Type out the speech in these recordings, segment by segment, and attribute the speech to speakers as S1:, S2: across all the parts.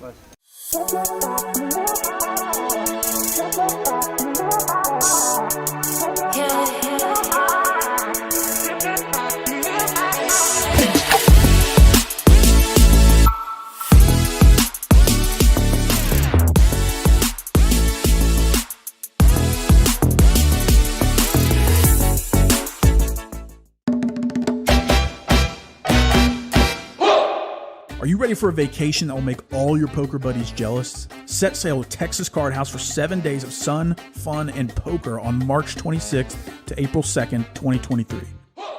S1: Are you ready for a vacation that will make all your poker buddies jealous? Set sail with Texas Card House for 7 days of sun, fun, and poker on March 26th to April 2nd, 2023.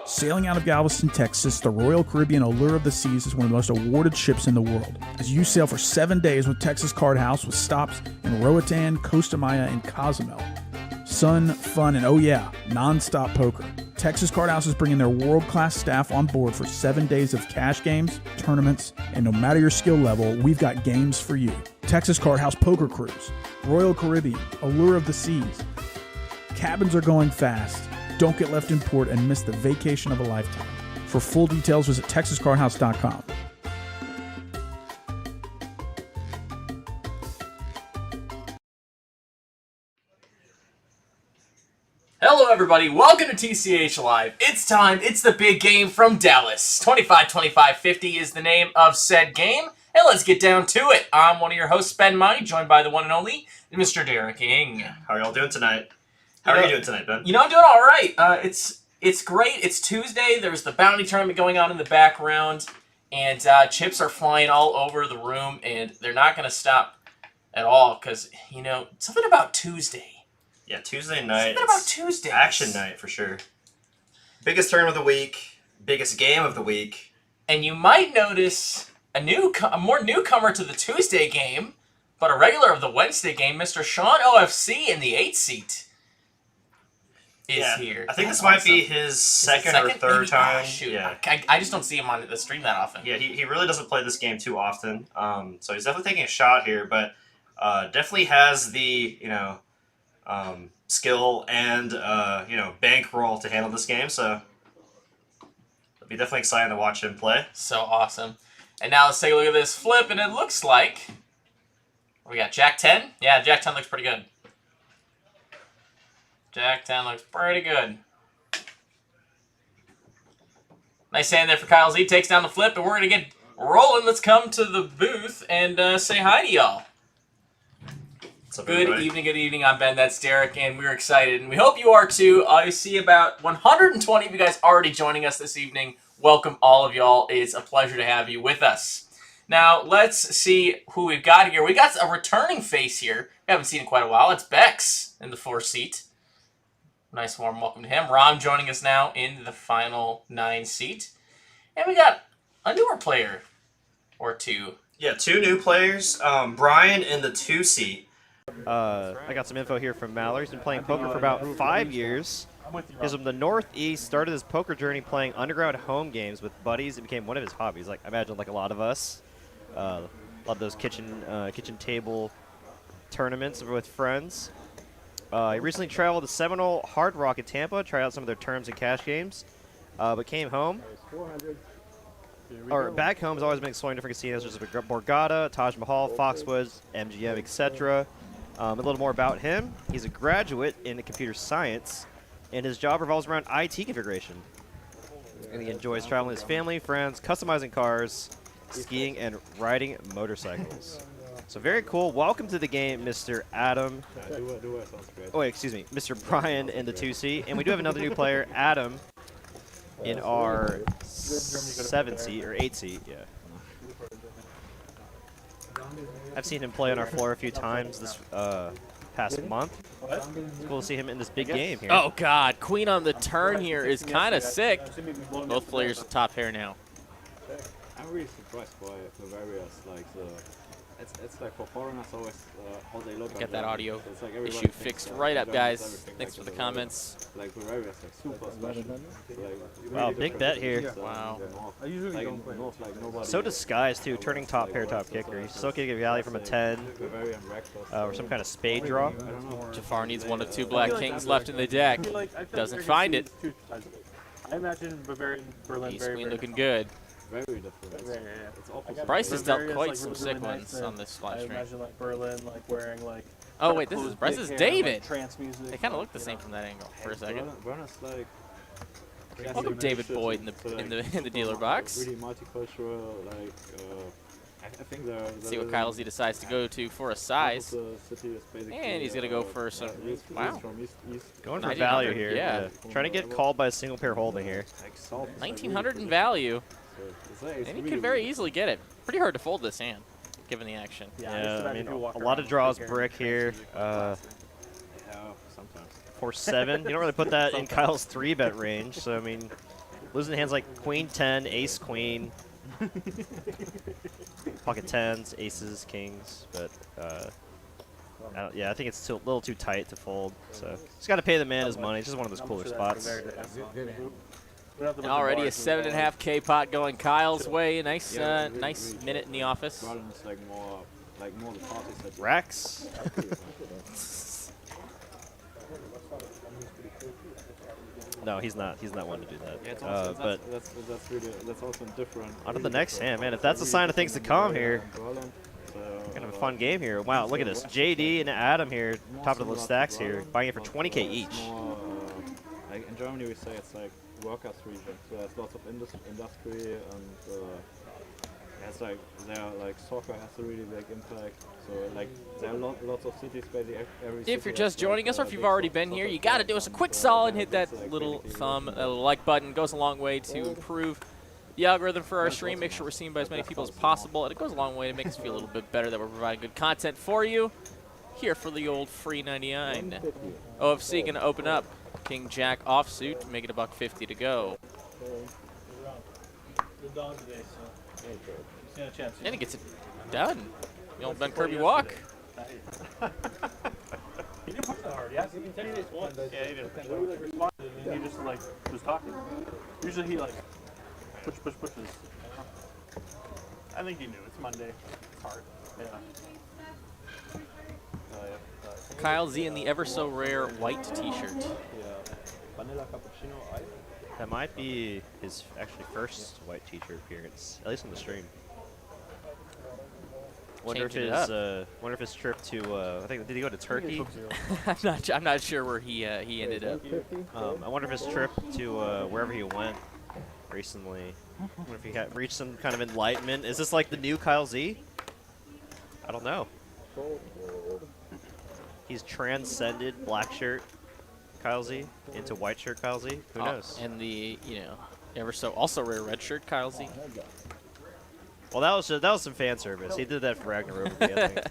S1: Sailing out of Galveston, Texas, the Royal Caribbean Allure of the Seas is one of the most awarded ships in the world. As you sail for 7 days with Texas Card House with stops in Roatan, Costa Maya, and Cozumel. Sun, fun, and oh yeah, non-stop poker. Texas Card House is bringing their world-class staff on board for 7 days of cash games, tournaments, and no matter your skill level, we've got games for you. Texas Card House Poker Cruise, Royal Caribbean, Allure of the Seas. Cabins are going fast. Don't get left in port and miss the vacation of a lifetime. For full details, visit TexasCardHouse.com.
S2: Hello everybody, welcome to TCH Live. It's time, it's the big game from Dallas. 25-25-50 is the name of said game, and let's get down to it. I'm one of your hosts, Ben Meine, joined by the one and only Mr. Derek King.
S3: How are y'all doing tonight? How are you doing tonight, Ben?
S2: You know, I'm doing all right. It's great. It's Tuesday. There's the bounty tournament going on in the background, and chips are flying all over the room, and they're not going to stop at all because, you know, something about Tuesday.
S3: Yeah, Tuesday night.
S2: Something about Tuesday.
S3: Action night for sure. Biggest tournament of the week. Biggest game of the week.
S2: And you might notice a more newcomer to the Tuesday game, but a regular of the Wednesday game, Mr. Sean OFC in the 8th seat is here.
S3: I think this might be his second or third time.
S2: Shoot.
S3: Yeah.
S2: I just don't see him on the stream that often.
S3: Yeah, he really doesn't play this game too often. So he's definitely taking a shot here, but definitely has the, skill and, bankroll to handle this game. So it'll be definitely exciting to watch him play.
S2: So awesome. And now let's take a look at this flip, and it looks like we got Jack 10. Yeah, Jack 10 looks pretty good. Jack 10 looks pretty good. Nice hand there for Kyle Z. Takes down the flip, and we're going to get rolling. Let's come to the booth and say hi to y'all. Good evening. I'm Ben. That's Derek, and we're excited, and we hope you are too. I see about 120 of you guys already joining us this evening. Welcome, all of y'all. It's a pleasure to have you with us. Now, let's see who we've got here. We got a returning face here. We haven't seen in quite a while. It's Becks in the 4th seat. Nice warm welcome to him. Rom joining us now in the final 9 seat. And we got a newer player or two.
S3: Yeah, 2 new players. Bryan in the 2 seat.
S4: I got some info here from Mallory. He's been playing poker for about 5 years. He's from the Northeast, started his poker journey playing underground home games with buddies. It became one of his hobbies. Like I imagine, like a lot of us, a lot of those kitchen table tournaments with friends. He recently traveled to Seminole Hard Rock in Tampa, tried out some of their terms and cash games, but came home. Back home has always been exploring different casinos such as Borgata, Taj Mahal, Foxwoods, MGM, etc. A little more about him. He's a graduate in computer science, and his job revolves around IT configuration. And he enjoys traveling with his family, friends, customizing cars, skiing, and riding motorcycles. So very cool. Welcome to the game, Mr. Adam. Oh, wait, excuse me, Mr. Bryan in the 2C. And we do have another new player, Adam, in our 7 seat, or 8 seat, yeah. I've seen him play on our floor a few times this past month. It's cool to see him in this big game here.
S5: Oh, God. Queen on the turn here is kind of sick. Both players are top pair now.
S6: I'm really surprised by various, like, it's like for foreigners always how they look.
S5: Get that audio
S6: like
S5: issue fixed right up, guys. Thanks for the comments.
S6: Like Bavaria's like super special.
S4: Wow, big bet here.
S5: Wow.
S6: I usually don't play. Like nobody.
S4: So disguised too, turning top pair, top kicker. He's still getting a value from a 10 or some kind of spade draw.
S5: Jafar needs 1 of 2 black kings left in the deck. Doesn't find it.
S6: I imagine Bavarian Berlin
S5: East Queen looking good.
S6: very different. It's opposite.
S5: Bryce has dealt
S7: Bavaria's,
S5: quite
S7: like,
S5: some
S7: really
S5: sick
S7: nice,
S5: ones
S7: and
S5: on this live
S7: I
S5: stream.
S7: imagine like Berlin, like wearing like.
S5: Oh wait, this is
S7: closed
S5: Bryce's
S7: big hair,
S5: David.
S7: Like, trance music.
S5: They kind of
S7: like,
S5: look the
S7: you
S5: same
S7: know.
S5: from that angle for a second.
S6: Werner's like.
S5: Welcome, David Boyd, in the dealer box.
S6: Really multicultural, like. I think they're.
S5: See what Kyle Z decides to go to for a size. And he's gonna go for some. Wow.
S4: Going for
S5: 1900,
S4: value here.
S5: yeah.
S4: Trying to get called by a single pair holding here.
S5: 1900 in value. And he could very easily get it. Pretty hard to fold this hand, given the action.
S4: Yeah, I mean, a lot of draws brick here.
S6: Sometimes.
S4: 4-7. You don't really put that in Kyle's 3-bet range. So, I mean, losing hands like Queen 10, Ace Queen, Pocket 10s, Aces, Kings. But, yeah, I think it's a little too tight to fold. So, just got to pay the man his money. It's just one of those cooler spots.
S5: And already a 7.5K pot going Kyle's way. Nice, nice minute in the office.
S6: Like more the parties that
S4: Racks. No, he's not. He's not one to do that.
S6: Yeah, it's also,
S4: but
S6: that's also different.
S4: on to the next hand, man. If that's a sign of things to come here, kind of a fun game here. Wow, look at this. JD and Adam here, top of the stacks here, buying it for 20K each.
S6: Like in Germany, we say it's like workers region. So there's lots of industry and it's like soccer has a really big impact. So like there are lots of cities basically every city
S5: If you're just joining us, or if you've already been here, you got to do us a quick solid and hit that little thumb, like button. Goes a long way to improve the algorithm for our stream. Make sure we're seen by as many people as possible, and it goes a long way to make us feel a little bit better that we're providing good content for you. Here for the old free 99. OFC gonna open up. King Jack offsuit, make it $1.50 to go. And he gets it done. The old Ben Kirby walk.
S7: He didn't push that hard. Yeah, he said he did once. Yeah, he did. He like responded and he just like was talking. Usually he like pushes. I think he knew. It's Monday. It's hard. Yeah.
S5: Kyle Z in the ever so rare white t-shirt.
S6: vanilla cappuccino ice.
S4: That might be his actually first white t-shirt appearance, at least on the stream. Wonder if his trip to I think did he go to Turkey?
S5: I'm not sure where he ended up.
S4: I wonder if his trip to wherever he went recently. I wonder if he had reached some kind of enlightenment. Is this like the new Kyle Z? I don't know. He's transcended black shirt Kyle Z into white shirt Kyle Z. Who knows?
S5: And the ever so also rare red shirt Kyle Z.
S4: Well, that was some fan service. He did that for Ragnarok, I think.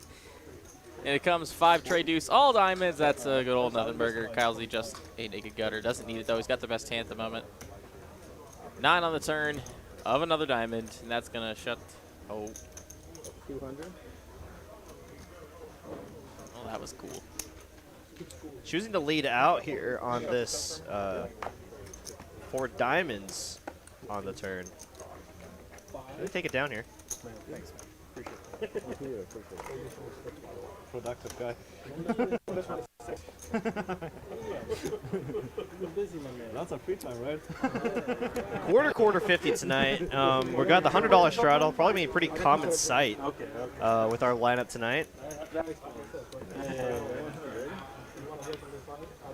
S5: And it comes 5 trade deuce, all diamonds. That's a good old nothing burger. Kyle Z just a naked gutter. Doesn't need it though. He's got the best hand at the moment. 9 on the turn of another diamond, and that's gonna shut. Oh.
S6: 200.
S5: Oh, that was cool.
S4: Choosing to lead out here on this 4 diamonds on the turn. Let me take it down here.
S6: Thanks, man. Appreciate it. Productive guy. Lots of free time, right?
S4: Quarter 50 tonight. We got the $100 straddle. Probably be a pretty common sight with our lineup tonight.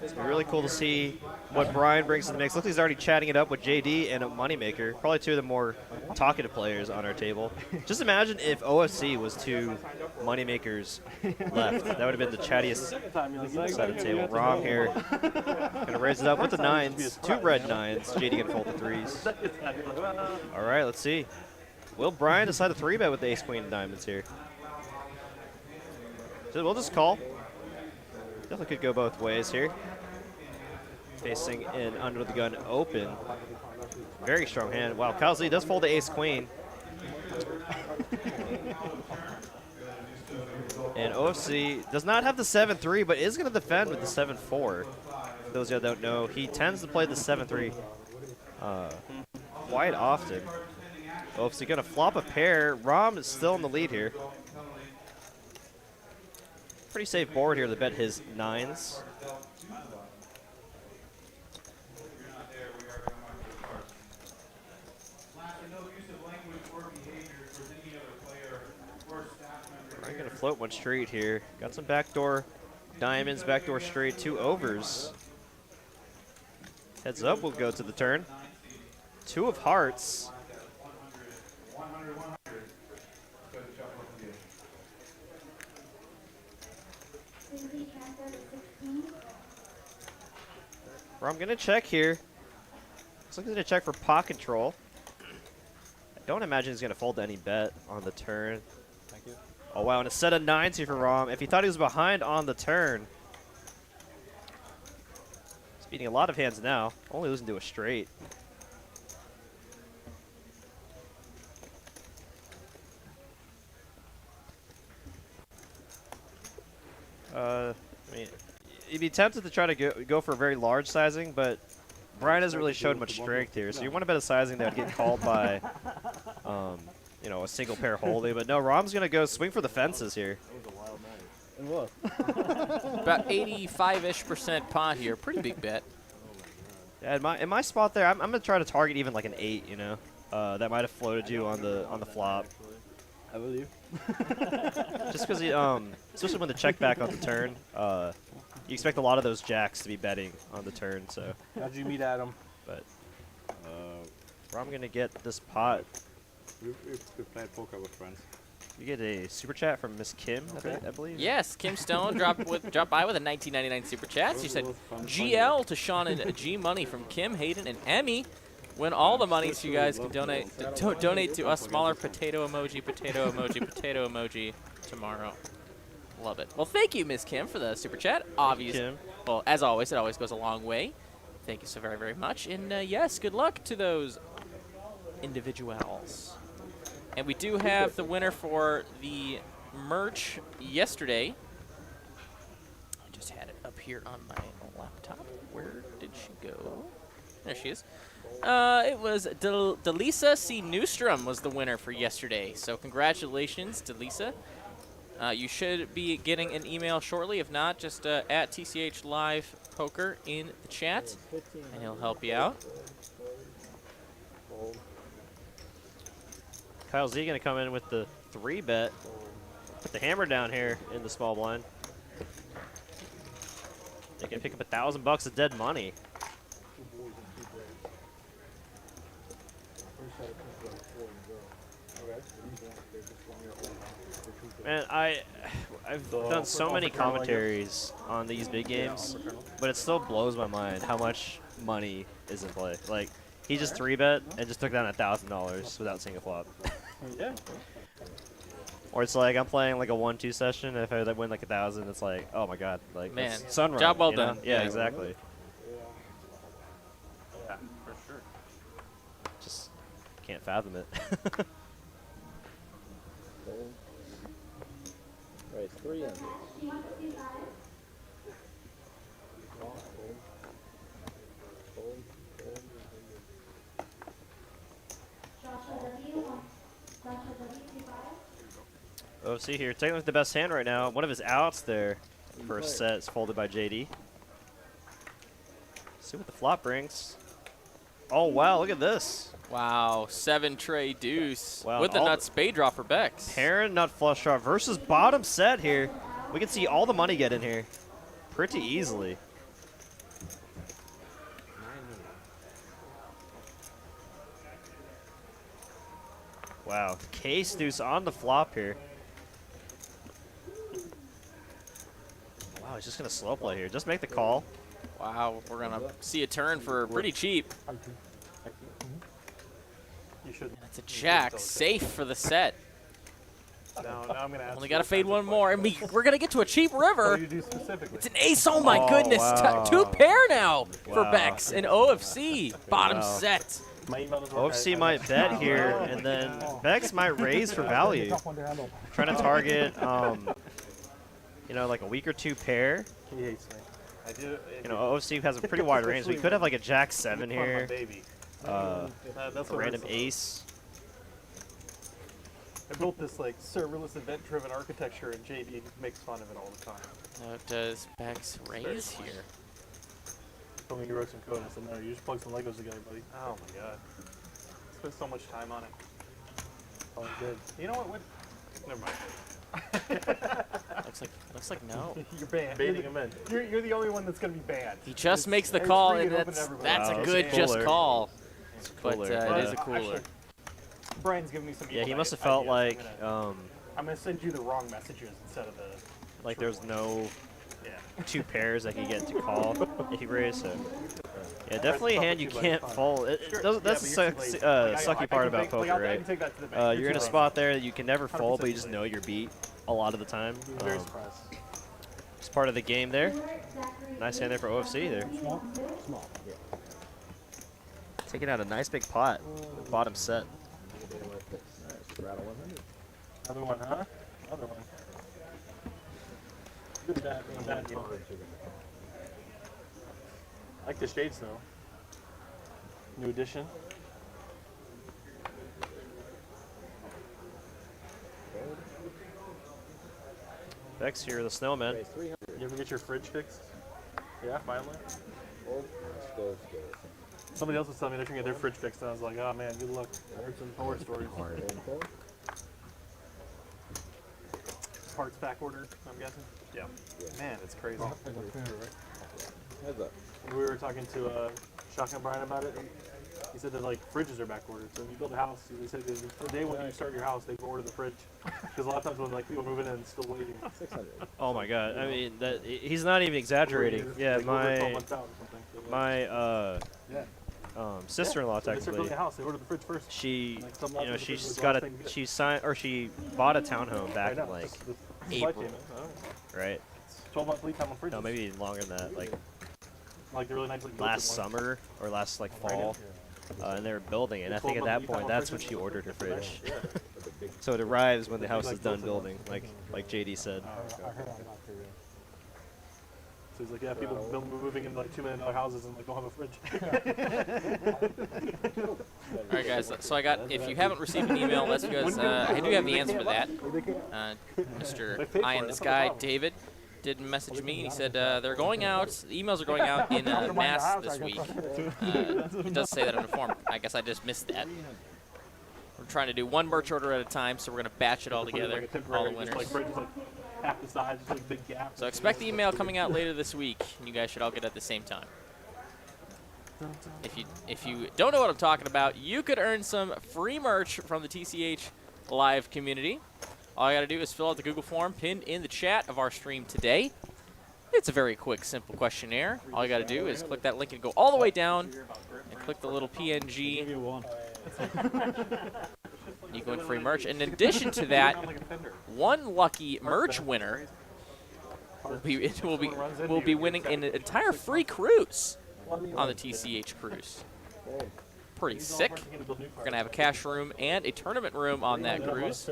S4: It's gonna be really cool to see what Bryan brings to the mix. Looks like he's already chatting it up with JD and a Moneymaker. Probably 2 of the more talkative players on our table. Just imagine if OFC was 2 Moneymakers left. That would have been the chattiest side of the table. Rom here. Gonna raise it up with the 9s. 2 red 9s. JD gonna fold the 3s. All right, let's see. Will Bryan decide to 3-bet with the ace queen and diamonds here? So we'll just call. Definitely could go both ways here. Facing in under the gun open. Very strong hand. Wow, Kyle Z does fold the ace queen. And OFC does not have the 7-3, but is going to defend with the 7-4. For those of you that don't know, he tends to play the 7-3 quite often. OFC going to flop a pair. Rom is still in the lead here. Pretty safe board here to bet his 9s. I'm going to float one straight here. Got some backdoor diamonds, backdoor straight, 2 overs. Heads up, we'll go to the turn. 2 of hearts. Well, I'm going to check here. Looks like he's going to check for pot control. I don't imagine he's going to fold any bet on the turn.
S6: Thank you.
S4: Oh, wow, and a set of 9s here for Rom. If he thought he was behind on the turn. He's beating a lot of hands now. Only losing to a straight. I mean, you'd be tempted to try to go for a very large sizing, but Bryan hasn't really showed much strength here. So you want to bet a sizing that would get called by, you know, a single pair holding. But no, Rom's going to go swing for the fences here.
S6: It was.
S5: About 85-ish% pot here. Pretty big bet.
S4: Yeah, in my spot there, I'm going to try to target even like an 8, you know. That might have floated you on the flop.
S6: I believe.
S4: Just because, especially when the check back on the turn, you expect a lot of those jacks to be betting on the turn. So,
S7: How'd you meet Adam?
S4: but I'm gonna get this pot.
S6: We played poker with friends.
S4: You get a super chat from Miss Kim, I believe.
S5: Yes, Kim Stone dropped by with a 19.99 super chat. She said, "GL to Sean and G Money from Kim, Hayden, and Emmy. Win all the money so you guys can donate to us smaller potato emoji tomorrow." Love it. Well, thank you, Miss Kim, for the super chat. Obviously,
S4: Kim.
S5: well, as always, it always goes a long way. Thank you so very, very much. And yes, good luck to those individuals. And we do have the winner for the merch yesterday. I just had it up here on my laptop. Where did she go? There she is. It was Delisa C. Newstrom was the winner for yesterday. So congratulations, Delisa. You should be getting an email shortly. If not, just at TCH Live Poker in the chat, and he'll help you out.
S4: Kyle Z gonna come in with the 3 bet. Put the hammer down here in the small blind. They can pick up $1,000 of dead money. Man, I've done so many commentaries on these big games, but it still blows my mind how much money is in play. Like, he just 3-bet and just took down $1,000 without seeing a flop.
S7: Yeah.
S4: Or it's like I'm playing like a 1-2 session, and if I win like 1,000, it's like, oh my god, like
S5: Man,
S4: that's sunrise.
S5: job well
S4: you know?
S5: done.
S4: Yeah,
S5: Yeah.
S4: exactly.
S7: Yeah, for sure.
S4: Just can't fathom it.
S6: Right, 3 under.
S4: Oh, see here, taking with the best hand right now. One of his outs there, first set is folded by JD. See what the flop brings. Oh wow, look at this.
S5: Wow, 7 tray deuce
S4: Wow,
S5: with the
S4: all
S5: nut spade draw for Becks.
S4: Parent nut flush draw versus bottom set here. We can see all the money get in here pretty easily. Wow, case deuce on the flop here. Wow, he's just gonna slow play here. Just make the call.
S5: Wow, we're gonna see a turn for pretty cheap.
S7: You should.
S5: That's a jack, safe for the set.
S7: Now I'm gonna ask.
S5: Only gotta fade one more, and we're gonna get to a cheap
S7: What
S5: river.
S7: do you do specifically?
S5: It's an ace. Oh my
S4: Oh,
S5: goodness!
S4: wow.
S5: 2 pair now for
S4: Wow.
S5: Becks and OFC bottom
S4: Wow.
S5: set.
S7: My email doesn't work.
S4: OFC might bet here, and then Becks might raise for value. Trying to target, you know, like a weak or 2 pair.
S7: He hates me. I do.
S4: You know, OFC has a pretty wide range. We could have like a jack 7 here,
S7: Baby. That's
S4: a
S7: what
S4: random
S7: it is.
S4: ace.
S7: I built this like serverless event-driven architecture, and JD makes fun of it all the time.
S5: Now does Becks raise here?
S7: Told me you wrote some code. I said, no, you just plug some Legos together, buddy. Oh my god. Spent so much time on it. Oh, good. You know what? Never mind.
S5: Looks like no.
S7: You're banned.
S6: Baiting him in.
S7: You're the only one that's gonna be banned.
S5: He just makes the
S7: It's
S5: call,
S7: free
S5: and
S7: and open to
S5: that's
S7: everybody.
S5: a
S4: Wow,
S5: good
S4: that's
S5: just
S4: cooler.
S5: call. But
S4: Cooler.
S5: it is a
S4: Yeah.
S5: cooler.
S7: Actually, Brian's giving me some.
S4: Yeah, he
S7: evil
S4: must have felt
S7: ideas.
S4: like
S7: I'm gonna send you the wrong messages instead of the.
S4: like
S7: true
S4: there's
S7: ones.
S4: no
S7: Yeah.
S4: two pairs that he get to call if he raised. So yeah, definitely a hand you can't fold. That's the sucky part about poker, right? You're in a spot there that you can never fold, but you just know you're beat a lot of the time.
S7: Very surprised.
S4: It's part of the game there. Nice hand there for OFC there. Taking out a nice big pot. Bottom set.
S7: Another one, huh? Another one. Good bad deal. I like the shades though. New addition.
S4: Becks here, the snowman.
S7: You ever get your fridge fixed? Yeah, finally. Somebody else was telling me they're trying to get their fridge fixed, and I was like, oh man, good luck. I heard some horror stories. Parts back order, I'm guessing? Yeah. Man, it's crazy. We were talking to Shotgun Bryan about it, and he said that like fridges are back ordered. So when you build a house, he said the day when you start your house, they order the fridge. Because a lot of times when like people move in and it's still waiting.
S4: Oh my god, I mean, he's not even exaggerating. Yeah, my sister-in-law
S7: They start
S4: technically.
S7: building a house, they order the fridge first.
S4: She,
S7: Like, some
S4: you
S7: lots
S4: know,
S7: of the
S4: she's
S7: fridge
S4: got
S7: was
S4: a,
S7: the last thing-
S4: she signed, or she bought a townhome back
S7: I know,
S4: in like,
S7: just the supply
S5: April.
S7: chain,
S4: right?
S7: 12-month lead time on fridges.
S4: No, maybe even longer than that, like
S7: Like the really nice like
S4: last
S7: built-in ones.
S4: summer or last like fall, and they were building it. And I think at that point, that's when she ordered her fridge. So it arrives when the house is done building, like JD said.
S7: So he's like, yeah, people moving into like $2 million houses and like don't have a fridge.
S5: All right, guys. So I got. If you haven't received an email, that's because I do have the answer to that. Mr. Eye in the Sky, David, did message me and he said they're going out. The emails are going out in mass this week. It does say that on the form. I guess I just missed that. We're trying to do one merch order at a time, so we're gonna batch it all together, all the winners.
S7: Like fridges like half the size, just like big gaps.
S5: So expect the email coming out later this week, and you guys should all get it at the same time. If you don't know what I'm talking about, you could earn some free merch from the TCH Live community. All you got to do is fill out the Google form pinned in the chat of our stream today. It's a very quick, simple questionnaire. All you got to do is click that link and go all the way down and click the little PNG. You go in free merch. In addition to that, one lucky merch winner will be winning an entire free cruise on the TCH cruise. Pretty sick. We're gonna have a cash room and a tournament room on that cruise.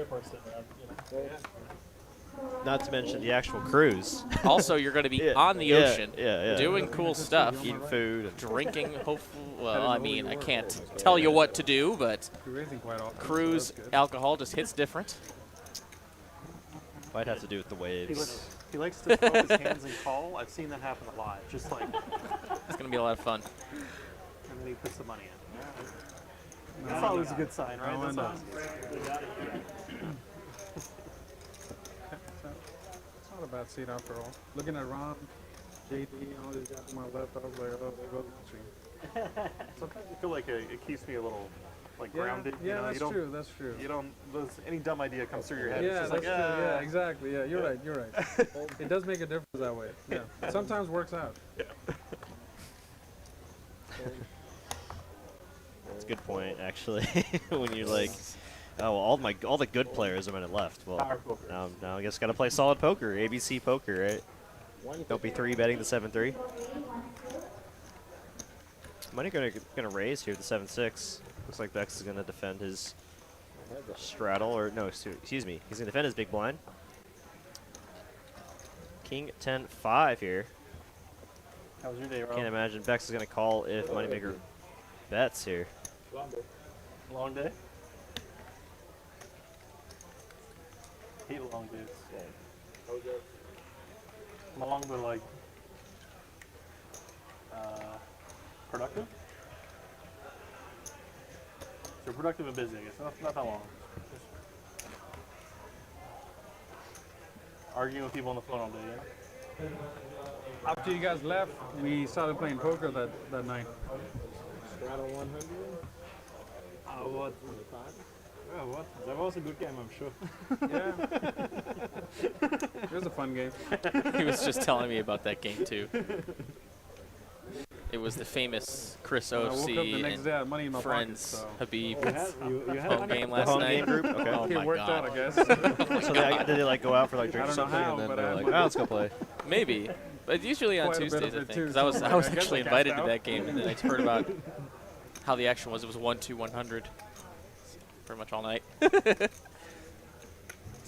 S4: Not to mention the actual cruise.
S5: Also, you're gonna be on the ocean, doing cool stuff,
S4: eating food,
S5: drinking. Hopefully, well, I mean, I can't tell you what to do, but cruise alcohol just hits different.
S4: Might have to do with the waves.
S7: He likes to throw up his hands and call. I've seen that happen a lot. Just like,
S5: It's gonna be a lot of fun.
S7: and then he puts the money in. That's always a good sign, right? That's always a good sign.
S8: It's not a bad seat after all. Looking at Ron, JD, all these guys on my left, I was like, oh, they both watching.
S7: Sometimes I feel like it keeps me a little like grounded.
S8: Yeah,
S7: you know?
S8: that's
S7: You don't,
S8: true, that's true.
S7: You don't. Any dumb idea comes through your head. It's
S8: Yeah,
S7: just
S8: that's
S7: like,
S8: true. Yeah, exactly. Yeah, you're right. You're right. It does make a difference that way. Yeah, sometimes works out.
S4: That's a good point, actually. When you're like, oh, well, all the good players are when it left. Well, now I guess gotta play solid poker, ABC poker, right? Don't be 3-betting the 7-3. Money gonna raise here the 7-6. Looks like Becks is gonna defend his straddle, or no, excuse me, he's gonna defend his big blind. King 10-5 here.
S7: How was your day, Rob?
S4: Can't imagine Becks is gonna call if Moneymaker bets here.
S7: Long day. Hate long days. Long but like productive. So productive and busy, I guess. Not that long. arguing with people on the phone all day. Yeah?
S8: After you guys left, we started playing poker that night.
S6: Straddle 100? What? Oh, what? That was a good game, I'm sure.
S8: Yeah. It was a fun game.
S5: He was just telling me about that game too. It was the famous Chris
S8: I woke up the
S5: OC
S8: next day, I had money in my
S5: and friends
S8: pocket, so.
S5: Habib
S6: You had
S5: home
S6: money?
S5: game
S4: The
S5: last
S4: home
S5: night.
S4: game group? Okay.
S5: Oh
S8: It
S5: my
S8: worked out, I
S5: god.
S8: guess.
S4: So did they like go out for like drinks or
S8: I don't know
S4: something,
S8: how,
S4: and then
S8: but
S4: they're
S8: I
S4: like,
S8: had
S4: oh, let's go play.
S5: Maybe, but usually on
S8: Quite a bit
S5: Tuesdays
S8: of
S5: I
S8: it
S5: think,
S8: too,
S5: because
S8: so
S5: I was
S8: I guess
S5: actually
S8: I
S5: invited
S8: gassed
S5: to
S8: out.
S5: that game, and then I heard about how the action was. It was 1-2-100, pretty much all night. So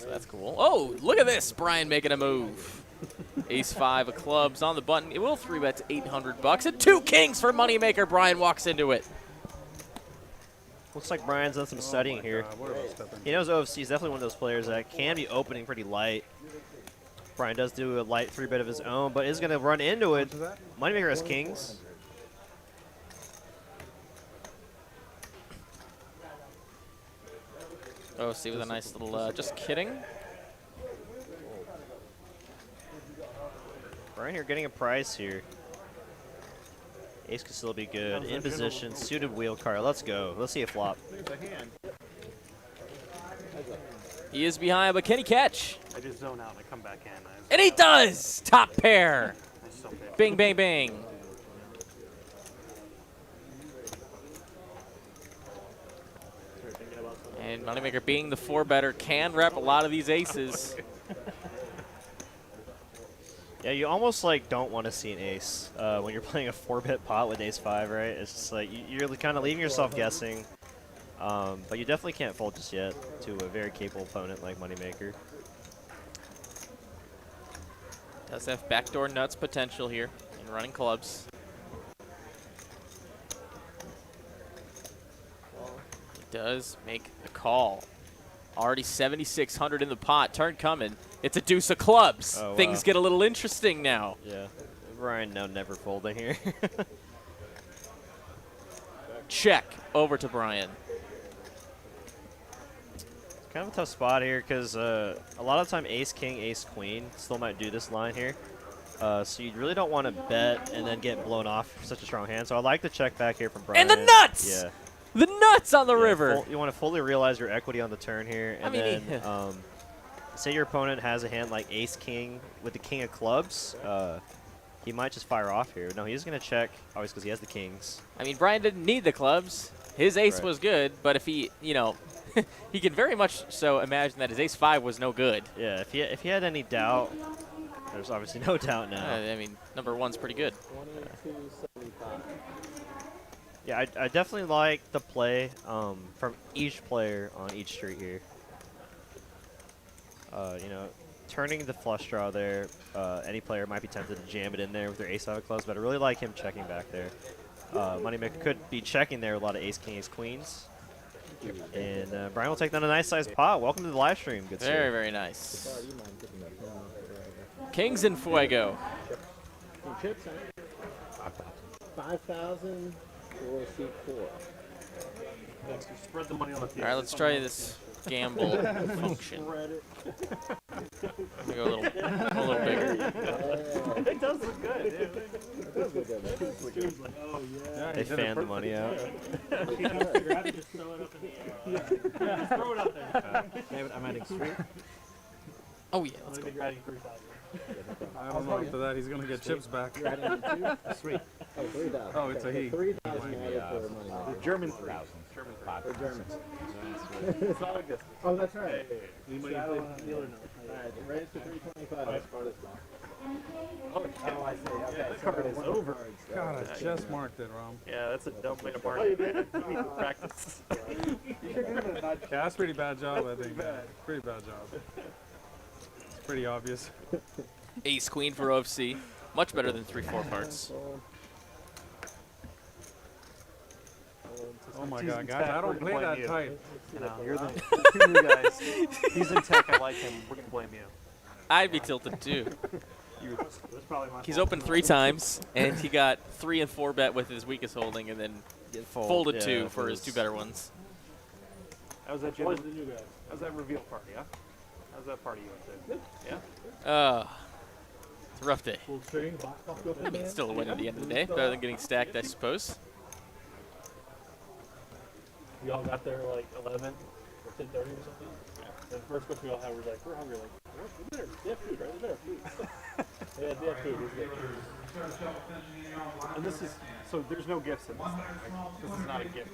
S5: that's cool. Oh, look at this! Bryan making a move. Ace-5 of clubs on the button. It will 3-bet to $800, and 2 kings for Moneymaker. Bryan walks into it.
S4: Looks like Bryan's done some studying here.
S8: God, what a step in.
S4: He knows OFC is definitely one of those players that can be opening pretty light. Bryan does do a light 3-bet of his own, but is going to run into it.
S8: Is that?
S4: Moneymaker has kings.
S5: Oh, see, with a nice little, just kidding.
S4: Bryan here getting a prize here. Ace could still be good. In position, suited wheel card. Let's go. Let's see a flop.
S5: He is behind, but can he catch?
S7: I just zone out and I come back in.
S5: And he does! Top pair.
S7: It's so big.
S5: Bing, bang, bang. And Moneymaker, being the 4-better, can rep a lot of these aces.
S4: Yeah, you almost like don't want to see an ace when you're playing a 4-bet pot with ace-5, right? It's just like you're kind of leaving yourself guessing. But you definitely can't fold just yet to a very capable opponent like Moneymaker.
S5: Does have backdoor nuts potential here in running clubs. He does make the call. Already 7,600 in the pot. Turn coming. It's a deuce of clubs.
S4: Oh, wow.
S5: Things get a little interesting now.
S4: Yeah, Bryan now never folding here.
S5: Check over to Bryan.
S4: Kind of a tough spot here because a lot of the time ace-king, ace-queen still might do this line here. So you really don't want to bet and then get blown off for such a strong hand. So I like the check back here from Bryan.
S5: And the nuts!
S4: Yeah.
S5: The nuts on the
S4: Yeah,
S5: river.
S4: You want to fully realize your equity on the turn here. And
S5: I mean,
S4: then say your opponent has a hand like ace-king with the king of clubs. He might just fire off here. No, he's going to check, obviously, because he has the kings.
S5: I mean, Bryan didn't need the clubs. His ace
S4: Right.
S5: was good, but if he, you know, he can very much so imagine that his ace-5 was no good.
S4: Yeah, if he had any doubt, there's obviously no doubt now.
S5: I mean, number 1's pretty good.
S6: 2275.
S4: Yeah, I definitely like the play from each player on each street here. You know, turning the flush draw there, any player might be tempted to jam it in there with their ace-5 of clubs, but I really like him checking back there. Moneymaker could be checking there with a lot of ace-king, ace-queens. And Bryan will take down a nice-sized pot. Welcome to the live stream, good
S5: Very,
S4: sir.
S5: very nice. Kings in fuego.
S6: Chips, 5,000 for seat 4.
S7: Next, you spread the money on the table.
S5: All right, let's try this gamble function.
S6: Spread it.
S5: Let me go a little bigger.
S7: It does look good.
S6: It does look good.
S7: Dude's like, oh yeah.
S4: They fanned the money out.
S7: Just throw it up in the air. Yeah, just throw it up there.
S6: David, I'm adding street.
S5: Oh yeah, let's go.
S7: You're adding 3,000.
S8: I don't know after that. He's going to get chips back.
S6: You're adding 2? Street. Oh, 3,000.
S8: Oh, it's a he.
S6: 3,000 added for money.
S7: The German 3,000. German 3,000.
S6: For Germans.
S7: It's not like this.
S6: Oh, that's right.
S7: Anybody
S6: Shadow
S7: play the dealer knows.
S6: Alright, raise to 325. That's part of the
S7: Oh, I see. Yeah, this card is over.
S8: God, I just marked it, Rom.
S7: Yeah, that's a dumb way to mark it. You need to practice.
S8: Yeah, that's a pretty bad job, I think. Pretty bad job. It's pretty obvious.
S5: Ace queen for OFC. Much better than 3-4 parts.
S8: Oh my God, guys, I don't play that tight.
S7: No, you're the two new guys. He's in tech. I like him. We're gonna blame you.
S5: I'd be tilted too.
S7: That's probably my
S5: He's
S7: fault.
S5: opened 3 times, and he got 3 and 4 bet with his weakest holding, and then folded 2 for his 2 better ones.
S7: That was that That was that reveal party, huh?
S6: How's that party going, too? Yeah?
S5: It's a rough day.
S7: Full string.
S5: I mean, it's still a win at the end of the day. Better than getting stacked, I suppose.
S7: We all got there like 11 or 10:30 or something. And the first question we all had was like, we're hungry. Like, what? They have food, right? They have food. Yeah, they have food.
S6: And this is, so there's no gifts in this thing, right? This is not a gift.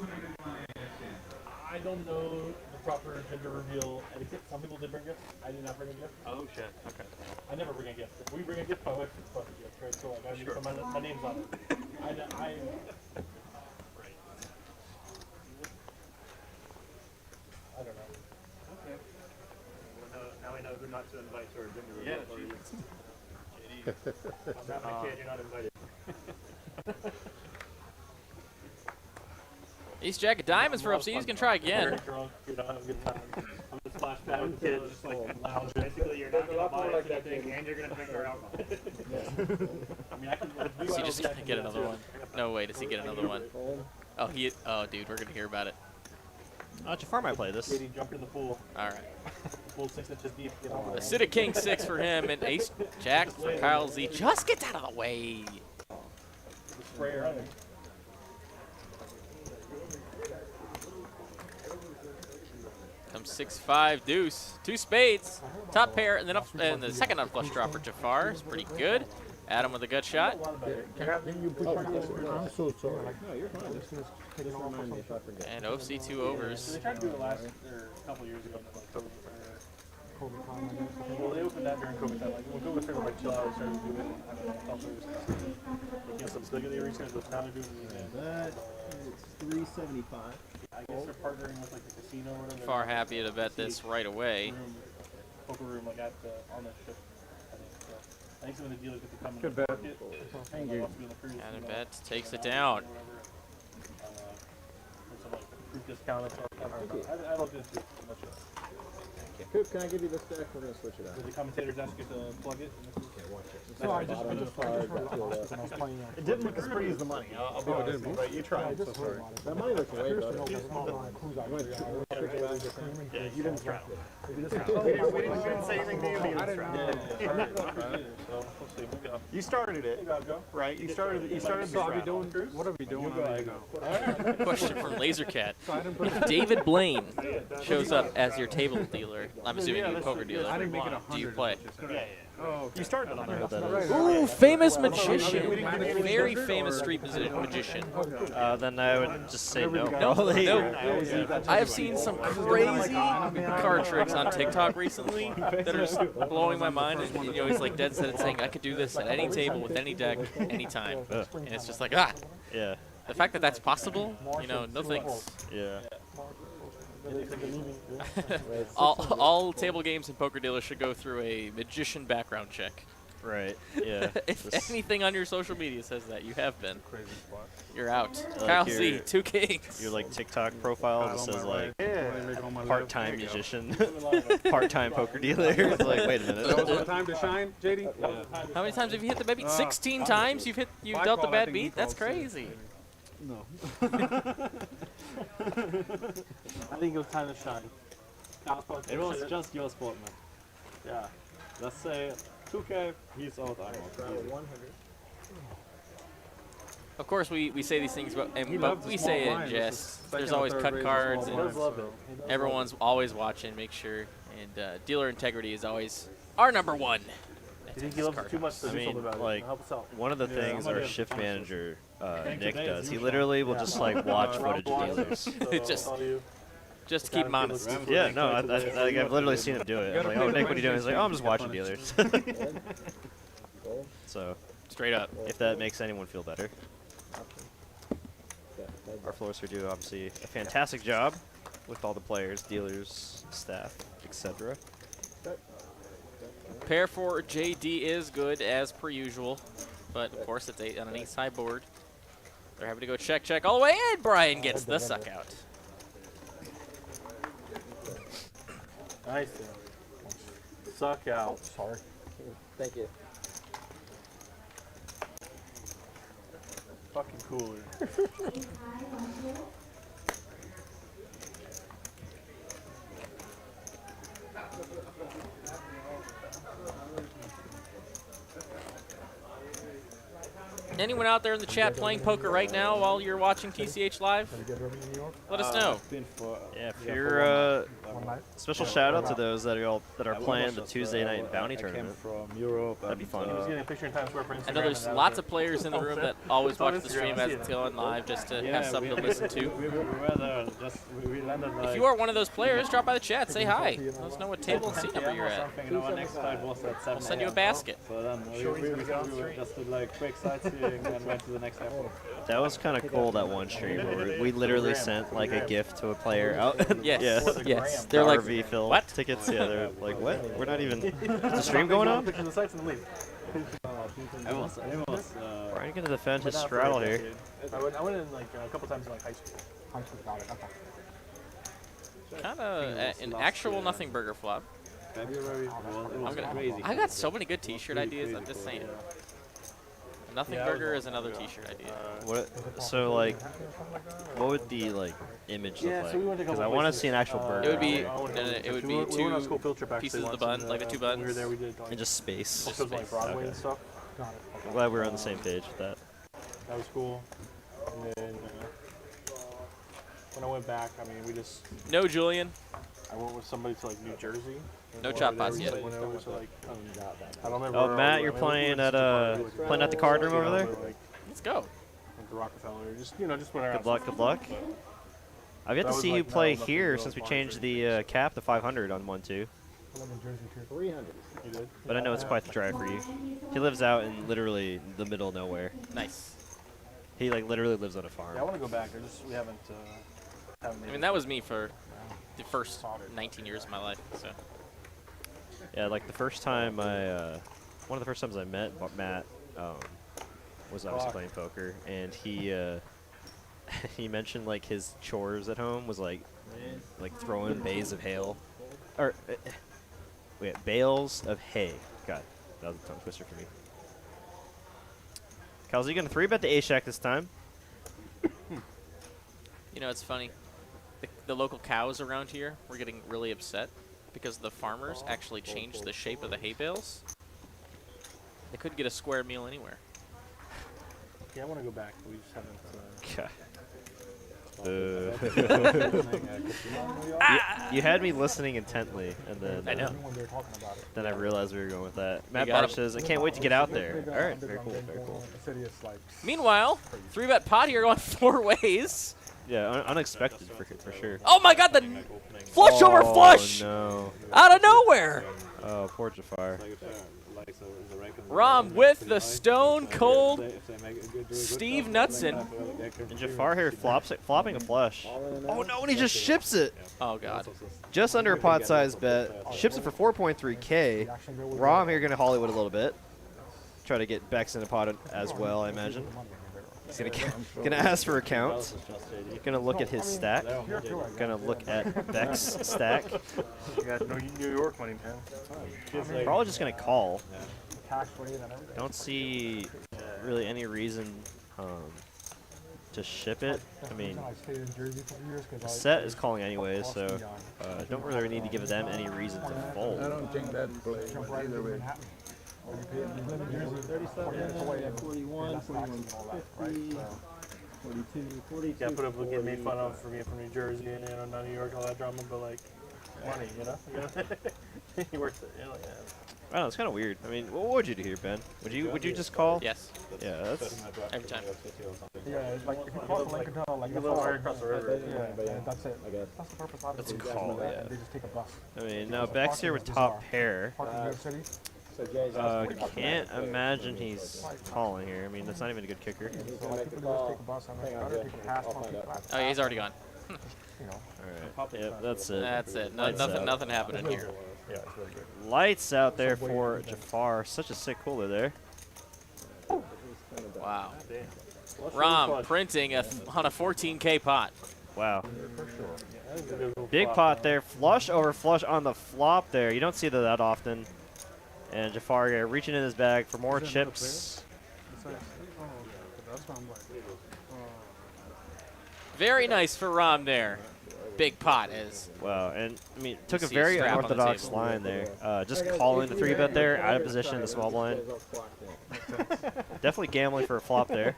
S7: I don't know the proper gender reveal etiquette. Some people did bring gifts. I did not bring a gift.
S6: Oh, shit. Okay.
S7: I never bring a gift. If we bring a gift, my wife brought a gift, right? So like, I need to put my name's on it. I don't know.
S6: Okay. Well, now we know who not to invite to our dinner reveal party. I'm not my kid, you're not invited.
S5: Ace Jack of Diamonds for upseas. You can try again.
S7: Very drunk, you know, have a good time. I'm just flashback with
S6: Kid,
S7: kids,
S6: just
S7: like
S6: like
S7: lounge.
S6: basically, you're not going to buy anything and you're going to drink our alcohol.
S7: I mean, I can.
S5: Is he just gonna get another one? No way does he get another one. Oh, oh, dude, we're gonna hear about it.
S4: Jafar might play this.
S7: JD jumped in the pool.
S5: All right.
S7: The pool 6 inches deep. You know,
S5: Acidic King 6 for him and Ace Jack for Kyle Z. Just gets out of the way.
S7: the sprayer on it.
S5: Comes 6-5 deuce, 2 spades, top pair, and then and the second unflush draw for Jafar is pretty good. Adam with a gut shot.
S8: I'm so sorry.
S5: And OFC 2 overs.
S7: They tried to do it last or a couple years ago. Well, they opened that during COVID time. Like, when COVID started, like, chill out, started to do it. I don't know, I thought it was something. They rescheduled the time to do it.
S9: That is 375.
S7: I guess they're partnering with like the casino or whatever.
S5: Far happy to bet this right away.
S7: Poker room, like at the on the ship. I think. So. I think some of the dealers get to come.
S8: Good
S7: and
S8: bet.
S7: market.
S8: Thank you.
S5: Counter bet takes it down.
S7: Some like group discount and stuff. I looked into it much.
S9: Coop, can I give you this deck? We're going to switch it out.
S7: Did the commentators ask you to plug it?
S9: Okay, watch it.
S7: No, I
S9: Bottom
S7: just
S9: card, got filled up.
S6: It didn't look as pretty as the money. I'll be honest. But you tried, so sorry.
S9: That money looks way better.
S6: Yeah, you didn't try. We didn't say anything to you. You didn't try. You started it, right? You started the round.
S8: What are we doing? I go.
S5: Question from Lasercat. If David Blaine shows up as your table dealer, I'm assuming you're a poker dealer,
S8: I didn't make it
S5: do you
S8: 100.
S5: play?
S6: Yeah.
S8: Oh,
S6: You started on there.
S5: Ooh, famous magician. Very famous street magician.
S4: Then I would just say no.
S5: No. I have seen some crazy card tricks on TikTok recently that are just blowing my mind. And you know, he's like dead set saying, I could do this at any table with any deck, anytime. And it's just like,
S4: Yeah.
S5: the fact that that's possible, you know, no thanks.
S4: Yeah.
S5: all table games and poker dealers should go through a magician background check.
S4: Right. Yeah.
S5: If anything on your social media says that, you have been.
S8: crazy spot.
S5: You're out.
S4: Like
S5: Kyle
S4: your-
S5: Z, 2 kings.
S4: Your like TikTok profile just says like
S8: Yeah.
S4: part-time musician, part-time poker dealer. It's like, wait a
S8: That was
S4: minute.
S8: the time to shine, JD?
S5: How many times have you hit the bad beat? 16 times you've
S8: my
S5: dealt the
S8: call, I
S5: bad
S8: think he
S5: beat? That's
S8: called
S5: crazy.
S8: No.
S7: I think it was time to shine.
S6: It was just your spot, man.
S7: Yeah.
S6: Let's say 2K, he's out, I'm out.
S9: 100.
S5: Of course, we say these things, but
S8: loves
S5: we
S8: the
S5: say it
S8: small
S5: in
S8: blind.
S5: jest.
S8: This is
S5: There's
S8: second or
S5: always
S8: third
S5: cut
S8: raise
S5: cards,
S8: small
S5: and
S8: blind, so-
S5: everyone's always watching. Make sure, and dealer integrity is always our number one.
S7: You think he loves it too much to
S4: I
S7: do
S4: mean,
S7: something about it?
S4: like,
S7: Help us out.
S4: one of the things
S7: I'm
S4: our
S7: gonna
S4: shift
S7: honestly.
S4: manager Nick
S6: today
S4: does,
S6: is
S4: he
S6: you
S4: literally will just like watch
S7: Round
S4: footage of
S7: one,
S4: dealers.
S7: so
S5: Just-
S7: I'll tell you.
S5: Just to keep him honest.
S4: Yeah, no, like, I've literally seen him do it. I'm like, oh, Nick, what are you doing? He's like, oh, I'm just watching dealers. So,
S5: Straight up.
S4: if that makes anyone feel better. Our floor do obviously a fantastic job with all the players, dealers, staff, etc.
S5: Pair for JD is good as per usual, but of course it's on an ace high board. They're having to go check all the way, and Bryan gets the suck out.
S7: Nice. Suck out.
S9: Sorry. Thank you.
S7: Fucking cooler.
S5: Anyone out there in the chat playing poker right now while you're watching TCH Live? Let us know.
S4: Yeah, if you're special shout out to those that are playing the Tuesday night bounty tournament.
S6: From Europe.
S4: That'd be fun.
S7: He was getting a picture in Times Square for Instagram.
S5: I know there's
S7: and
S5: lots of players in the room that always watch the stream as it's going live just to have something to listen to.
S6: We were there, we landed like...
S5: If you are one of those players, drop by the chat, say hi. Let us know what table and seat number you're at.
S6: You know, our next flight was at 7
S5: We'll send you a basket.
S6: So then we just did like quick sightseeing and went to the next airport.
S4: That was kind of cool, that one stream where we literally sent like a gift to a player out.
S5: Yes,
S4: yeah.
S5: yes.
S4: They're
S5: They're like,
S4: RV Phil
S5: what?
S4: tickets. Yeah, they're like, what? We're not even. Is the stream going on?
S7: Picture the sites and leave.
S6: It was
S4: Brian gonna defend his straddle here.
S7: I went in like a couple times in like high school.
S5: Kind of an actual nothing burger flop.
S6: February.
S5: I'm gonna, I got so many good T-shirt ideas. I'm just saying. Nothing burger is another T-shirt idea.
S4: What? So like, what would the like image look
S7: so we went
S4: like?
S7: to a
S4: Because
S7: couple
S4: I want to
S7: places.
S4: see an actual burger.
S5: It would be,
S7: it
S5: would be
S7: we went on a school field trip
S5: two
S7: actually
S5: pieces of the
S7: once,
S5: bun, like the two buns.
S7: When we were there, we did like
S4: and just space.
S7: most of like Broadway
S4: Okay.
S7: and stuff.
S4: I'm glad we're on the same page with that.
S7: That was cool. And then when I went back, I mean, we just
S5: No, Julian.
S7: I went with somebody to like New Jersey.
S5: No
S7: And
S5: chop
S7: over there,
S5: pots
S7: we
S5: yet.
S7: just, like, went over to, like, I don't remember.
S4: Oh,
S7: where
S4: Matt,
S7: we
S4: you're
S7: went. I mean, we
S4: playing
S7: went
S4: at
S7: to
S4: playing at the card room over there.
S7: Like,
S5: Let's go.
S7: went to Rockefeller, just just went around.
S4: Good luck. Good luck. I've yet
S7: That
S4: to
S7: was
S4: see you
S7: like
S4: play
S7: nothing
S4: here
S7: real
S4: since we
S7: fun
S4: changed
S7: for
S4: the cap to 500 on 1-2.
S9: 300.
S7: You did?
S4: But I know it's quite the drive for you. He lives out in literally the middle of nowhere.
S5: Nice.
S4: He like literally lives on a farm.
S7: Yeah, I want to go back. We haven't.
S5: I mean, that was me for the first 19 years of my life. So.
S4: Yeah, like the first time one of the first times I met Matt was obviously playing poker, and he he mentioned like his chores at home was like throwing bays of hail, or bales of hay. God, that was a tongue twister for me. Cal's you gonna 3-bet the A-Shack this time?
S5: You know, it's funny. The local cows around here were getting really upset because the farmers actually changed the shape of the hay bales. They couldn't get a square meal anywhere.
S7: Yeah, I want to go back. We just haven't.
S4: You had me listening intently, and then
S5: I know.
S4: Then I realized we were going with that. Matt
S5: got
S4: Barsh
S5: him.
S4: says, "I can't wait to get out there." All right, very cool, very cool.
S5: Meanwhile, 3-bet pot here going 4 ways.
S4: Yeah, unexpected for sure.
S5: Oh my God, the flush over flush
S4: No.
S5: out of nowhere.
S4: Oh, poor Jafar.
S5: Rom with the stone cold Steve Knutson.
S4: And Jafar here flopping a flush. Oh no, and he just ships it.
S5: Oh God.
S4: Just under a pot size bet. Ships it for 4.3K. Rom here gonna Hollywood a little bit. Try to get Becks in a pot as well, I imagine. He's gonna ask for a count. Gonna look at his stack. Gonna look at Beck's stack.
S7: You got New York money, man.
S4: Probably just gonna call. Don't see really any reason to ship it. I mean, the set is calling anyway, so don't really need to give them any reason to fold.
S8: I don't think that plays either way.
S9: 41, 50, 42,
S7: Yeah, put up with getting made fun of for being from New Jersey and not New York, all that drama, but like money, he works it.
S4: I don't know, it's kind of weird. I mean, what would you do here, Ben? Would you just call?
S5: Yes.
S4: Yeah, that's
S5: Every time.
S8: Yeah, it's like if you cross the Lincoln Tunnel, like
S7: You live right across the river.
S8: yeah, that's it. That's the purpose of
S4: That's
S8: it.
S4: a call, yeah.
S8: They just take a bus.
S4: I mean, now Beck's here with top pair.
S8: Park in New York City.
S4: Can't imagine he's calling here. I mean, that's not even a good kicker.
S8: So like people just take a bus and other people pass on people back.
S5: Oh, yeah, he's already gone.
S8: You know.
S4: All right. Yep, that's it.
S5: That's it.
S4: Lights out.
S5: Nothing happening here.
S7: Yeah, it's really good.
S4: Lights out there for Jafar. Such a sick cooler there.
S5: Wow.
S7: Damn.
S5: Rom printing on a 14K pot.
S4: Wow.
S7: That's a good little
S4: Big
S7: flop,
S4: pot
S7: man.
S4: there. Flush over flush on the flop there. You don't see that often. And Jafar here reaching in his bag for more chips.
S8: That's what I'm like.
S5: Very nice for Rom there. big pot as
S4: Wow, and I mean, took a
S5: see a
S4: very
S5: strap on the
S4: unorthodox
S5: table.
S4: line there. Just calling the 3-bet there, out of position in the small blind. Definitely gambling for a flop there.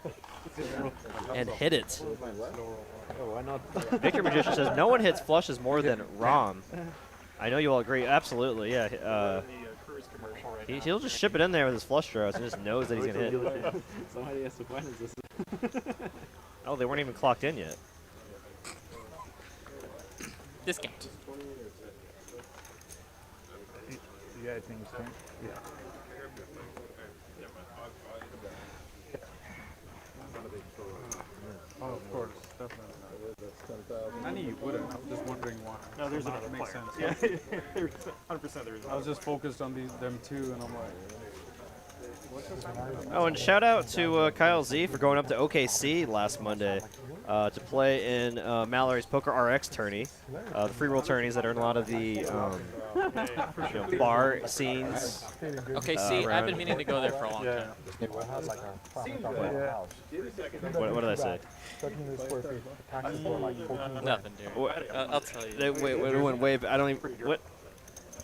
S4: And hit it. Victor Magician says, no one hits flushes more than Rom. I know you all agree. Absolutely, yeah. He'll just ship it in there with his flush draws and just knows that he's going to hit.
S6: Somebody has to find this.
S4: Oh, they weren't even clocked in yet.
S5: Discount.
S8: Yeah, I think so. Yeah. Oh, of course, definitely. I knew you wouldn't. I was just wondering why.
S7: No, there's
S8: Somehow
S7: another
S8: it makes
S7: player.
S8: sense.
S7: Yeah, 100% there is.
S8: I was just focused on them two, and I'm like,
S4: Oh, and shout out to Kyle Z for going up to OKC last Monday to play in Mallory's Poker RX tourney, the free roll tourneys that are in a lot of the bar scenes.
S5: Okay, see, I've been meaning to go there for a long time.
S4: What did I say?
S5: Nothing, Derek. I'll tell you.
S4: Wait, wave. I don't even. What?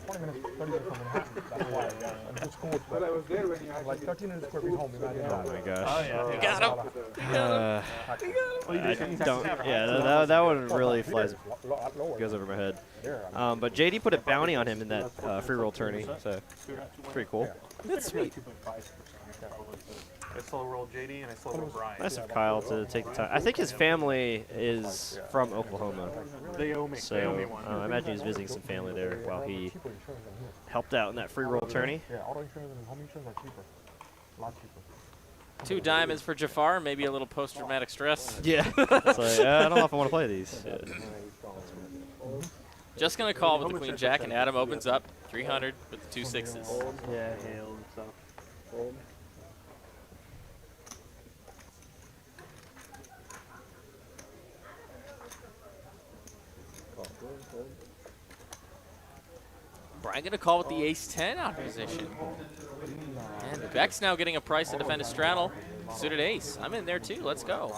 S9: 20 minutes, 30 minutes from Manhattan. That's why I'm just cool. But I was there when you had like 13 minutes square feet home.
S4: Oh my gosh.
S5: You got him.
S4: I don't. Yeah, that one really flies, goes over my head. But JD put a bounty on him in that free roll tourney, so pretty cool.
S5: That's sweet.
S7: I solo rolled JD and I solo rolled Bryan.
S4: Nice of Kyle to take the time. I think his family is from Oklahoma,
S7: They owe me.
S4: so
S7: They owe me one.
S4: I imagine he's visiting some family there while he helped out in that free roll tourney.
S9: Yeah, auto insurance and home insurance are cheaper. A lot cheaper.
S5: 2 diamonds for Jafar, maybe a little post-traumatic stress.
S4: Yeah, it's like, I don't know if I want to play these. Yeah.
S5: Just going to call with the Queen Jack, and Adam opens up 300 with the 2 sixes.
S7: Yeah, hail and stuff.
S5: Bryan going to call with the ace-10 out of position. And Becks now getting a price to defend his straddle. Suited ace. I'm in there too. Let's go.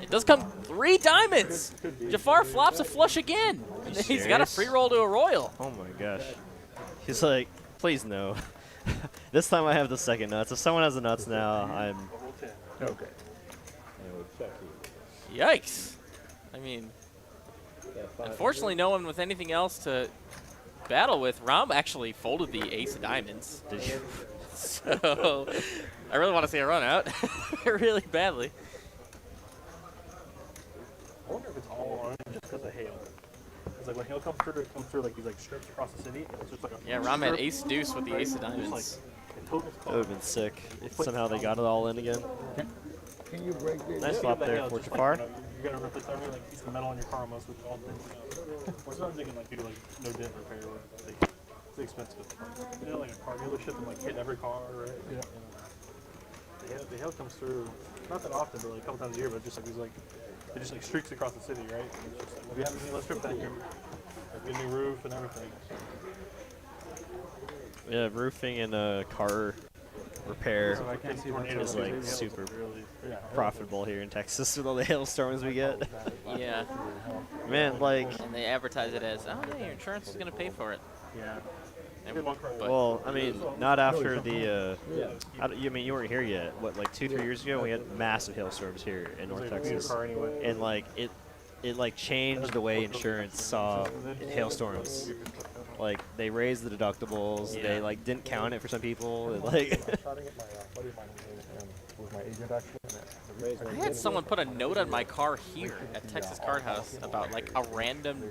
S5: It does come 3 diamonds. Jafar flops a flush again. He's got a free roll to a royal.
S4: Oh my gosh. He's like, please no. This time I have the second nuts. If someone has the nuts now, I'm...
S9: Okay.
S5: Yikes. I mean, unfortunately, no one with anything else to battle with. Rom actually folded the ace of diamonds.
S4: Did you?
S5: So, I really want to see a run out. Really badly.
S7: I wonder if it's all orange just because of hail. It's like when hail comes through, it comes through like these like strips across the city. It's just like a
S5: Yeah, Rom had
S7: strip.
S5: ace deuce with the ace of
S7: Just,
S5: diamonds.
S7: like, it totals
S4: That would have been sick if somehow they got it all in again.
S9: Can you break this?
S4: Nice flop
S7: the
S4: there
S7: hail,
S4: for
S7: just
S4: Jafar.
S7: Like, you gotta rip this every like piece of metal on your car almost with all dents. Or sometimes they can like do like no dent repair where it's expensive. You know, like a car dealership and like hit every car, right? Yeah. The hail comes through not that often, but like a couple times a year. But just like these like it just like streaks across the city, right? And it's just like, if you haven't seen, let's strip that here. Like, get a new roof and everything.
S4: Yeah, roofing and car repair
S7: So I can't see
S4: is like super
S7: Yeah.
S4: profitable here in Texas with all the hailstorms we get.
S5: Yeah.
S4: Man, like,
S5: And they advertise it as, oh, yeah, your insurance is going to pay for it.
S7: Yeah.
S5: And, but
S4: well, I mean, not after the, I mean, you weren't here yet. What, like 2-3 years ago, we had massive hailstorms here in North Texas. And like, it like changed the way insurance saw hailstorms. Like, they raised the deductibles, they like didn't count it for some people, and, like...
S5: I had someone put a note on my car here at Texas Card House about like a random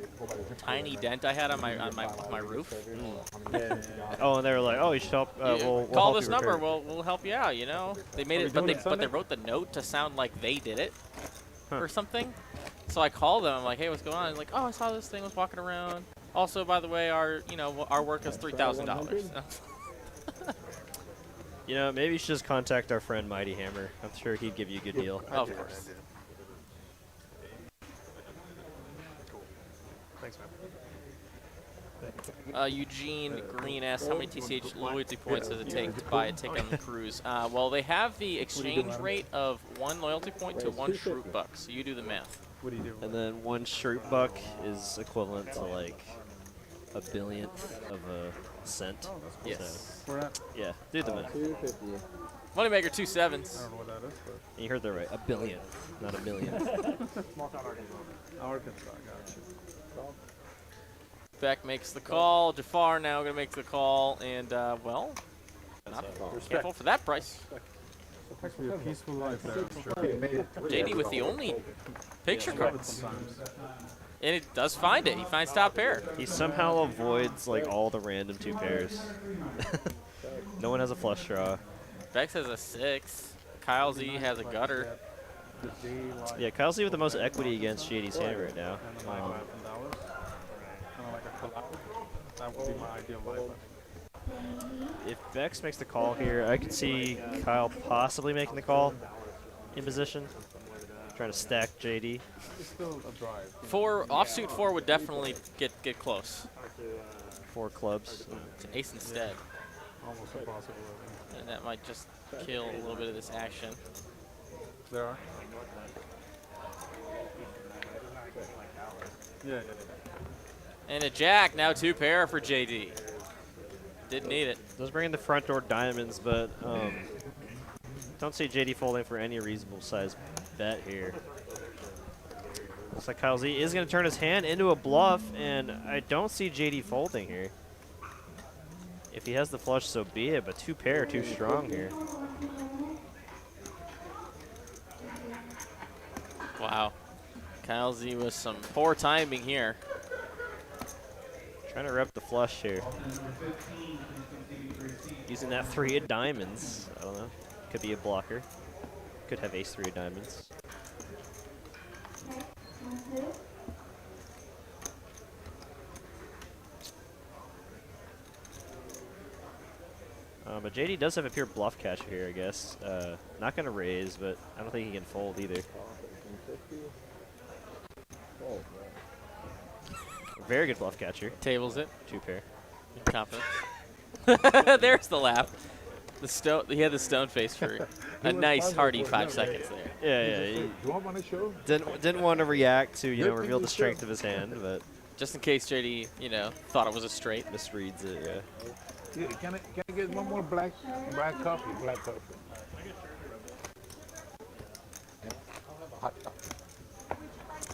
S5: tiny dent I had on my roof.
S4: Oh, and they were like, "Oh, you should help. We'll
S5: call
S4: help
S5: this
S4: you
S5: number.
S4: repair."
S5: We'll help you out. You know, they made it, but they wrote the note to sound like they did it or something. So I called them. I'm like, "Hey, what's going on?" He's like, "Oh, I saw this thing was walking around. Also, by the way, our work is $3,000."
S4: You know, maybe you should just contact our friend Mighty Hammer. I'm sure he'd give you a good deal.
S5: Of course.
S7: Thanks, man.
S5: Eugene Green asks, how many TCH loyalty points does it take to buy a ticket on the cruise? Well, they have the exchange rate of 1 loyalty point to 1 shroot buck, so you do the math.
S7: What do you do?
S4: And then 1 shroot buck is equivalent to like a billionth of a cent.
S5: Yes.
S4: So, yeah, do the math.
S5: Moneymaker 2 sevens.
S8: I don't know what that is, but
S4: You heard that right. A billion, not a million.
S7: Small town Arkansas.
S8: Arkansas, got you.
S5: Beck makes the call. Jafar now going to make the call, and well, not careful for that price.
S8: Thanks for your peaceful life there.
S5: JD with the only picture cards. And it does find it. He finds top pair.
S4: He somehow avoids like all the random 2 pairs. No one has a flush draw.
S5: Becks has a 6. Kyle Z has a gutter.
S4: Yeah, Kyle Z with the most equity against JD's hand right now.
S8: That would be my ideal life, I think.
S4: If Becks makes the call here, I could see Kyle possibly making the call in position, trying to stack JD.
S8: It's still a drive.
S5: Offsuit 4 would definitely get close.
S4: 4 clubs.
S5: It's an ace instead.
S8: Almost impossible.
S5: And that might just kill a little bit of this action.
S8: There are. Yeah.
S5: And a jack, now 2 pair for JD. Didn't need it.
S4: Does bring in the front door diamonds, but don't see JD folding for any reasonable size bet here. Looks like Kyle Z is going to turn his hand into a bluff, and I don't see JD folding here. If he has the flush, so be it, but 2 pair too strong here.
S5: Wow. Kyle Z with some poor timing here.
S4: Trying to rep the flush here. Using that 3 of diamonds. I don't know. Could be a blocker. Could have ace 3 of diamonds. But JD does have a pure bluff catcher here, I guess. Not going to raise, but I don't think he can fold either. Very good bluff catcher.
S5: Tables it.
S4: 2 pair.
S5: Confidence. There's the laugh. The stone. He had the stone face for a nice hearty 5 seconds there.
S4: Yeah. He
S9: Do you want my show?
S4: didn't want to react to reveal the strength of his hand, but
S5: Just in case JD, thought it was a straight.
S4: misreads it. Yeah.
S9: Yeah, can I get one more black coffee? Black coffee.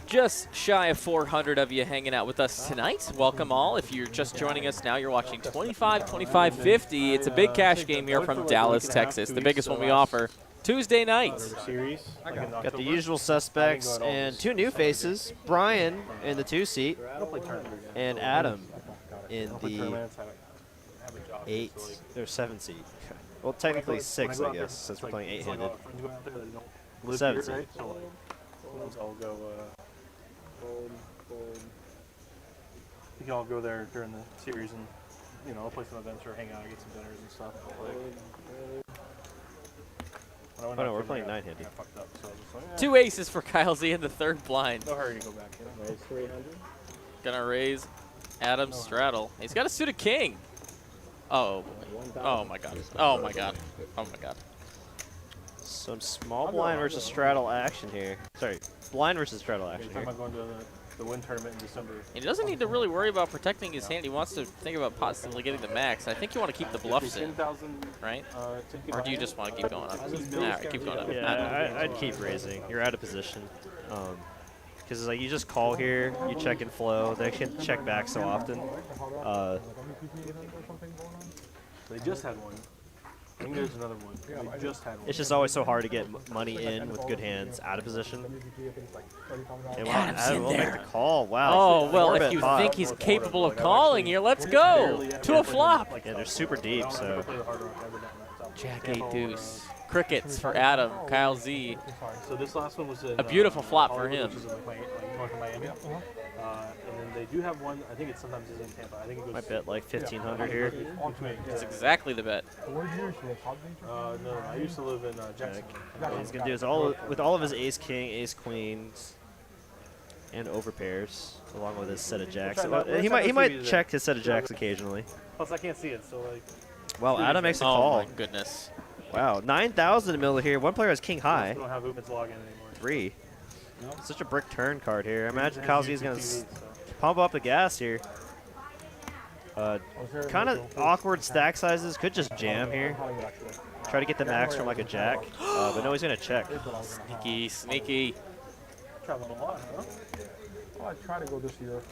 S5: Just shy of 400 of you hanging out with us tonight. Welcome all. If you're just joining us now, you're watching 25-25-50. It's a big cash game here from Dallas, Texas, the biggest one we offer. Tuesday nights.
S4: Got the usual suspects and 2 new faces. Bryan in the 2 seat and Adam in the 8 or 7 seat. Well, technically 6, I guess, since we're playing 8-handed. 7 seat.
S7: I'll go. We can all go there during the series and I'll play some events or hang out, get some dinners and stuff.
S4: Oh no, we're playing 9-handed.
S5: 2 aces for Kyle Z in the 3rd blind.
S7: No hurry to go back.
S8: Raise 300.
S5: Gonna raise Adam straddle. He's got a suited king. Oh boy. Oh my god. Oh my god. Oh my god.
S4: Some small blind versus straddle action here. Sorry, blind versus straddle action
S7: Talking
S4: here.
S7: about going to the wind tournament in December.
S5: And he doesn't need to really worry about protecting his hand. He wants to think about possibly getting the max. I think you want to keep the bluffs in, right? Or do you just want to keep going up? Alright, keep going up.
S4: Yeah, I'd keep raising. You're out of position. Because it's like you just call here, you check in flow. They can check back so often.
S7: They just had one. I think there's another one. They just had one.
S4: It's just always so hard to get money in with good hands out of position. And wow,
S5: Adam's
S4: Adam
S5: in
S4: will make
S5: there.
S4: the call. Wow.
S5: Oh, well, if
S4: 4-bet
S5: you
S4: pot.
S5: think he's capable of calling here, let's go. To a flop.
S4: Yeah, they're super deep, so.
S5: Jack 8 deuce. Crickets for Adam. Kyle Z.
S7: So this last one was in,
S5: A beautiful flop for him.
S7: Which is in north of Miami. And then they do have one. I think it sometimes is in Tampa. I think it goes.
S4: I bet like 1,500 here.
S5: That's exactly the bet.
S7: No, I used to live in Jackson.
S4: What he's gonna do is with all of his ace king, ace queens, and overpairs along with his set of jacks.
S7: trying not-
S4: He
S7: we're trying
S4: might
S7: to see
S4: check his set of jacks occasionally.
S7: Plus, I can't see it, so like.
S4: Well, Adam makes a
S5: Oh
S4: call.
S5: my goodness.
S4: Wow, 9,000 in the middle here. One player has king high.
S7: We don't have Upin's login anymore.
S4: 3.
S7: No?
S4: Such a brick turn card here. I imagine
S7: It has
S4: Kalzi's
S7: YouTube
S4: going to
S7: TV, so.
S4: pump up the gas here. Kind of awkward stack sizes. Could just jam here. Try to get the max from like a jack. But no, he's going to check.
S5: Sneaky, sneaky.
S7: Traveling a lot, huh?
S9: Well, I try to go this year,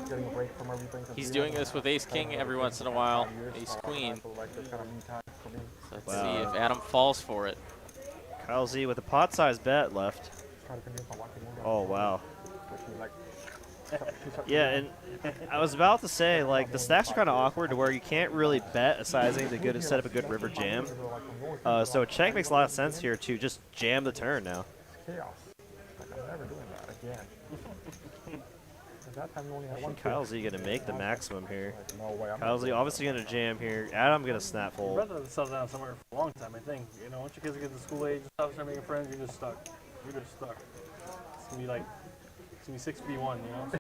S9: getting a break from everything.
S5: He's doing this with Ace King every once in a while. Ace Queen.
S9: So like, there's kind of me time for me.
S5: So let's see if Adam falls for it.
S4: Kyle Z with a pot-sized bet left.
S9: Try to convince my wife to move
S4: Oh, wow.
S9: But she's like,
S4: Yeah, and I was about to say, like, the stacks are kind of awkward to where you can't really bet a sizing to good set up a good river jam. So a check makes a lot of sense here to just jam the turn now.
S9: chaos. Like, I'm never doing that again. At that time, you only had one
S4: Kyle Z going to make the maximum here.
S9: Like, no way. I'm
S4: Kyle Z obviously going to jam here. Adam going to snap
S7: Your
S4: fold.
S7: brother settled down somewhere for a long time, I think. You know, once your kids get to school age and start making friends, you're just stuck. You're just stuck. It's gonna be like, it's gonna be 6v1, you know. So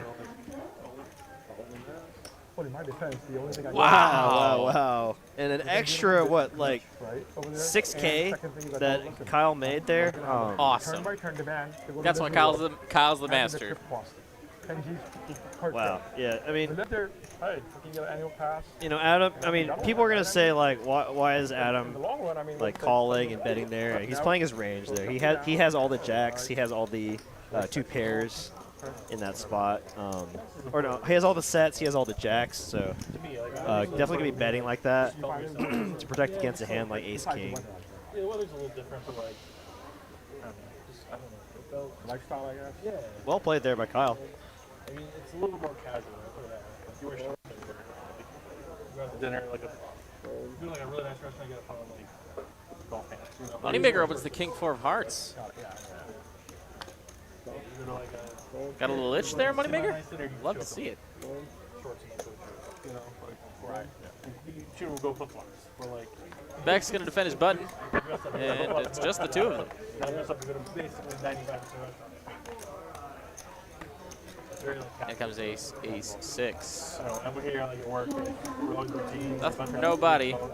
S9: Well, in my defense, the only thing I
S4: Wow. And an extra, what, like
S9: right over there.
S4: 6K
S9: And second thing is
S4: that
S9: listen,
S4: Kyle made there?
S9: turn
S5: Awesome.
S9: by turn demand. to go to
S5: That's
S9: this
S5: why
S9: middle,
S5: Kyle's the
S9: and
S5: master.
S9: trip cost. And he's hard
S4: Wow. Yeah, I mean,
S9: We live there. Hey, you can get an annual pass.
S4: you know, Adam, I mean, people are going to say, like, why is
S9: In
S4: Adam
S9: the long run, I mean,
S4: like
S9: let's say-
S4: calling and betting there? He's playing his range there. He has all the jacks. He has all the 2 pairs in that spot. Or no, he has all the sets. He has all the jacks. So definitely gonna be betting like that to protect against a hand like Ace King.
S7: yeah, the weather's a little different, but like, I don't know, just I don't know. It felt,
S9: Lifestyle, I guess.
S7: yeah.
S4: Well played there by Kyle.
S7: I mean, it's a little more casual. Put it that way. Like, you wear shorts everywhere. Like, you go out to dinner, like you go to like a really nice restaurant, you get a on like golf pants. You know?
S5: Moneymaker opens the King 4 of Hearts.
S7: You go to like a
S5: Got a little itch there, Moneymaker?
S7: nice dinner, you can
S5: Love
S7: show
S5: to see it.
S7: shorts and shorts, you know, like right. You shoot will go flip flops. We're like.
S5: Beck's going to defend his button, and it's just the 2 of them.
S7: Basically 95%.
S5: Here comes Ace 6.
S7: I don't know, I'm here like at work. We're all routines.
S5: Nothing for nobody.
S7: I went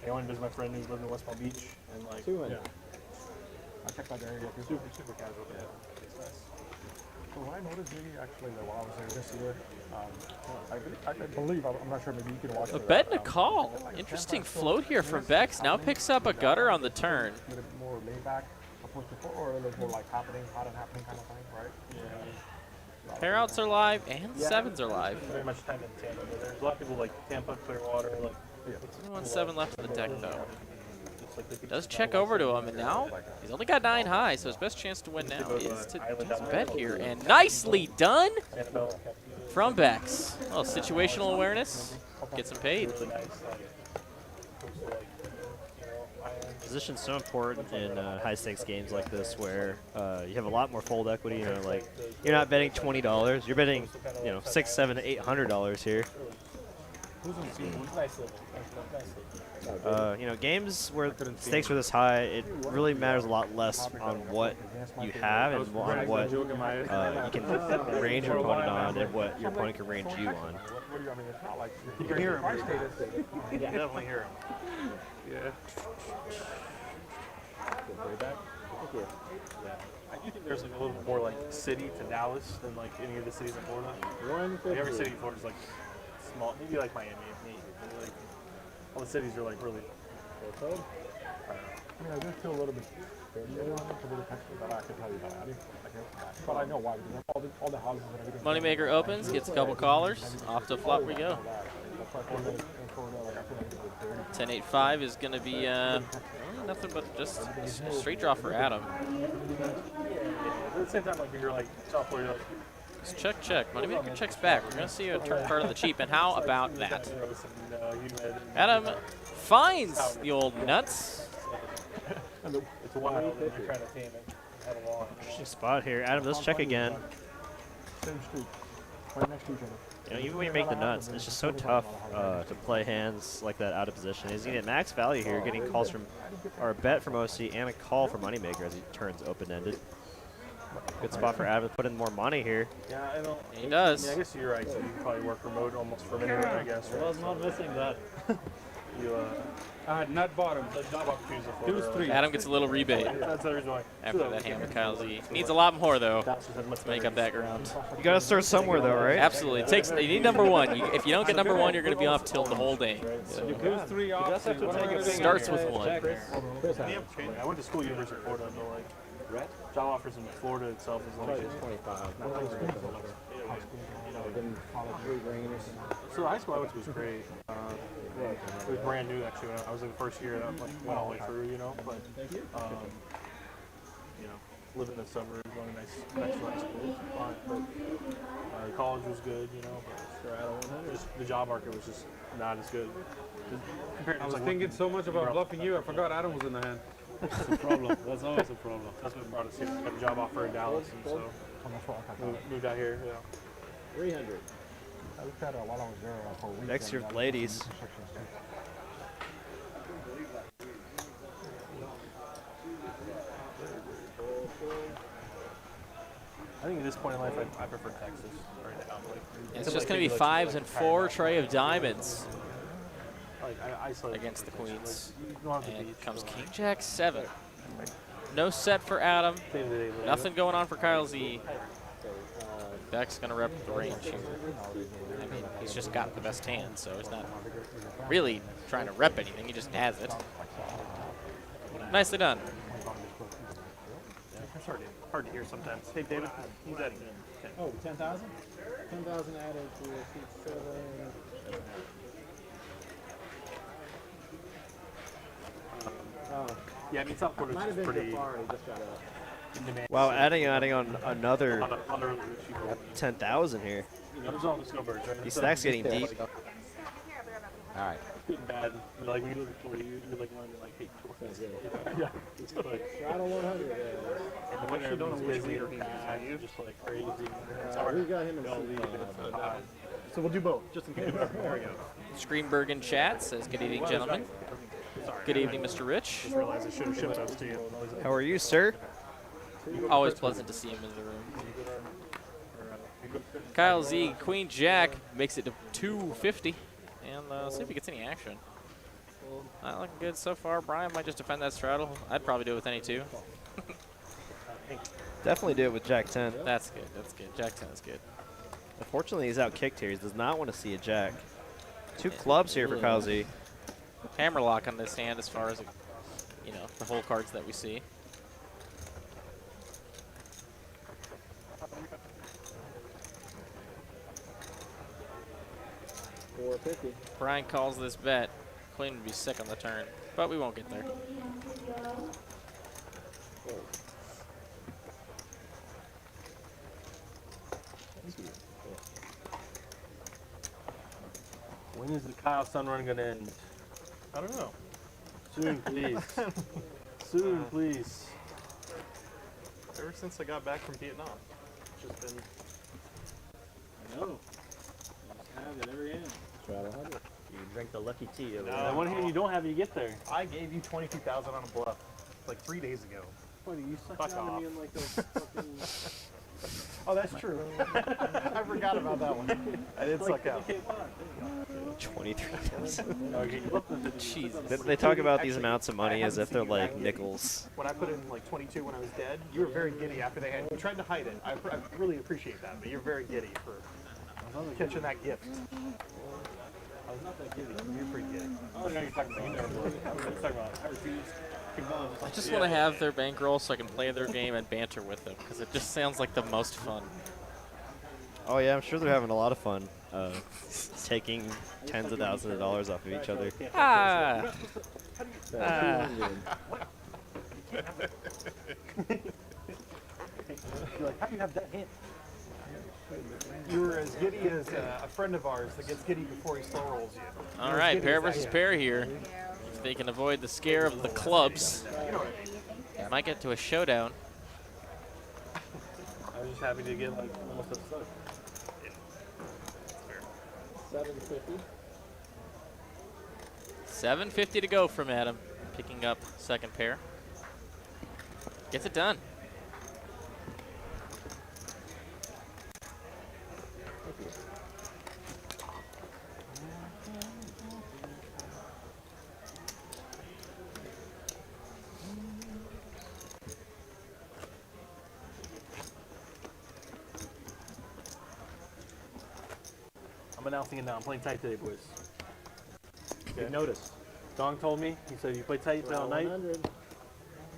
S7: and visited my friend who lives in West Palm Beach, and like, yeah.
S9: I checked out the area.
S7: Super casual. Yeah. It's nice.
S9: So what I noticed really actually while I was there this year, I believe, I'm not sure, maybe you can watch
S5: A
S9: it.
S5: bet and a call. Interesting float here from Becks. Now picks up a gutter on the turn.
S9: A little bit more laid back, opposed to or a little more like happening, hot and happening kind of thing, right? Yeah.
S5: Pairouts are live and 7s are live.
S7: Very much time in Tampa. But there's a lot of people like Tampa, Clearwater, like.
S5: Only 1 7 left in the deck though.
S7: Just like they
S5: Does check over to him, and now he's only got 9 high, so his best chance to win now is to do some bet here. And nicely done
S7: Annabelle,
S5: from Becks. Well, situational awareness gets him paid.
S7: really nice. Like, you know, islands.
S4: Position's so important in high stakes games like this where you have a lot more fold equity. You know, like you're not betting $20, you're betting $600, $700, $800 here.
S7: Nice living. Nice living.
S4: You know, games where stakes are this high, it really matters a lot less on what you have and on what you can range your opponent on and what your opponent can range you on.
S9: What do you, I mean, it's not like
S7: You can hear him. You can definitely hear him. Yeah. I do think there's like a little bit more like city to Dallas than like any of the cities in Florida. Like, every city in Florida is like small, maybe like Miami, maybe. Like, all the cities are like really.
S9: I mean, I do feel a little bit dirty on it, but I can tell you that. But I know why, because all the houses and everything.
S5: Moneymaker opens, gets a couple callers. Off to flop we go.
S9: That's why I feel like in Florida, like, I feel like it's dirty.
S5: 10-8-5 is going to be nothing but just a straight draw for Adam.
S7: At the same time, like if you're like software, you're like.
S5: Just check. Moneymaker checks back. We're going to see a turn card on the cheap, and how about that? Adam finds the old nuts.
S7: It's wild that you're trying to tame it. Have a lawn.
S4: Interesting spot here. Adam does check again.
S9: Same street, right next to each other.
S4: You know, even when you make the nuts, it's just so tough to play hands like that out of position. He's going to get max value here, getting calls from, or a bet from OC and a call from Moneymaker as he turns open-ended. Good spot for Adam to put in more money here.
S7: Yeah, I don't.
S5: He does.
S7: Yeah, I guess you're right. So you can probably work remote almost from anywhere, I guess. Right?
S6: I was not missing that.
S7: You,
S8: I had nut bottom.
S7: the job opportunities are
S8: Two is three.
S5: Adam gets a little rebate
S7: That's the reason why.
S5: after that hand with Kyle Z. Needs a lot more, though,
S7: That's just as much
S5: to make up that ground.
S4: You got to start somewhere, though, right?
S5: Absolutely. It takes. You need number one. If you don't get number one, you're going to be off tilt the whole day. So
S8: Two is three off.
S5: it starts with one.
S7: I went to school, University of Florida, but like job offers in Florida itself is like 25. So the high school I went to was great. It was brand new actually. I was in the first year and I went all the way through, you know. But you know, living in the suburbs, going to nice high school was fun. But the college was good, you know. But just, the job market was just not as good. Compared to
S8: I was
S7: like
S8: thinking so much about bluffing you, I forgot Adam was in the hand.
S6: That's a problem. That's always a problem.
S7: That's what brought us here. Got a job offer in Dallas, and so moved out here. Yeah.
S6: 300.
S9: I looked at it while I was there for a week.
S4: Next year, ladies.
S7: I think at this point in life, I prefer Texas right now. Like,
S5: It's just going to be 5s and 4 tray of diamonds
S7: like I isolate
S5: against the queens.
S7: You don't have the
S5: And
S7: beach,
S5: comes
S7: so,
S5: King Jack 7. No set for Adam.
S7: day-to-day living.
S5: Nothing going on for Kyle Z. Becks going to rep the range here. I mean, he's just got the best hand, so he's not really trying to rep anything. He just has it. Nicely done.
S7: It's hard to hear sometimes. Hey, David, he's at 10.
S6: Oh, 10,000? 10,000 added to seat 7.
S7: Yeah, I mean, South Florida's
S6: Might have been
S7: pretty
S6: Jafar. He just got a.
S7: in demand.
S4: Wow, adding on another
S7: Under
S4: 10,000 here.
S7: there's all the snowbirds, right?
S4: These stacks getting deep.
S10: Alright.
S7: Good, bad. Like, when you look at Florida, you're like, like, hate tourists. Yeah. It's like,
S6: Straddle 100.
S7: and the winter don't always busy or packed, just like crazy. It's hard.
S6: We got him in
S7: So we'll do both, just in case. There we go.
S5: Screenberg in chat says, good evening, gentlemen. Good evening, Mr. Rich.
S7: Just realized I should have shipped those to you.
S4: How are you, sir?
S5: Always pleasant to see him in the room. Kyle Z, Queen Jack, makes it to 250. And let's see if he gets any action. Not looking good so far. Bryan might just defend that straddle. I'd probably do it with any 2.
S4: Definitely do it with Jack 10.
S5: That's good. That's good. Jack 10 is good.
S4: Unfortunately, he's out kicked here. He does not want to see a Jack. 2 clubs here for Kyle Z.
S5: Hammerlock on this hand as far as, you know, the whole cards that we see. Bryan calls this bet. Queen would be sick on the turn, but we won't get there.
S7: When is the Kyle Sun run going to end? I don't know. Soon, please. Soon, please.
S3: Ever since I got back from Vietnam, it's just been.
S6: I know. You just have it every hand.
S10: Straddle 100.
S3: You drink the lucky tea. Over
S7: That one hand you don't have, you get there.
S3: I gave you 22,000 on a bluff like 3 days ago.
S7: Funny, you suck
S3: Fuck
S7: out of me
S3: off.
S7: in like those fucking... Oh, that's true. I forgot about that one. I did suck out.
S4: 23,000.
S5: Jesus.
S4: They talk about these amounts of money as if they're like nickels.
S3: When I put in like 22 when I was dead, you were very giddy after they had. You tried to hide it. I really appreciate that, but you're very giddy for catching that gift.
S7: I was not that giddy.
S3: You're pretty giddy.
S7: Oh, no, you're talking about you never really. I was talking about I refuse.
S5: I just want to have their bankroll so I can play their game and banter with them, because it just sounds like the most fun.
S4: Oh yeah, I'm sure they're having a lot of fun taking tens of thousands of dollars off of each other.
S5: Ah!
S7: You're like, how do you have that hand?
S3: You were as giddy as a friend of ours that gets giddy before he slow rolls you.
S5: All right, pair versus pair here. If they can avoid the scare of the clubs, they might get to a showdown.
S7: I was just happy to get like almost a suck.
S6: 750.
S5: 750 to go from Adam, picking up second pair. Gets it done.
S7: I'm announcing it now. I'm playing tight today, boys.
S3: Good notice.
S7: Dong told me. He said, you play tight, you play all night.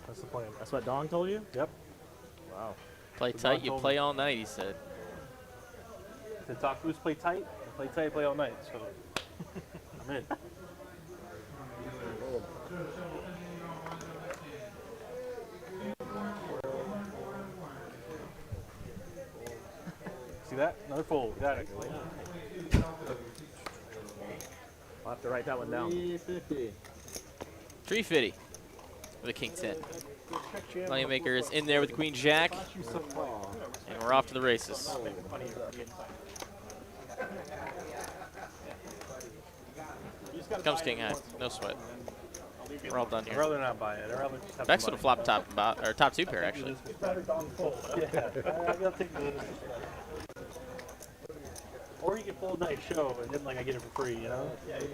S7: That's the plan.
S3: That's what Dong told you?
S7: Yep.
S3: Wow.
S5: Play
S7: So
S5: tight,
S7: Don
S5: you
S7: told
S5: play
S7: me.
S5: all night, he said.
S7: The top boost play tight, play all night. So I'm in. See that? Another fold. Got it.
S3: I'll have to write that one down.
S5: 350 with a king 10. Moneymaker is in there with queen jack, and we're off to the races. Comes king high, no sweat. We're all done
S7: I'd
S5: here.
S7: rather not buy it. I'd rather just have
S5: Becks
S7: the
S5: would have flopped top two pair actually.
S7: money. Yeah. I gotta take the. Or you can fold night show and then like I get it for free, you know? Yeah, That's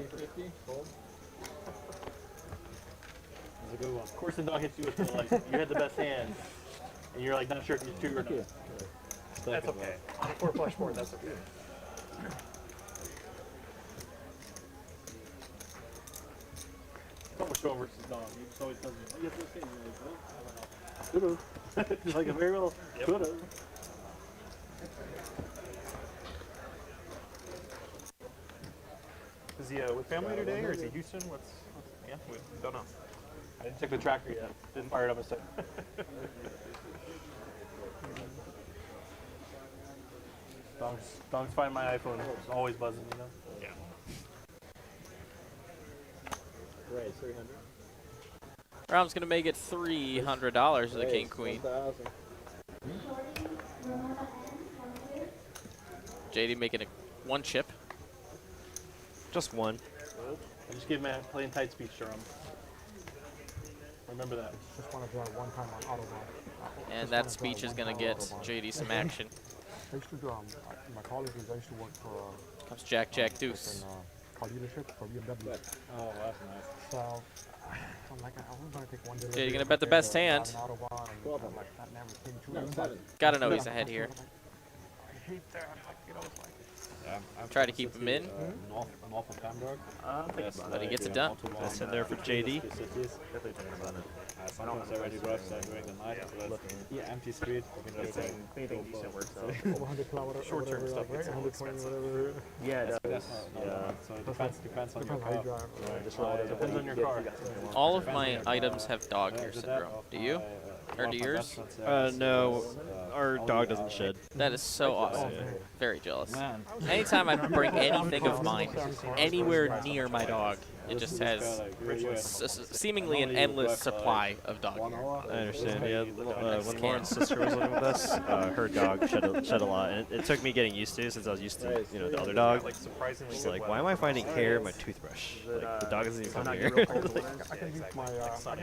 S7: a good one. Of course the dog hits you with the, like you had the best hand and you're like not sure if you're two or not. That's okay. On a 4 flush board, that's okay. It's almost show versus dog. He just always does it. You have to say, you're like, well, I don't know. Could've. Like a very well could've.
S3: Is he with family today, or is he Houston? Yeah, we don't know.
S7: I didn't check the tracker yet. Didn't fire it up a second. Dong's find my iPhone. It's always buzzing, you know?
S3: Yeah.
S6: Right, 300.
S5: Rob's gonna make it $300 with the king queen. JD making a 1 chip.
S4: Just one.
S7: I just gave him a playing tight speech to him. Remember that.
S9: Just want to draw one time on Autobahn.
S5: And that speech is gonna get JD some action.
S9: I used to do, my college I used to work for
S5: Comes Jack, Jack, deuce.
S9: car dealership for BMW.
S6: Oh, that's nice.
S9: So I'm like, I was going to take one
S5: Okay, you're gonna bet the best hand.
S9: Autobahn, and I'm like, that never came true.
S5: Gotta know he's ahead here.
S9: I hate that. Like, you know, it's like,
S5: Try to keep him in.
S6: North of Hamburg.
S5: But he gets it done.
S4: That's in there for JD.
S3: definitely thinking about it.
S6: Sometimes I already drive there during the night. Yeah, empty street.
S3: Anything decent works out.
S9: over 100 kilometers.
S3: Short-term stuff
S9: right?
S3: gets a little
S9: 120,
S3: expensive.
S9: whatever.
S3: Yeah, it does.
S6: Yeah. So it depends on your
S9: Depends how you
S6: car.
S9: drive.
S3: Just roll it.
S7: Depends on your car.
S5: All of my items have dog ear syndrome. Do you? Or do yours?
S4: No, our dog doesn't shed.
S5: That is so awesome. Very jealous.
S6: Man,
S5: Anytime I bring anything of mine anywhere near my dog, it just has seemingly an endless supply of dog ear.
S4: I understand. Yeah, when Lauren's sister was living with us, her dog shed a lot, and it took me getting used to, since I was used to, the other dog.
S3: Like surprisingly
S4: She's
S3: good
S4: like,
S3: weather.
S4: why am I finding hair in my toothbrush? Like, the dog doesn't even come
S3: Not
S4: here.
S3: get real cold
S4: Like,
S3: weather.
S9: I can use my, I can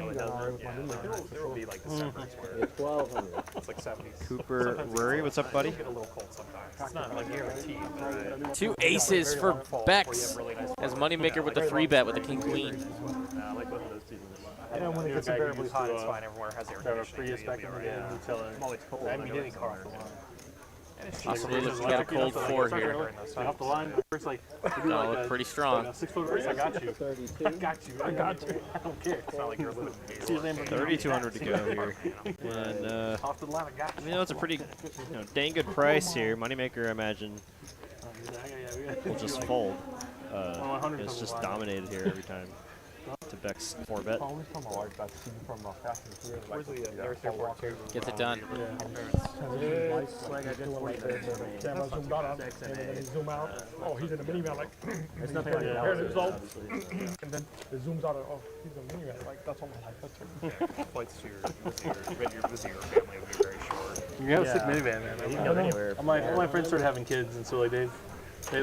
S3: Really
S9: get
S3: doesn't.
S9: alright with my
S3: Yeah,
S9: midnight.
S3: like, there will be like December where
S6: 1200.
S3: it's like 70s.
S4: Cooper
S3: Sometimes it's
S4: Rory,
S3: like-
S4: what's up, buddy?
S3: It'll get a little cold sometimes. It's not like guaranteed. But,
S5: 2 aces for Becks as Moneymaker with the 3-bet with the king queen.
S3: I like both of those teams.
S7: And
S3: when it gets unbearably hot, it's fine. Everywhere has air
S7: Drive a
S3: conditioning.
S7: Prius back in the day and you tell her.
S3: I'm always cold.
S7: I haven't
S3: I
S7: hit
S3: know
S7: any
S3: it's
S7: car off
S3: summer,
S7: the line.
S5: Possibly looking at a cold 4 here.
S7: So off the line, first like,
S5: Gonna look pretty strong.
S7: 6-foot race, I got you. I got you. I got you. I don't care. It's not like you're living.
S4: 3,200 to go here. And,
S7: Off the line, I got you.
S4: it's a pretty, dang good price here. Moneymaker, I imagine, will just fold. It's just dominated here every time. To Beck's 4-bet.
S9: I always tell my wife that scene from Fast and Furious.
S3: Where's the nearest airport to?
S5: Gets it done.
S9: It's like I just like the camera zoomed out on him, and then they zoom out. Oh, he's in a minivan, like,
S3: It's nothing like
S9: compare
S3: that.
S9: the results. And then it zooms out, oh, he's in a minivan. Like, that's all my life. That's
S3: Flights to your visitor family would be very short.
S7: You have a sick minivan, man.
S3: You can go anywhere.
S7: All my friends started having kids, and so like they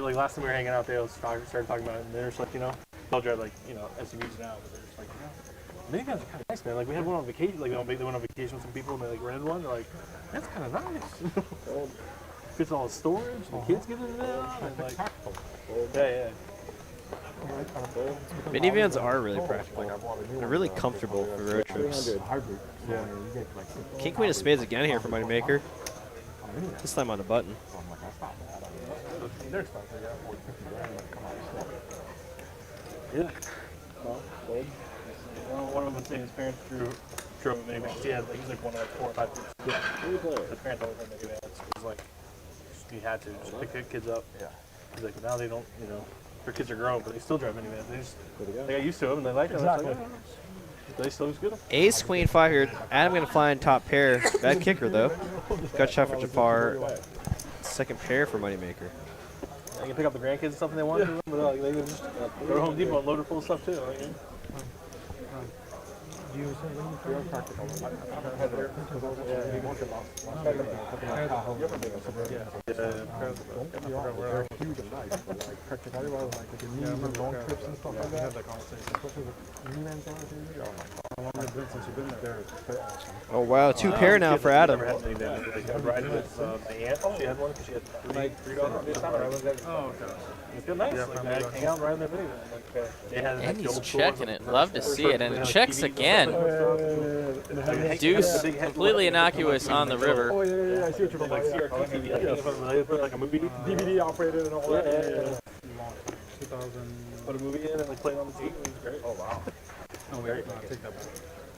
S7: like last time we were hanging out, they all started talking about it, and they're just like, they'll drive like SUVs now, but they're just like, minivans are kind of nice, man. Like we had one on vacation, like they went on vacation with some people, and they like rented one. They're like, that's kind of nice. Fits all the storage, the kids get in there, and like, yeah.
S4: Minivans are really practical. They're really comfortable for road trips.
S9: hybrid.
S7: Yeah.
S4: King Queen of Spades again here for Moneymaker. This time on the button.
S9: So I'm like, that's not bad. I mean, they're expensive. Yeah, 40, 50 grand. Like, come on, still.
S7: Yeah. Well, gold. Well, one of them saying his parents drove him anyway. He had, like, he's like one of like 4 or 5 kids. Yeah. His parents always had Mega Vans. It was like, he had to just pick the kids up.
S9: Yeah.
S7: He's like, now they don't, you know, their kids are grown, but they still drive minivans. They got used to them and they like them.
S9: Exactly.
S7: Like, they still looks good.
S4: Ace, queen, 5 here. Adam going to find top pair. Bad kicker, though. Gut shot for Jafar. Second pair for Moneymaker.
S7: They can pick up the grandkids and stuff if they want to, but like, they can just go to Home Depot and load it full of stuff too. Like, yeah.
S9: Do you say when you feel practical? They're huge and nice, but like practicality was like with the knee and long trips and stuff like that. Especially with minivans and everything. Oh my god. How long has it been since you've been there?
S4: Oh, wow. 2 pair now for Adam.
S7: I ride with my aunt. She had one because she had 3 dogs this time. Oh, okay. It's good, nice. Like, I hang out and ride their minivan.
S5: And he's checking it. Love to see it. And it checks again. Deuce, completely innocuous on the river.
S9: Oh, yeah, I see what you're
S7: like CRT TV. They put like a movie
S9: DVD operated and all that.
S7: Yeah. 2000. Put a movie in and like play it on the TV. It was great. Oh, wow.
S9: No, wait, no, take that back.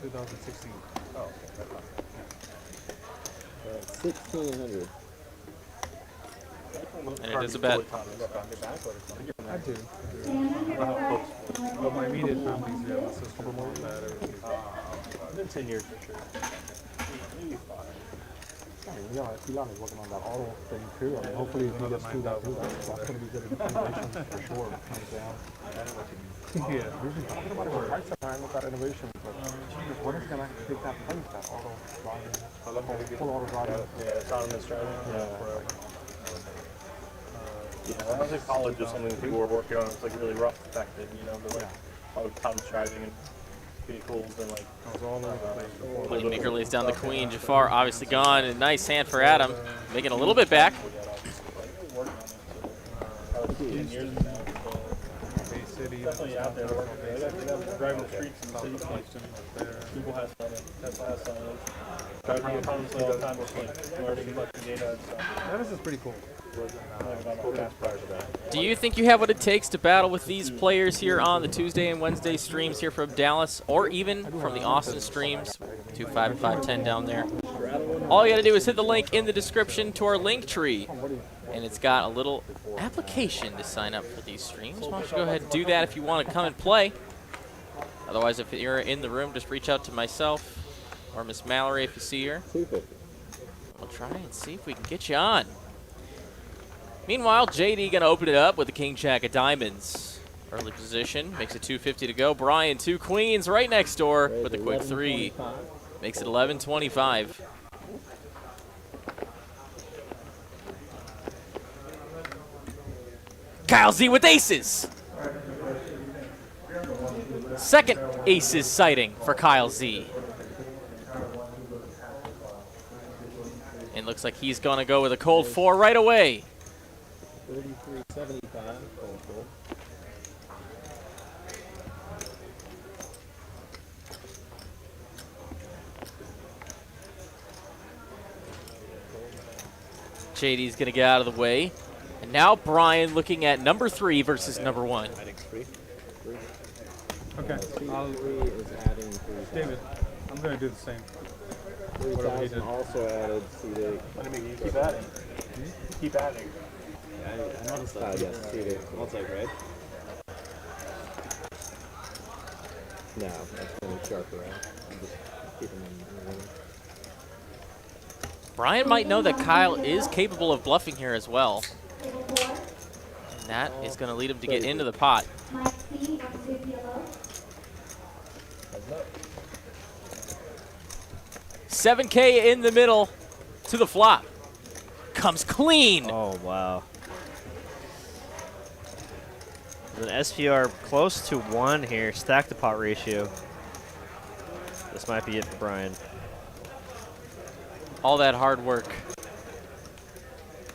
S9: 2016.
S7: Oh, okay.
S10: 1600.
S5: And it is a bet.
S9: I do. But my immediate family's there. My sister, my mom, dad, everything.
S7: It's been 10 years for sure. Maybe 5.
S9: I mean, Elon is working on that auto thing too. I mean, hopefully he gets through that too. That's going to be good innovation for sure. It comes down. Yeah, we've been talking about it for quite some time with that innovation, but what is going to take that place, that auto driving, full auto driving?
S7: Yeah, autonomous driving. I was in college or something that people were working on. It's like really rough affected, you know, but like autonomous driving and vehicles and like all over the place.
S5: Moneymaker lays down the queen. Jafar obviously gone. And nice hand for Adam. Making a little bit back.
S7: Definitely out there working. Driving the streets and cities. People have driving autonomously all the time, just like learning collecting data and stuff.
S9: This is pretty cool.
S5: Do you think you have what it takes to battle with these players here on the Tuesday and Wednesday streams here from Dallas, or even from the Austin streams? 2-5 and 5-10 down there. All you got to do is hit the link in the description to our link tree, and it's got a little application to sign up for these streams. Why don't you go ahead and do that if you want to come and play. Otherwise, if you're in the room, just reach out to myself or Miss Mallory if you see her. We'll try and see if we can get you on. Meanwhile, JD going to open it up with the king jack of diamonds. Early position, makes it 250 to go. Bryan, 2 queens right next door with a quick 3. Makes it 11-25. Kyle Z with aces. Second aces sighting for Kyle Z. And looks like he's going to go with a cold 4 right away.
S10: 33.75.
S5: JD's going to get out of the way. And now Bryan looking at number 3 versus number 1.
S9: Okay.
S10: Is adding 3.
S9: David, I'm going to do the same.
S10: 3,000 also added CD.
S7: You keep adding. Keep adding.
S10: I noticed that. Yes, CD. I'll take right. No, that's going to sharp around. I'm just keeping them in the room.
S5: Bryan might know that Kyle is capable of bluffing here as well. And that is going to lead him to get into the pot. $7K in the middle to the flop. Comes clean.
S4: Oh, wow. An SPR close to 1 here. Stack the pot ratio. This might be it for Bryan.
S5: All that hard work.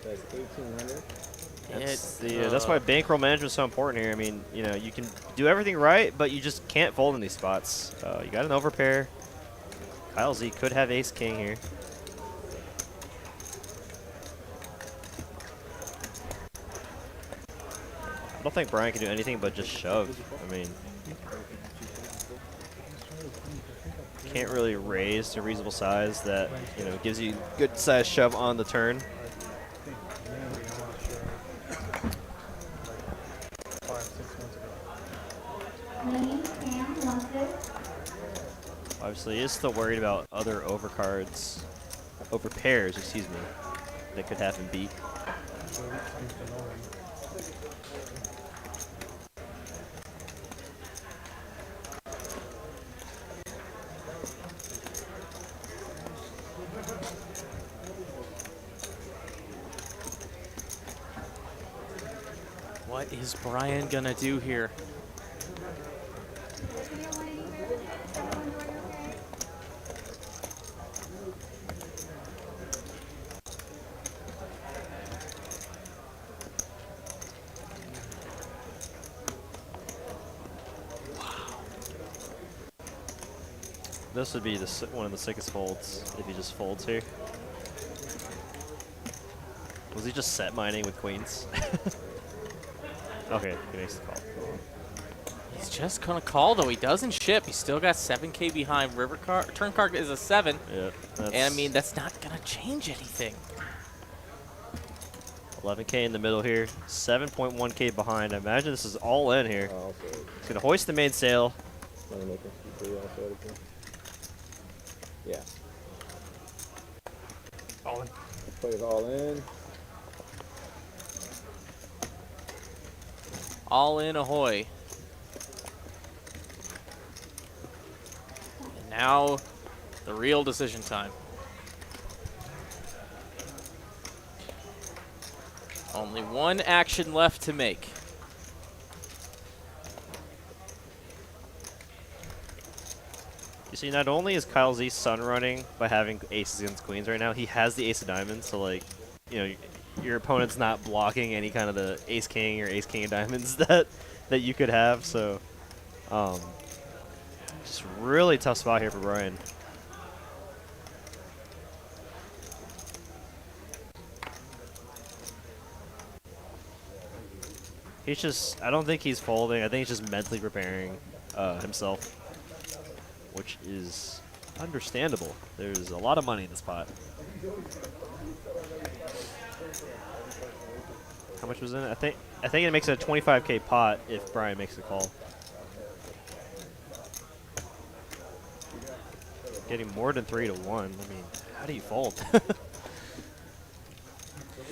S10: That's 1,800.
S4: That's why bankroll management is so important here. I mean, you know, you can do everything right, but you just can't fold in these spots. You got an overpair. Kyle Z could have ace king here. I don't think Bryan can do anything but just shove. I mean, can't really raise to a reasonable size that, you know, gives you good size shove on the turn. Obviously, he is still worried about other overcards, over pairs, excuse me, that could have him beat.
S5: What is Bryan gonna do here?
S4: This would be one of the sickest folds if he just folds here. Was he just set mining with queens? Okay, he makes the call.
S5: He's just gonna call though. He doesn't ship. He's still got 7K behind. River card, turn card is a 7.
S4: Yeah,
S5: and I mean that's not gonna change anything.
S4: 11K in the middle here, 7.1K behind. I imagine this is all in here. He's gonna hoist the mainsail.
S10: Yeah.
S3: All in.
S10: Put it all in.
S5: All in, ahoy. And now, the real decision time. Only one action left to make.
S4: You see, not only is Kyle Z sun running by having aces against queens right now, he has the ace of diamonds, so like, you know, your opponent's not blocking any kind of the ace king or ace king of diamonds that you could have. So, just really tough spot here for Bryan. He's just, I don't think he's folding. I think he's just mentally preparing himself, which is understandable. There's a lot of money in this pot. How much was in it? I think it makes it a 25K pot if Bryan makes the call. Getting more than 3 to 1. I mean, how do you fold?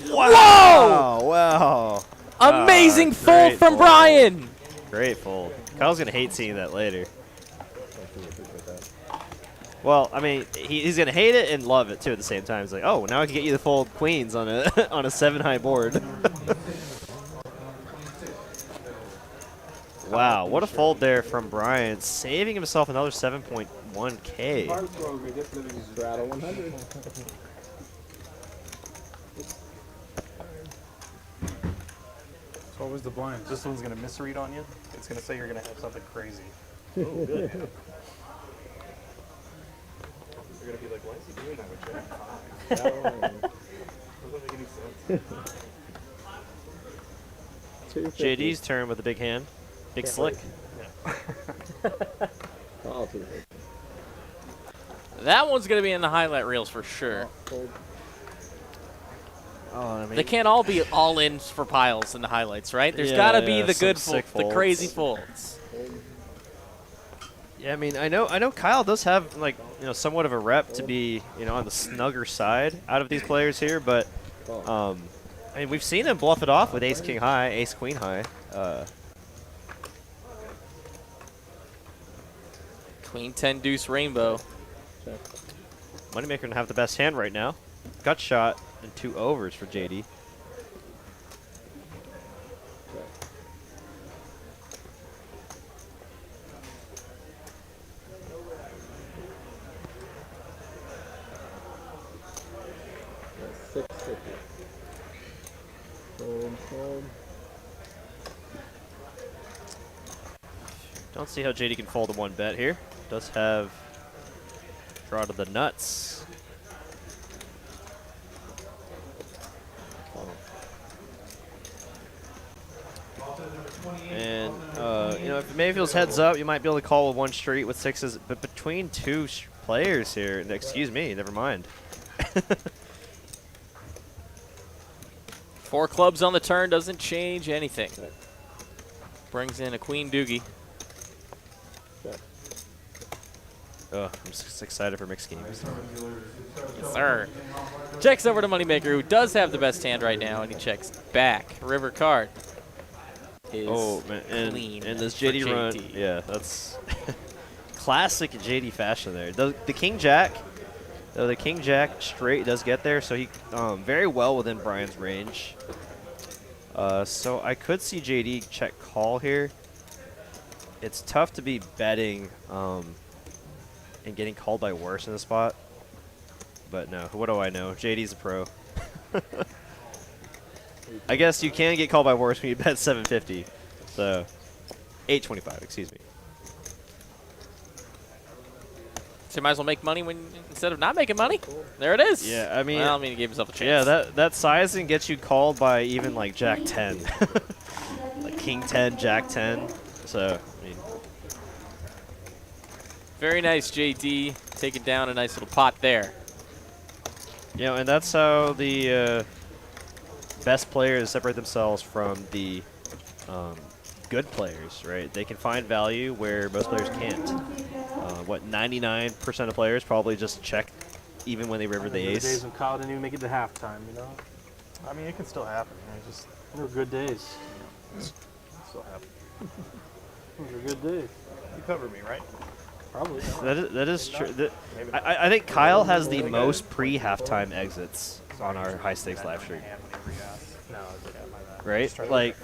S5: Whoa!
S4: Wow!
S5: Amazing fold from Bryan!
S4: Great fold. Kyle's gonna hate seeing that later. Well, I mean, he's gonna hate it and love it too at the same time. He's like, oh, now I can get you the fold queens on a on a 7-high board. Wow, what a fold there from Bryan, saving himself another 7.1K.
S10: Straddle 100.
S7: So what was the blind?
S3: This one's gonna misread on you. It's gonna say you're gonna have something crazy.
S7: Oh, good.
S3: You're gonna be like, why is he doing that with Jack 5? Doesn't make any sense.
S4: JD's turn with a big hand. Big slick.
S5: That one's going to be in the highlight reels for sure.
S4: Oh, I mean,
S5: They can't all be all-ins for piles in the highlights, right? There's got to be the good folds, the crazy folds.
S4: Yeah, I mean, I know Kyle does have, like, you know, somewhat of a rep to be, you know, on the snugger side out of these players here, but I mean, we've seen him bluff it off with ace king high, ace queen high.
S5: Queen 10 deuce rainbow.
S4: Moneymaker gonna have the best hand right now. Gut shot and 2 overs for JD. Don't see how JD can fold a 1 bet here. Does have draw to the nuts. Mayfield's heads up, you might be able to call with one street with sixes, but between two players here, excuse me, never mind.
S5: 4 clubs on the turn doesn't change anything. Brings in a queen doogie.
S4: Oh, I'm just excited for mixed games.
S5: Yes, sir. Checks over to Moneymaker, who does have the best hand right now, and he checks back. River card is clean.
S4: And this JD
S5: for
S4: run, yeah, that's classic JD fashion there. The King Jack, though the King Jack straight does get there, so he very well within Bryan's range. So I could see JD check call here. It's tough to be betting and getting called by worse in the spot. But no, what do I know? JD's a pro. I guess you can get called by worse when you bet 750. So 825, excuse me.
S5: So you might as well make money instead of not making money. There it is.
S4: Yeah, I mean,
S5: well, he gave himself a chance.
S4: Yeah, that sizing gets you called by even like Jack 10, like King 10, Jack 10. So I mean,
S5: very nice, JD, taking down a nice little pot there.
S4: you know, and that's how the best players separate themselves from the good players, right? They can find value where most players can't. What 99% of players probably just check even when they river the ace.
S7: The days when Kyle didn't even make it to halftime, you know?
S3: I mean, it can still happen.
S7: Just, they were good days.
S3: Still happen.
S7: Those were good days.
S3: You cover me, right?
S7: Probably.
S4: That is true. I think Kyle has the most pre-halftime exits on our high stakes live stream. Right? Like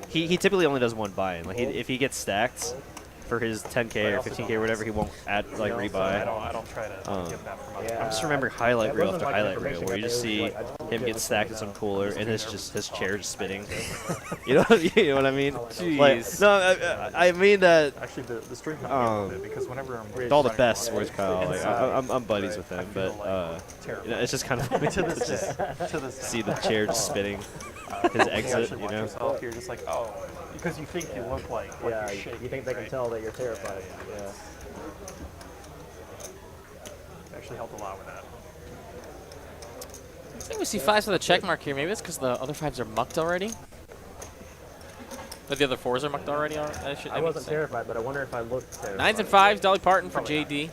S4: he typically only does one buy-in. Like if he gets stacked for his 10K or 15K or whatever, he won't add like rebuy.
S3: I don't try to give that from
S4: I'm just remembering highlight reel after highlight reel where you just see him get stacked in some cooler and it's just his chair just spinning. you know what I mean?
S5: Jeez.
S4: Like, no, I mean that.
S3: Actually, the stream helped me because whenever I'm
S4: with all the best where's Kyle. Like, I'm buddies with him, but you know, it's just kind of funny to just see the chair just spinning. His exit, you know.
S3: You're just like, oh, because you think you look like
S10: yeah,
S3: you're shaking,
S10: you think they can tell that you're terrified. Yeah.
S3: It actually helped a lot with that.
S5: I think we see 5s with a check mark here. Maybe it's because the other 5s are mucked already. But the other 4s are mucked already.
S10: I wasn't terrified, but I wonder if I looked terrified.
S5: 9s and 5s, Dolly Parton for JD.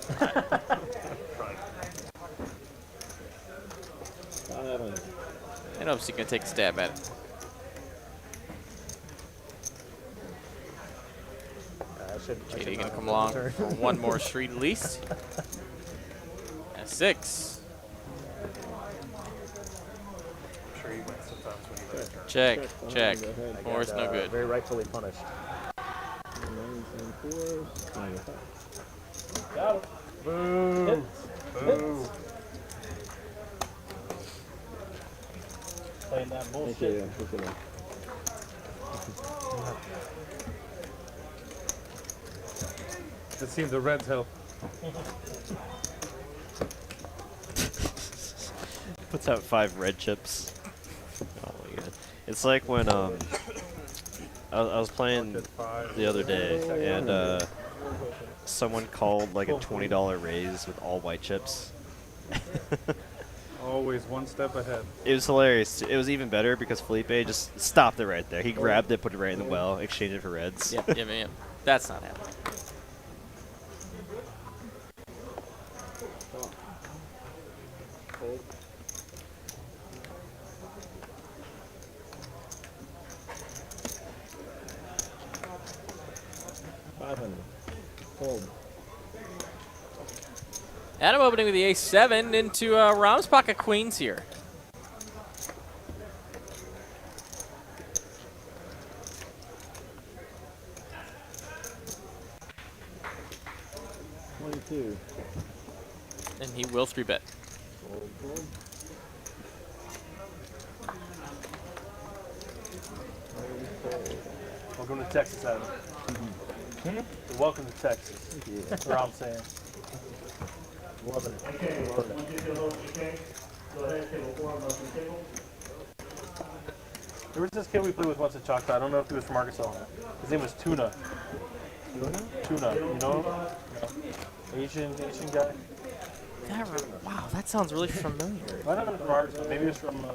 S5: And obviously going to take a stab at it. JD going to come along for one more street at least. And 6.
S3: I'm sure you win sometimes when you
S5: Check, check. Or it's no good.
S10: Very rightfully punished.
S3: Got it. Boo. Boo. Playing that bullshit.
S8: It seems the Reds help.
S4: Puts out 5 red chips. Oh my god. It's like when I was playing the other day and someone called like a $20 raise with all white chips.
S8: Always one step ahead.
S4: It was hilarious. It was even better because Felipe just stopped it right there. He grabbed it, put it right in the well, exchanged it for reds.
S5: Yep. That's not happening. Adam opening with the ace-7 into Ram's pocket queens here. And he will 3-bet.
S7: Welcome to Texas, Adam. Welcome to Texas. That's what I'm saying.
S10: Loving it.
S7: There was this kid we played with once at Choctaw. I don't know if he was from Arkansas. His name was Tuna. Tuna, you know? Asian guy.
S5: Wow, that sounds really familiar.
S7: I don't know from ours, but maybe it's from.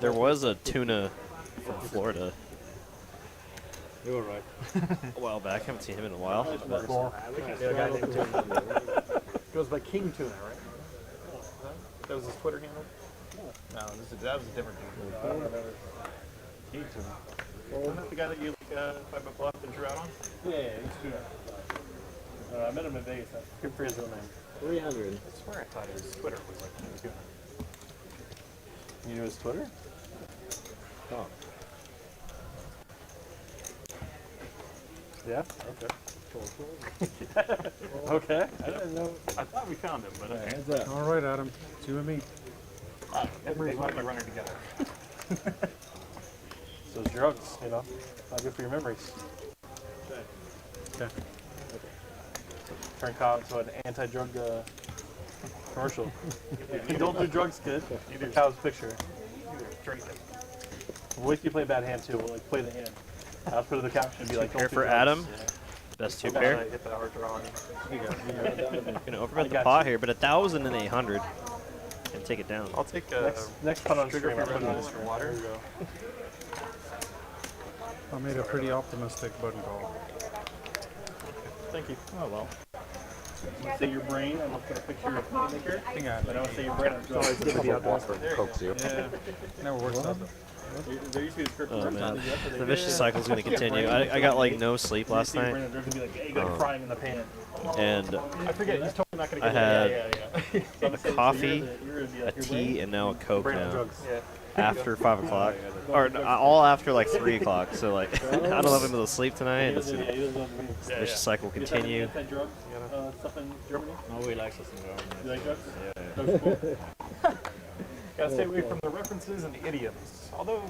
S4: There was a tuna from Florida
S6: You were right.
S4: a while back. I haven't seen him in a while. but-
S3: Yeah, a guy named Tuna. Goes by King Tuna, right? That was his Twitter handle? No, that was a different dude.
S7: King Tuna.
S3: Isn't that the guy that you like, bluff and drew out on?
S7: Yeah, he's Tuna. I met him in Vegas. I couldn't forget his real name.
S10: 300.
S3: I swear I thought his Twitter was like King Tuna.
S7: You knew his Twitter?
S10: Oh.
S7: Yeah? Okay. Okay. I didn't know. I thought we found him, but okay.
S10: Hands up.
S8: All right, Adam. It's you and me.
S3: They might be running together.
S7: So it's drugs, you know. Not good for your memories.
S8: Okay.
S7: Turn into an anti-drug commercial. You don't do drugs, kid. You do Kyle's picture.
S3: Drink it.
S7: What if you play a bad hand too? We'll like play the hand. I'll put it in the caption and be like,
S4: Pair
S7: don't do
S4: for
S7: drugs.
S4: Adam.
S7: Yeah.
S4: Best two
S3: I
S4: pair.
S3: hit the hard draw on you.
S4: Gonna overbet the pot here, but 1,800. And take it down.
S3: I'll take
S7: Next punt on
S3: trigger
S7: stream.
S3: for
S7: I'm putting
S3: water.
S7: this for water. There you go.
S8: I made a pretty optimistic button call.
S7: Thank you.
S8: Oh well.
S7: Say your brain. I'm gonna put a picture of Moneymaker.
S8: I think I
S7: And I'll say your brain.
S3: It's always good to be outdoors.
S10: Coke Zero.
S8: Yeah. Never works out.
S7: There used to be a script.
S4: Oh man, the vicious cycle's gonna continue. I got like no sleep last night,
S7: There's gonna be like egg like frying in the pan.
S4: and
S7: I forget. He's totally not gonna
S4: I
S7: get
S4: had
S7: it.
S4: a coffee, a tea, and now a Coke
S3: Brain on
S4: now.
S3: drugs.
S7: Yeah.
S4: After 5 o'clock, or all after like 3 o'clock. So like, I don't know if I'm able to sleep tonight. It's gonna, the vicious cycle will continue.
S7: Drugs, stuff in Germany.
S6: No, we like us in Germany.
S7: You like drugs?
S6: Yeah.
S7: Drugs cool?
S3: Gotta stay away from the references and the idioms. Although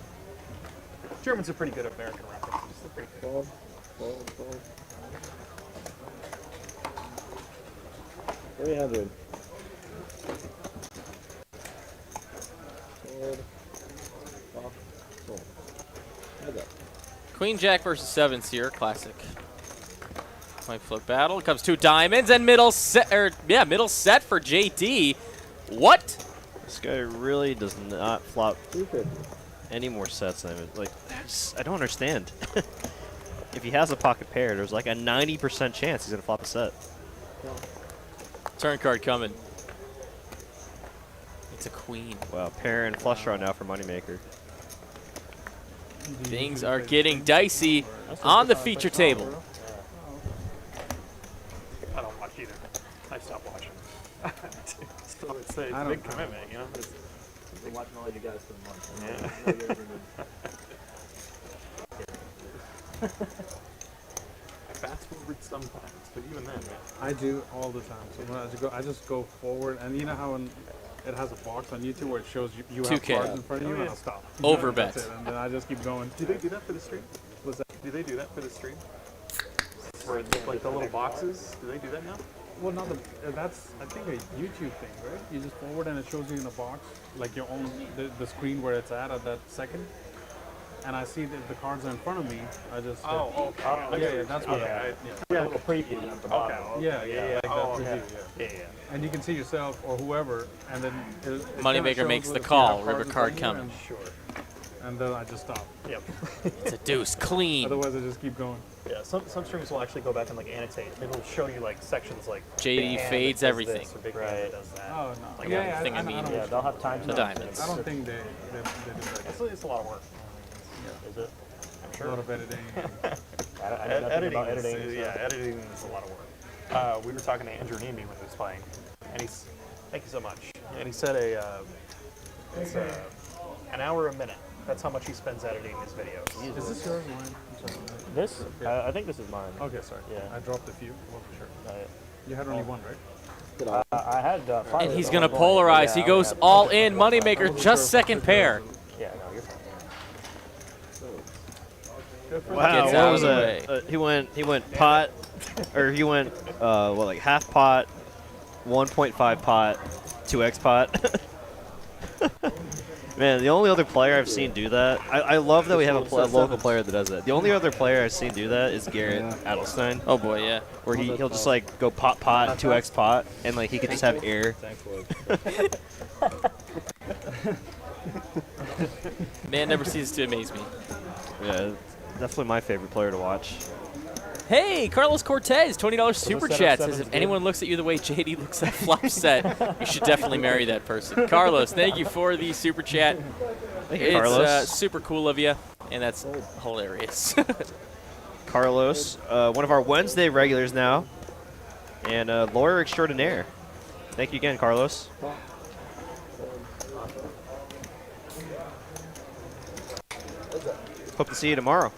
S3: Germans are pretty good at American references. They're pretty good.
S10: Fold. 300. Fold. Flop. Fold. Heads up.
S5: Queen Jack versus sevens here, classic. White flip battle. Comes 2 diamonds and middle set, middle set for JD. What?
S4: This guy really does not flop
S10: 250.
S4: any more sets than him. Like, I don't understand. If he has a pocket pair, there's like a 90% chance he's gonna flop a set.
S5: Turn card coming. It's a queen.
S4: Wow, pair and flush draw now for Moneymaker.
S5: Things are getting dicey on the feature table.
S3: I don't watch either. I stopped watching. So it's a
S8: I
S3: big
S8: don't-
S3: commitment, you know?
S10: Been watching all you guys for months.
S3: I fast forward sometimes, but even then, man.
S8: I do all the time. So when I just go forward, and you know how it has a box on YouTube where it shows you have
S5: 2K.
S8: cards in front of you,
S3: Oh,
S8: and
S3: yeah.
S8: I'll stop.
S5: Overbet.
S8: That's it, and then I just keep going.
S3: Do they do that for the stream?
S8: Was that?
S3: Do they do that for the stream? For like the little boxes? Do they do that now?
S8: Well, not the. That's I think a YouTube thing, right? You just forward and it shows you in the box, like your own the screen where it's at that second. And I see that the cards are in front of me. I just.
S3: Okay.
S8: Yeah, that's what.
S3: Okay.
S8: Yeah.
S3: A little preview at the bottom.
S8: Yeah. Like that
S3: Oh, okay.
S8: preview, yeah.
S3: Yeah.
S8: And you can see yourself or whoever, and then it
S5: Moneymaker
S8: shows
S5: makes the
S8: if you
S5: call.
S8: have
S5: River
S8: cards in
S5: card
S8: front of you,
S5: coming.
S3: Sure.
S8: And then I just stop.
S3: Yep.
S5: It's a deuce. Clean.
S8: Otherwise, I just keep going.
S3: Yeah, some streams will actually go back and like annotate. It'll show you like sections like
S5: JD
S3: big hand
S5: fades
S3: that does
S5: everything.
S3: this or big hand that does that.
S8: Oh no.
S3: Like
S8: yeah,
S5: everything
S8: I
S5: I mean.
S8: don't,
S3: Yeah, they'll have time
S5: The diamonds.
S8: I don't think they do that.
S3: It's a lot of work. Is it? I'm
S8: A lot of editing.
S3: Editing is a lot of work. We were talking to Andrew Nemi when he was playing, and he's thank you so much. And he said it's an hour a minute. That's how much he spends editing his videos.
S8: Is this yours or mine? I'm sorry.
S6: This? I think this is mine.
S8: Okay, sorry.
S6: Yeah.
S8: I dropped a few. Wasn't sure. You had only one, right?
S6: I had 5.
S5: And he's going to polarize. He goes all in. Moneymaker, just second pair.
S6: Yeah, no, you're fine.
S4: Wow,
S5: Gets
S4: what
S5: out
S4: was
S5: of the
S4: that? He went pot, or he went like half pot, 1.5 pot, 2x pot. Man, the only other player I've seen do that, I love that we have a local player that does that. The only other player I've seen do that is Garrett Adelstein.
S5: Oh boy, yeah.
S4: Where he'll just like go pot, 2x pot, and like he could just have air.
S5: Man never ceases to amaze me.
S4: Yeah, definitely my favorite player to watch.
S5: Hey, Carlos Cortez, $20 super chat says if anyone looks at you the way JD looks at flop set, you should definitely marry that person. Carlos, thank you for the super chat.
S4: Thank you, Carlos.
S5: Super cool of you, and that's hilarious.
S4: Carlos, one of our Wednesday regulars now, and lawyer extraordinaire. Thank you again, Carlos. Hope to see you tomorrow.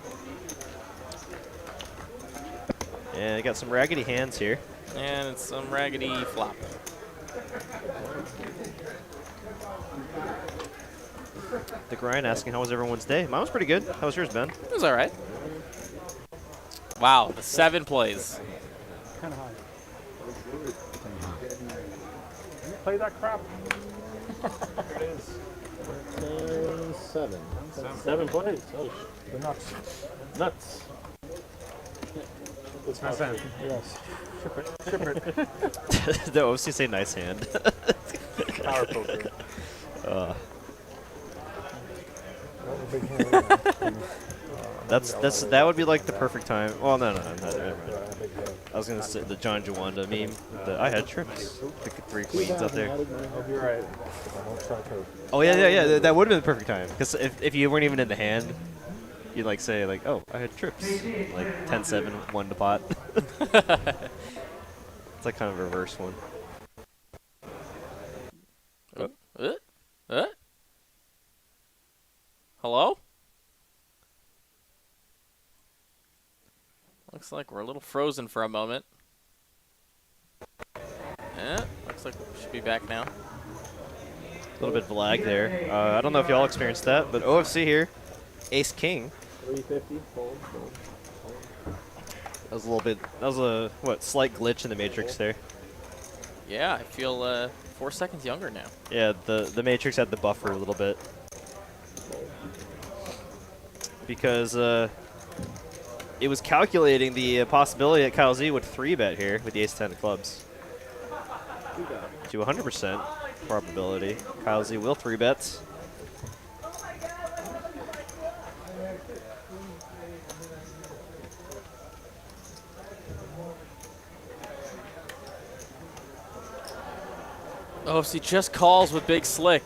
S4: And I got some raggedy hands here.
S5: And it's some raggedy flop.
S4: Dick Ryan asking how was everyone's day. Mine was pretty good. How was yours, Ben?
S5: It was all right. Wow, the 7 plays.
S9: Kind of high. Play that crap. There it is.
S10: 7.
S7: 7 plays. Oh,
S9: The nuts.
S7: nuts.
S9: It's my fan. Yes. Ship it. Ship it.
S4: The OC say nice hand.
S7: Power poker.
S4: That would be like the perfect time. Well, no, never mind. I was gonna say the John Jawanda meme. I had trips. Pick 3 queens up there.
S9: Hope you're right.
S4: Oh yeah. That would have been the perfect time. Because if you weren't even in the hand, you'd like say like, oh, I had trips. Like 10-7, 1 to pot. It's like kind of a reverse one.
S5: Hello? Looks like we're a little frozen for a moment. Yeah, looks like we should be back now.
S4: A little bit of lag there. I don't know if y'all experienced that, but OFC here, Ace King.
S10: 350. Fold.
S4: That was a little bit. That was a slight glitch in the matrix there.
S5: Yeah, I feel 4 seconds younger now.
S4: Yeah, the matrix had the buffer a little bit because it was calculating the possibility that Kyle Z would 3-bet here with the Ace-10 of clubs to 100% probability. Kyle Z will 3-bets.
S5: OFC just calls with Big Slick.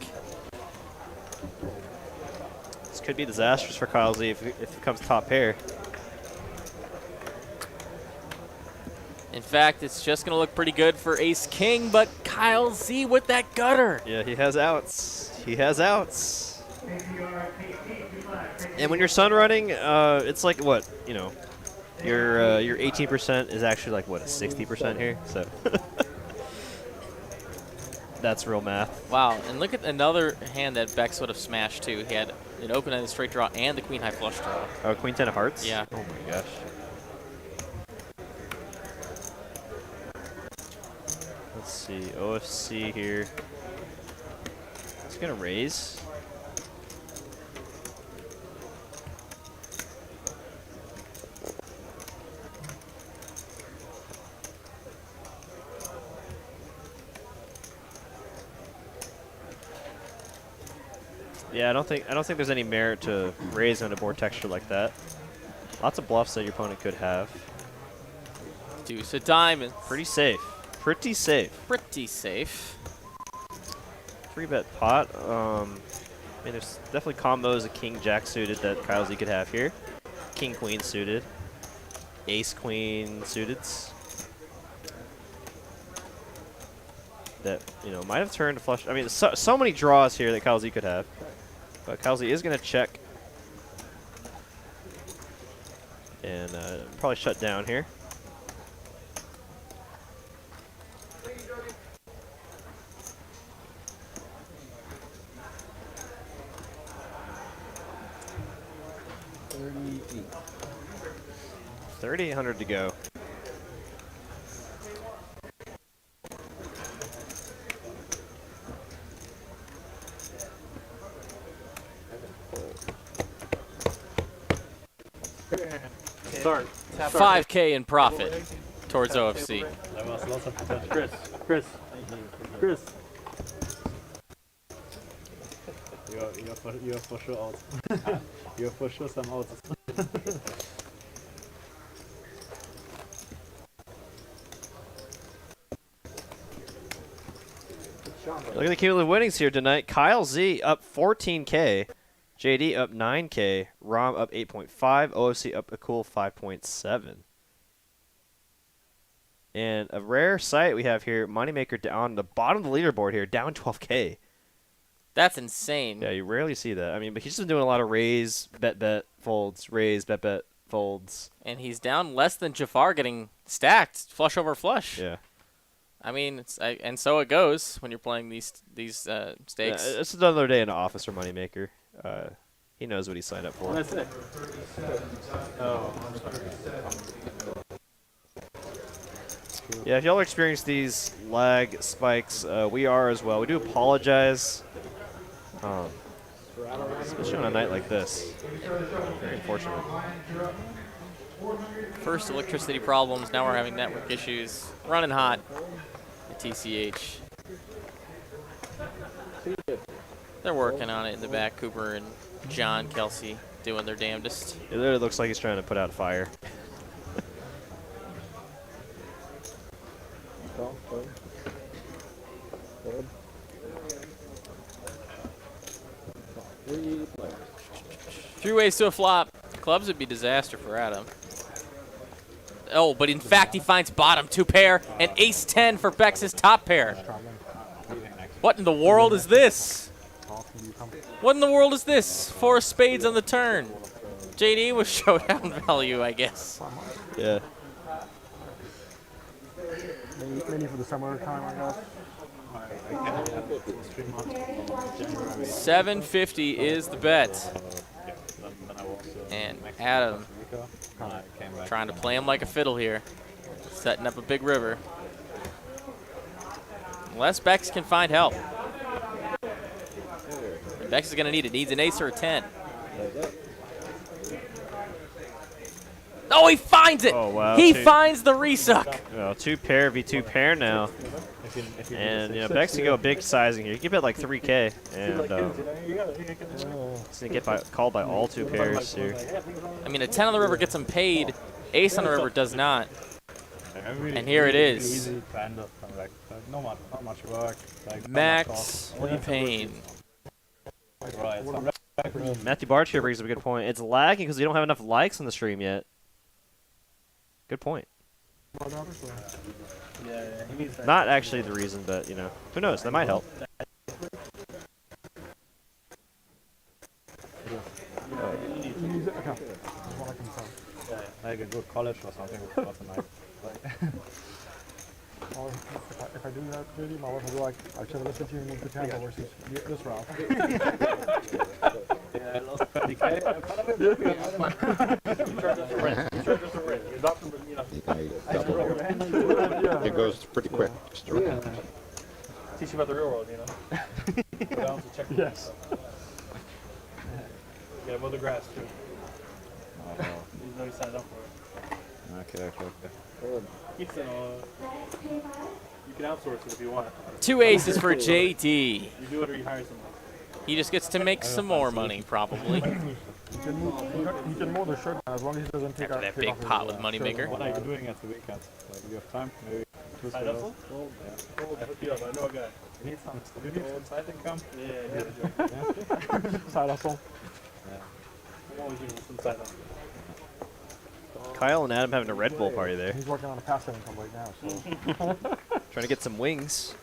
S4: This could be disastrous for Kyle Z if it comes top pair.
S5: In fact, it's just going to look pretty good for Ace King, but Kyle Z with that gutter.
S4: Yeah, he has outs. He has outs. And when you're sun running, it's like what, you know, your 18% is actually like what, a 60% here. So that's real math.
S5: Wow, and look at another hand that Becks would have smashed too. He had an open-ended straight draw and the queen high flush draw.
S4: Oh, queen 10 of hearts?
S5: Yeah.
S4: Oh my gosh. Let's see, OFC here. He's gonna raise. Yeah, I don't think there's any merit to raise on a board texture like that. Lots of bluffs that your opponent could have.
S5: Deuce of diamonds.
S4: Pretty safe. Pretty safe.
S5: Pretty safe.
S4: 3-bet pot. I mean, there's definitely combos of King Jack suited that Kyle Z could have here. King Queen suited. Ace Queen suited. That, you know, might have turned to flush. I mean, so many draws here that Kyle Z could have. But Kyle Z is going to check. And probably shut down here. $3,800 to go.
S5: 5K in profit towards OFC.
S7: That was lots of potential. Chris. You're for sure out. You're for sure some outs.
S4: Look at the cumulative winnings here tonight. Kyle Z up 14K. JD up 9K. Rom up 8.5. OFC up a cool 5.7. And a rare sight we have here, Moneymaker down the bottom of the leaderboard here, down 12K.
S5: That's insane.
S4: Yeah, you rarely see that. I mean, but he's just doing a lot of raise, bet, folds, raise, bet, folds.
S5: And he's down less than Jafar getting stacked, flush over flush.
S4: Yeah.
S5: I mean, and so it goes when you're playing these stakes.
S4: Yeah, it's another day in the office for Moneymaker. He knows what he signed up for.
S7: What did I say? Oh, I'm sorry.
S4: Yeah, if y'all experience these lag spikes, we are as well. We do apologize. Especially on a night like this. Very unfortunate.
S5: First electricity problems, now we're having network issues. Running hot at TCH. They're working on it in the back. Cooper and John Kelsey doing their damnedest.
S4: It literally looks like he's trying to put out a fire.
S5: Three ways to a flop. Clubs would be disaster for Adam. Oh, but in fact he finds bottom 2 pair and ace 10 for Becks' top pair. What in the world is this? What in the world is this? 4 spades on the turn. JD was showdown value, I guess.
S4: Yeah.
S9: Maybe for the summer time, I guess.
S5: 750 is the bet. And Adam trying to play him like a fiddle here. Setting up a big river. Unless Becks can find help. And Becks is going to need it. Needs an ace or a 10. Oh, he finds it!
S4: Oh, wow.
S5: He finds the resuck.
S4: Well, 2 pair v 2 pair now. And, you know, Becks can go big sizing here. You can bet like 3K. And he's going to get called by all 2 pairs here.
S5: I mean, a 10 on the river gets him paid. Ace on the river does not. And here it is.
S7: Not much work.
S5: Max Payne.
S4: Matthew Barch here brings up a good point. It's lagging because we don't have enough likes on the stream yet. Good point. Not actually the reason, but, you know, who knows? That might help.
S7: Like a good college or something would also nice.
S9: If I do that, JD, my wife will be like, I should have listened to you in the channel versus this round.
S7: Yeah, I lost 20K.
S10: It goes pretty quick. Just around.
S7: Teach you about the real world, you know. Go down to check the
S9: Yes.
S7: Yeah, mow the grass too. You know you signed up for it.
S10: Okay.
S7: Keeps it you can outsource it if you want.
S5: 2 aces for JD.
S7: You do it or you hire someone.
S5: He just gets to make some more money, probably.
S9: He can mow the shirt as long as he doesn't take
S5: After that big pot with Moneymaker.
S7: What are you doing at the weekend? Like, you have time? Maybe side hustle? Yeah. I hook you up. I know a guy. You need some side income? Yeah.
S9: Side hustle.
S7: I'm always doing some side hustle.
S4: Kyle and Adam having a Red Bull party there.
S9: He's working on a passive income right now, so.
S4: Trying to get some wings.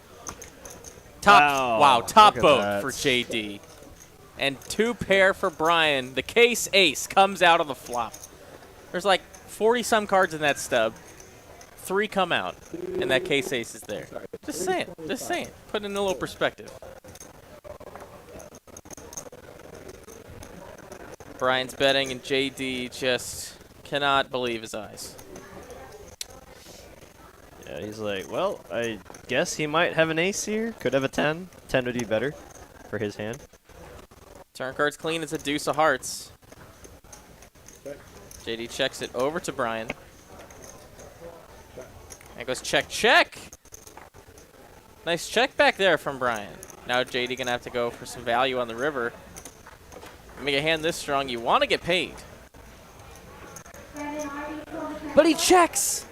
S5: Top
S4: look at
S5: boat
S4: that.
S5: for JD. And 2 pair for Bryan. The case ace comes out of the flop. There's like 40-some cards in that stub. 3 come out, and that case ace is there. Just saying. Put it in a little perspective. Bryan's betting, and JD just cannot believe his eyes.
S4: Yeah, he's like, well, I guess he might have an ace here. Could have a 10. 10 would be better for his hand.
S5: Turn card's clean. It's a deuce of hearts. JD checks it over to Bryan. And goes check, check. Nice check back there from Bryan. Now JD gonna have to go for some value on the river. Make a hand this strong, you want to get paid. But he checks.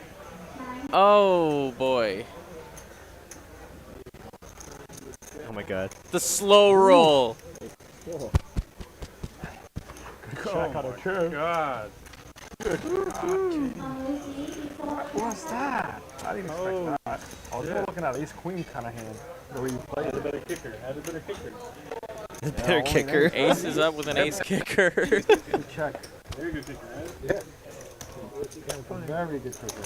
S5: Oh boy.
S4: Oh my god.
S5: The slow roll.
S9: Check out a curve.
S8: God.
S9: What's that? I didn't expect that. I was looking at ace queen kind of hand. The way you play
S7: Had a
S9: it.
S7: better kicker. Had a better kicker.
S4: Better kicker.
S5: Ace is up with an ace kicker.
S9: Good check.
S7: Very good kicker, right?
S9: Yeah. Very good kicker.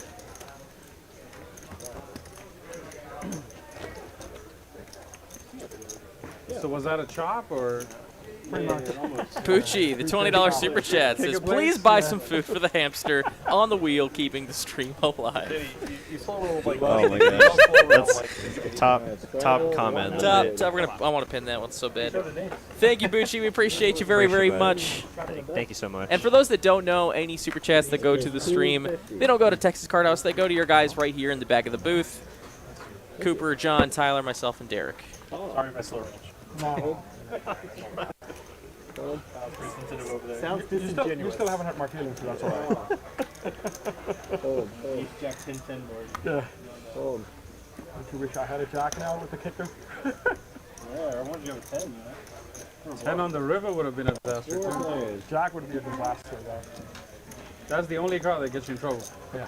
S8: So was that a chop or?
S9: Pretty much.
S5: Poochie, the $20 super chat says, please buy some food for the hamster on the wheel, keeping the stream alive.
S3: You slow roll like
S4: Oh my gosh. That's top comment.
S5: Top, I want to pin that one so bad. Thank you, Poochie. We appreciate you very, very much.
S4: Thank you so much.
S5: And for those that don't know, any super chats that go to the stream, they don't go to Texas Card House. They go to your guys right here in the back of the booth. Cooper, John, Tyler, myself, and Derek.
S7: Sorry if I slow rolled. Pretty sensitive over there.
S9: Sounds disingenuous. You still haven't hurt my feelings, so that's all right.
S7: Ace jack 10-10 board.
S9: Yeah. Don't you wish I had a jack now with the kicker?
S7: Yeah, I wanted you have a 10, you know?
S8: 10 on the river would have been a disaster too.
S9: Jack would be a disaster, though.
S8: That's the only card that gets you in trouble.
S9: Yeah.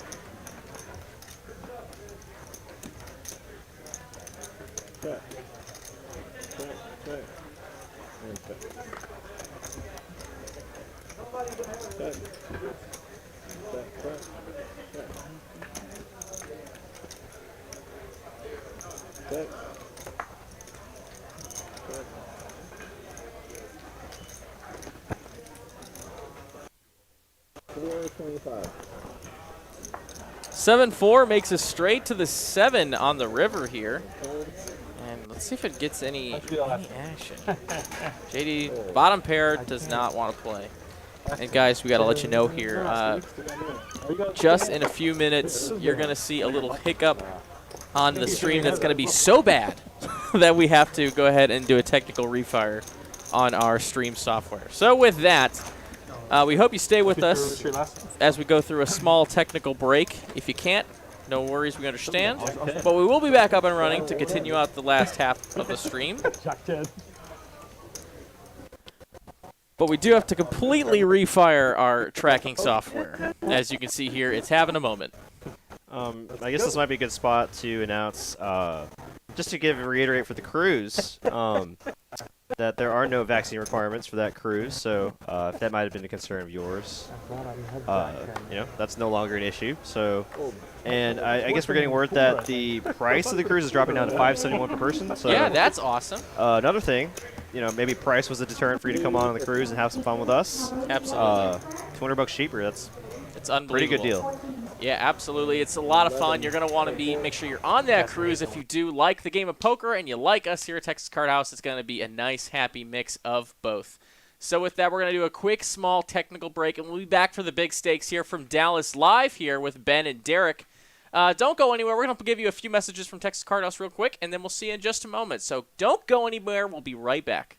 S10: $4.25.
S5: 7-4 makes us straight to the 7 on the river here. And let's see if it gets any action. JD, bottom pair, does not want to play. And guys, we got to let you know here, just in a few minutes, you're going to see a little hiccup on the stream that's going to be so bad that we have to go ahead and do a technical refire on our stream software. So with that, we hope you stay with us as we go through a small technical break. If you can't, no worries, we understand. But we will be back up and running to continue out the last half of the stream.
S9: Jack 10.
S5: But we do have to completely refire our tracking software. As you can see here, it's having a moment.
S4: I guess this might be a good spot to announce, just to reiterate for the cruise, that there are no vaccine requirements for that cruise. So if that might have been a concern of yours, that's no longer an issue. So, and I guess we're getting word that the price of the cruise is dropping down to $571 per person. So
S5: Yeah, that's awesome.
S4: another thing, maybe price was a deterrent for you to come on the cruise and have some fun with us.
S5: Absolutely.
S4: $200 cheaper. It's
S5: unbelievable.
S4: Pretty good deal.
S5: Yeah, absolutely. It's a lot of fun. You're going to want to make sure you're on that cruise. If you do like the game of poker and you like us here at Texas Card House, it's going to be a nice, happy mix of both. So with that, we're going to do a quick, small technical break, and we'll be back for the big stakes here from Dallas live here with Ben and Derek. Don't go anywhere. We're going to give you a few messages from Texas Card House real quick, and then we'll see you in just a moment. So don't go anywhere. We'll be right back.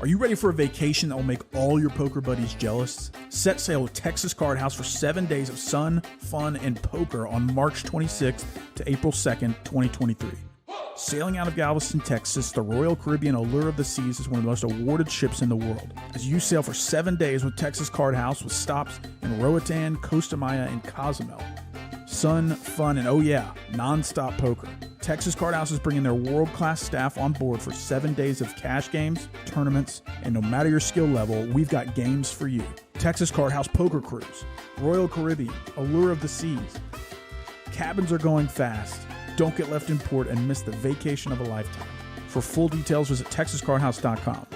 S1: Are you ready for a vacation that will make all your poker buddies jealous? Set sail with Texas Card House for 7 days of sun, fun, and poker on March 26th to April 2nd, 2023. Sailing out of Galveston, Texas, the Royal Caribbean Allure of the Seas is one of the most awarded ships in the world. As you sail for 7 days with Texas Card House with stops in Roatan, Costa Maya, and Cozumel. Sun, fun, and oh yeah, non-stop poker. Texas Card House is bringing their world-class staff on board for 7 days of cash games, tournaments, and no matter your skill level, we've got games for you. Texas Card House Poker Cruise, Royal Caribbean, Allure of the Seas. Cabins are going fast. Don't get left in port and miss the vacation of a lifetime. For full details, visit TexasCardHouse.com.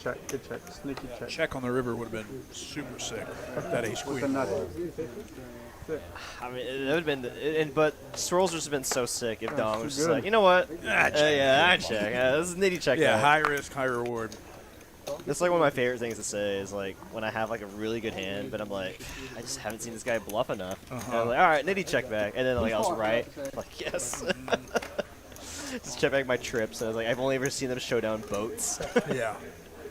S8: Good check. Sneaky check.
S1: Check on the river would have been super sick. That ace
S8: With the
S1: queen.
S8: nut.
S4: I mean, it would have been, but Swirls would have been so sick if Dom was just
S8: good.
S4: like, you know what?
S1: check.
S4: Yeah, I check. This is nitty check.
S1: Yeah,
S4: back.
S1: high risk, high reward.
S4: That's like one of my favorite things to say is like when I have like a really good hand, but I'm like, I just haven't seen this guy bluff enough. And I'm like, all right, nitty check back, and then like I was right. Like yes. Just check back my trips, and I was like, I've only ever seen them show down boats.
S1: Yeah.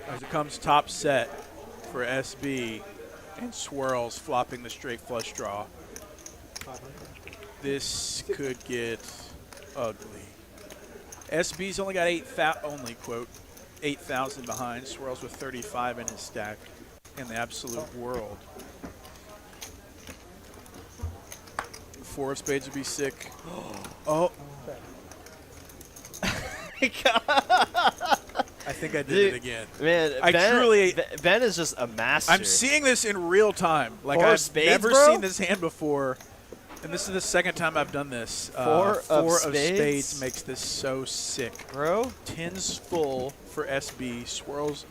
S1: As it comes top set for SB and Swirls flopping the straight flush draw. This could get ugly. SB's only got 8,000 behind. Swirls with 35 in his stack in the absolute world. Four of spades would be sick. Oh. I think I did it again.
S4: Man, Ben is just a master.
S1: I'm seeing this in real time. Like
S4: Four
S1: I've
S4: spades,
S1: never
S4: bro?
S1: seen this hand before, and this is the second time I've done this.
S4: Four of
S1: spades
S4: spades?
S1: makes this so sick.
S4: bro.
S1: Tens full for SB. Swirls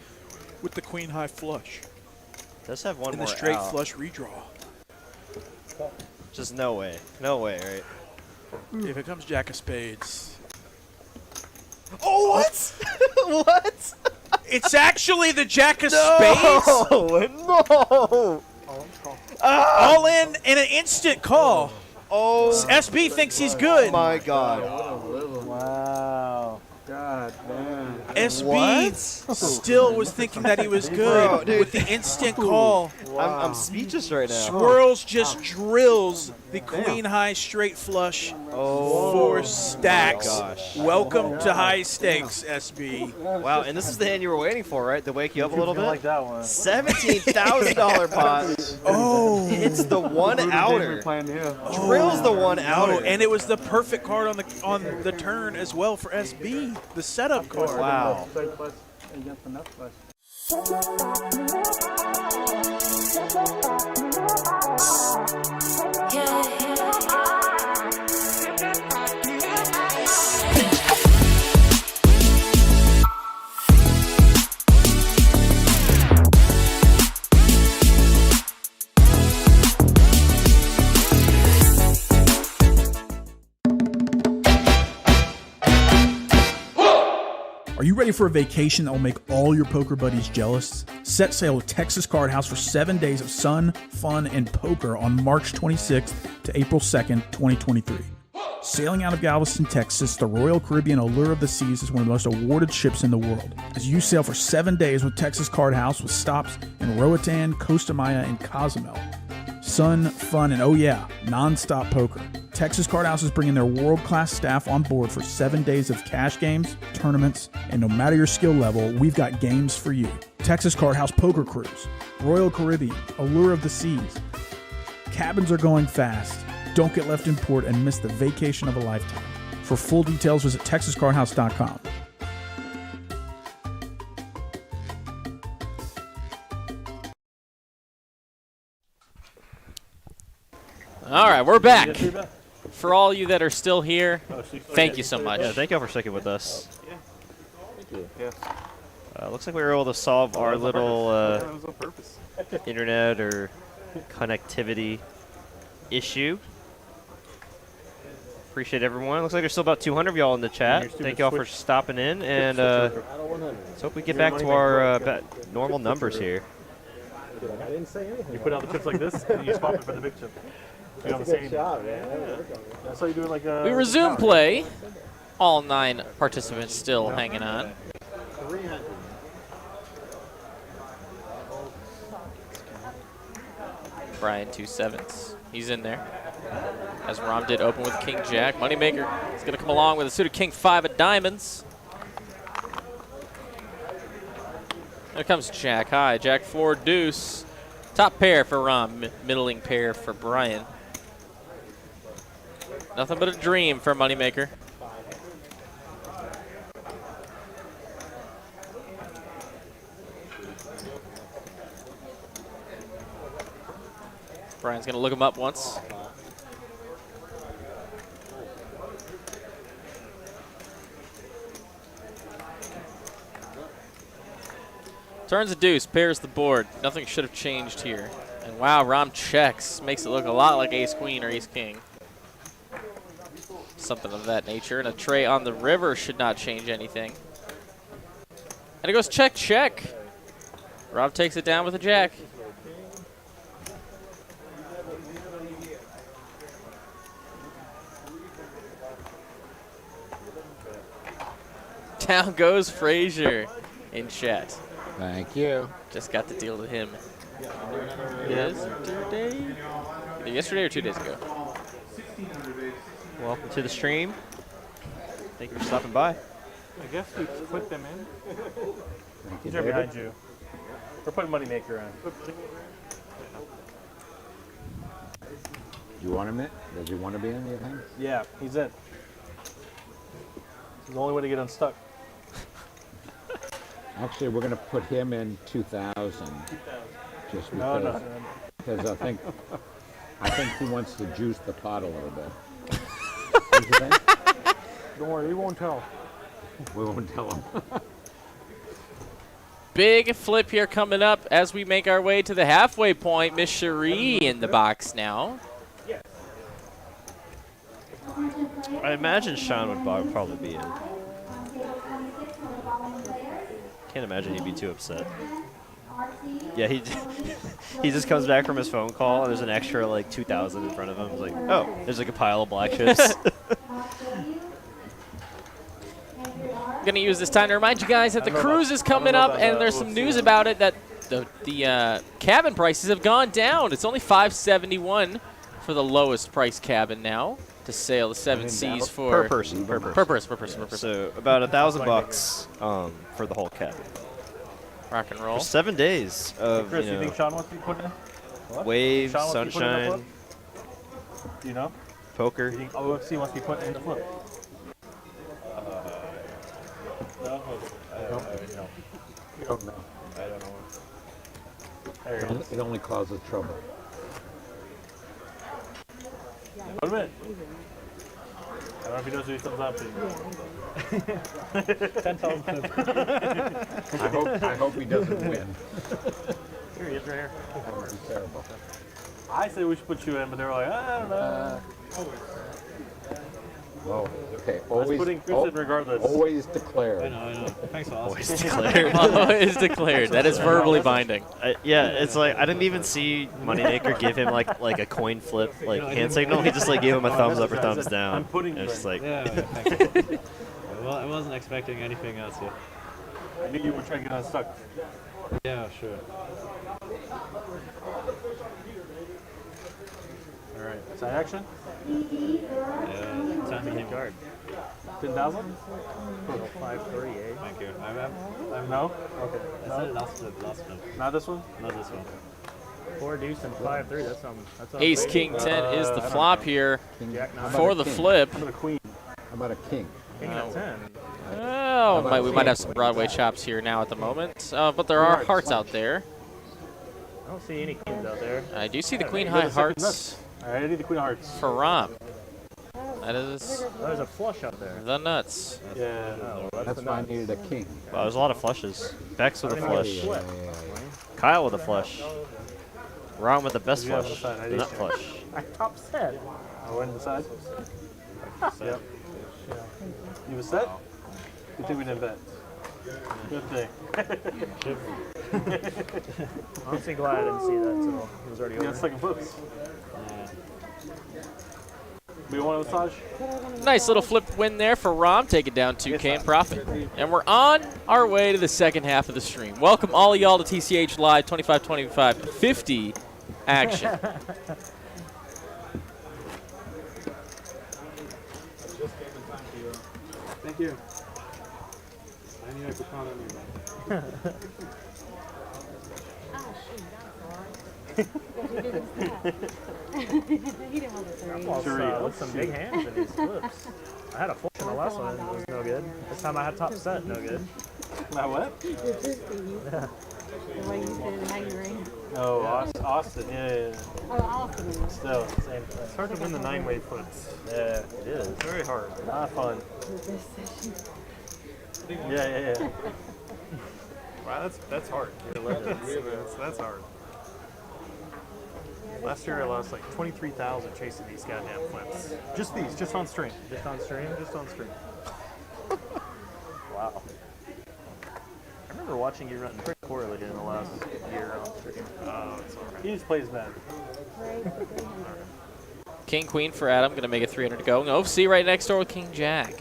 S1: with the queen high flush
S4: Does have one
S1: and
S4: more
S1: the straight
S4: out.
S1: flush redraw.
S4: Just no way, right?
S1: If it comes jack of spades,
S4: Oh what? What?
S1: it's actually the jack of spades.
S4: No!
S1: All in and an instant call.
S4: Oh
S1: SB thinks he's good.
S4: my God!
S8: Wow. God damn.
S1: SB
S4: What?
S1: still was thinking that he was good
S4: Bro, dude.
S1: with the instant call.
S4: I'm speechless right now.
S1: Swirls just drills the queen high straight flush
S4: Oh,
S1: 4 stacks.
S4: gosh.
S1: Welcome to high stakes, SB.
S4: Wow, and this is the hand you were waiting for, right? To wake you up a little
S7: I like
S4: bit.
S7: that one.
S4: $17,000 pot.
S1: Oh,
S4: It's the one outer.
S8: Playing here.
S4: Drills the one outer.
S1: and it was the perfect card on the turn as well for SB, the setup card.
S4: Wow.
S8: Straight flush against the nut flush.
S1: Are you ready for a vacation that will make all your poker buddies jealous? Set sail with Texas Card House for 7 days of sun, fun, and poker on March 26th to April 2nd, 2023. Sailing out of Galveston, Texas, the Royal Caribbean Allure of the Seas is one of the most awarded ships in the world. As you sail for 7 days with Texas Card House with stops in Roatan, Costa Maya, and Cozumel. Sun, fun, and oh yeah, non-stop poker. Texas Card House is bringing their world-class staff on board for 7 days of cash games, tournaments, and no matter your skill level, we've got games for you. Texas Card House Poker Cruise, Royal Caribbean, Allure of the Seas. Cabins are going fast. Don't get left in port and miss the vacation of a lifetime. For full details, visit TexasCardHouse.com.
S5: All right, we're back. For all you that are still here, thank you so much.
S4: Yeah, thank y'all for sticking with us.
S6: Thank you.
S4: Looks like we were able to solve our little
S3: That was on purpose.
S4: internet or connectivity issue. Appreciate everyone. Looks like there's still about 200 of y'all in the chat. Thank y'all for stopping in, and let's hope we get back to our normal numbers here.
S10: I didn't say anything.
S7: You put out the chips like this, and you swap it for the big chip. You have the same.
S10: Shot, man.
S7: That's how you do it like a.
S5: We resume play. All 9 participants still hanging on.
S10: 300.
S5: Bryan 2 7s. He's in there. As Rom did open with King Jack. Moneymaker is going to come along with a suited King 5 of diamonds. There comes Jack high. Jack 4 deuce. Top pair for Rom. Middling pair for Bryan. Nothing but a dream for Moneymaker. Bryan's going to look him up once. Turns a deuce, pairs the board. Nothing should have changed here. And wow, Rom checks. Makes it look a lot like ace-queen or ace-king. Something of that nature. And a tray on the river should not change anything. And it goes check, check. Rob takes it down with a jack. Down goes Frazier in chat.
S10: Thank you.
S5: Just got the deal to him. Yesterday? Yesterday or 2 days ago?
S4: Welcome to the stream. Thank you for stopping by.
S7: I guess we put them in. He's right behind you. We're putting Moneymaker in.
S10: Do you want him in? Does he want to be in, you think?
S7: Yeah, he's in. It's the only way to get unstuck.
S10: Actually, we're going to put him in 2000. Just because. Because I think he wants to juice the pot a little bit. What do you think?
S7: Don't worry, we won't tell.
S10: We won't tell him.
S5: Big flip here coming up as we make our way to the halfway point. Miss Cherie in the box now.
S4: I imagine Sean would probably be in. Can't imagine he'd be too upset. Yeah, he just comes back from his phone call and there's an extra like 2,000 in front of him. He's like, oh, there's like a pile of black chips.
S5: Gonna use this time to remind you guys that the cruise is coming up, and there's some news about it that the cabin prices have gone down. It's only $571 for the lowest price cabin now to sail the 7 seas for
S4: per person. So about $1,000 for the whole cabin.
S5: Rock and roll.
S4: For 7 days of
S7: Chris, you think Sean wants to be put in? What?
S4: waves,
S7: Sean wants to be put in the
S4: sunshine,
S7: flip? Do you know?
S4: poker.
S7: You think OFC wants to be put in the flip? No?
S10: I don't know.
S7: I don't know. There he is.
S10: It only causes trouble.
S7: Put him in. I don't know if he knows who he thumbs up to. 10,000.
S10: I hope he doesn't win.
S7: Here he is, right here.
S10: That would be terrible.
S7: I say we should put you in, but they were like, I don't know.
S10: Well, okay.
S7: I was putting Chris in regardless.
S10: Always declare.
S6: I know. Thanks for
S4: Always
S6: asking.
S4: declared.
S5: Always declared. That is verbally binding.
S4: Yeah, it's like I didn't even see Moneymaker give him like a coin flip like hand signal. He just like gave him a thumbs up or thumbs down.
S7: I'm putting
S4: It's just like
S6: Yeah, thank you. Well, I wasn't expecting anything else yet.
S7: I knew you were trying to get unstuck.
S6: Yeah, sure.
S7: All right. Side action?
S6: Yeah, time to hit guard.
S7: 10,000?
S6: 5-3, eh? Thank you.
S7: No? Okay.
S6: I said last flip.
S7: Not this one?
S6: Not this one.
S9: 4 deuce and 5-3. That's on.
S5: Ace King 10 is the flop here
S9: Jack nine.
S5: for the flip.
S7: How about a queen?
S10: How about a king?
S9: King and a 10.
S5: Oh, we might have some Broadway chops here now at the moment, but there are hearts out there.
S9: I don't see any kings out there.
S5: I do see the Queen High Hearts
S7: All right, I need the queen of hearts.
S5: for Rom. That is
S9: Oh, there's a flush out there.
S5: the nuts.
S7: Yeah.
S9: Oh,
S10: That's why I needed a king.
S4: wow, there's a lot of flushes. Becks with a
S10: Yeah,
S4: flush.
S10: yeah, yeah.
S4: Kyle with a flush. Ron with the best
S7: You have
S4: flush.
S7: the side, I
S4: The
S7: did
S4: nut
S7: check.
S4: flush.
S9: I top set.
S7: I went inside. Yep. Yeah. You was set? Good thing we didn't bet. Good thing.
S9: I'm honestly glad I didn't see that until it was already
S7: You got
S9: over.
S7: second flips. We want a massage?
S5: Nice little flip win there for Rom. Take it down 2K in profit. And we're on our way to the second half of the stream. Welcome all of y'all to TCH Live 25-25-50 action.
S7: Thank you. I knew I could count on you.
S9: With some big hands in these flips. I had a flush in the last one. It was no good. This time I had top set. No good.
S7: Now what?
S9: Yeah.
S11: The way you said it, how you ring.
S7: Oh, Austin. Yeah.
S11: Oh, awesome.
S7: Still, same.
S9: It's hard to win the 9-way flips.
S7: Yeah, it is.
S9: It's very hard.
S7: Not fun.
S11: With this session.
S7: Yeah.
S3: Wow, that's hard. That's hard. Last year I lost like 23,000 chasing these goddamn flips.
S7: Just on stream.
S3: Just on stream. Wow. I remember watching you run pretty poorly in the last year on stream. Oh, it's alright.
S7: He just plays bad.
S5: King Queen for Adam, gonna make it 300 to go. OFC right next door with King Jack.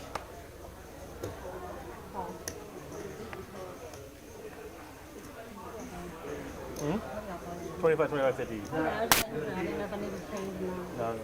S7: Hmm? 25, 25, 50.
S11: I didn't know if I needed to change mine.
S7: No.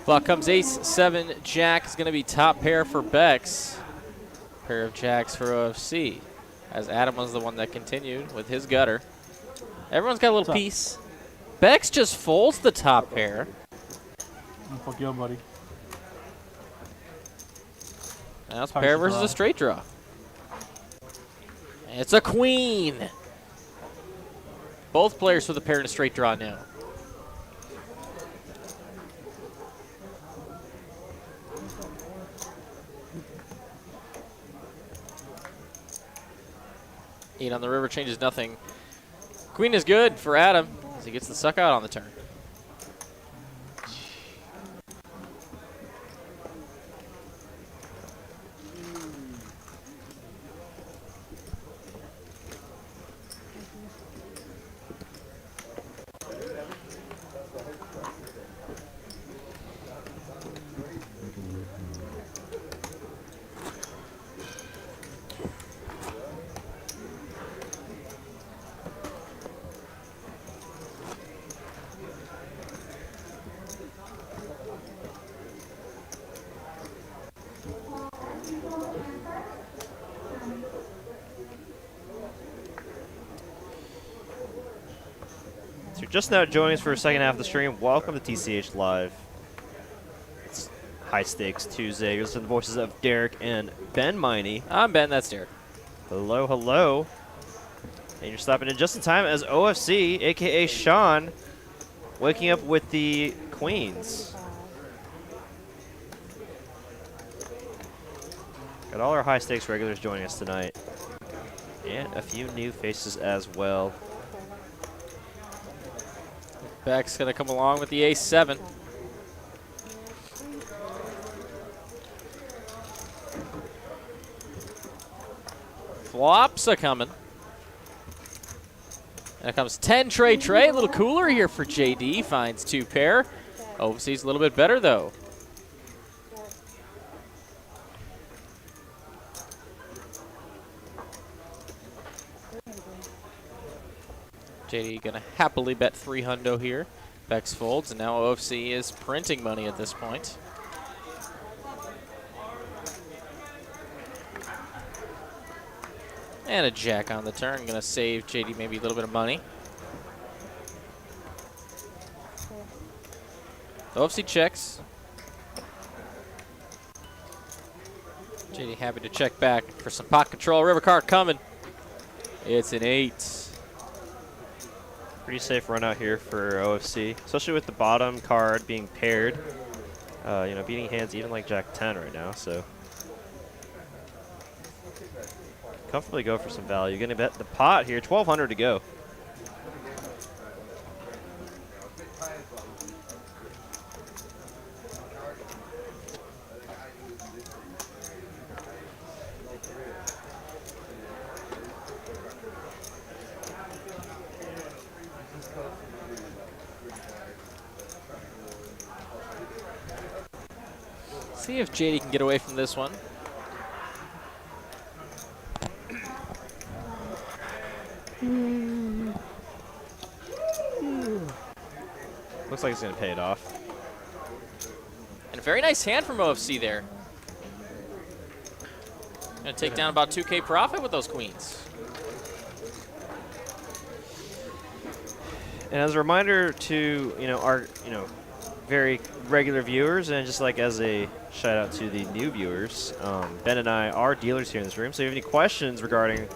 S5: Flop comes ace, 7, jack is going to be top pair for Becks. Pair of jacks for OFC. As Adam was the one that continued with his gutter. Everyone's got a little piece. Becks just folds the top pair.
S7: Fuck you up, buddy.
S5: Now it's pair versus a straight draw. It's a queen. Both players with a pair and a straight draw now. Eight on the river changes nothing. Queen is good for Adam as he gets the suck out on the turn.
S4: So you're just now joining us for a second half of the stream. Welcome to TCH Live. It's High Stakes Tuesday. You're listening to the voices of Derek and Ben Meine.
S5: I'm Ben, that's Derek.
S4: Hello, hello. And you're stopping in just in time as OFC, a.k.a. Sean, waking up with the queens. Got all our high stakes regulars joining us tonight. And a few new faces as well.
S5: Beck's going to come along with the ace-7. Flops are coming. And it comes 10 tray. A little cooler here for JD. Finds 2 pair. OFC's a little bit better, though. JD gonna happily bet 3 hundo here. Becks folds, and now OFC is printing money at this point. And a jack on the turn, gonna save JD maybe a little bit of money. OFC checks. JD happy to check back for some pot control. River card coming. It's an 8.
S4: Pretty safe run out here for OFC, especially with the bottom card being paired. You know, beating hands even like Jack 10 right now, so. Comfortably go for some value. Gonna bet the pot here, 1,200 to go.
S5: See if JD can get away from this one.
S4: Looks like he's gonna pay it off.
S5: And a very nice hand from OFC there. Gonna take down about 2K profit with those queens.
S4: And as a reminder to our very regular viewers, and just like as a shout out to the new viewers, Ben and I are dealers here in this room. So if you have any questions regarding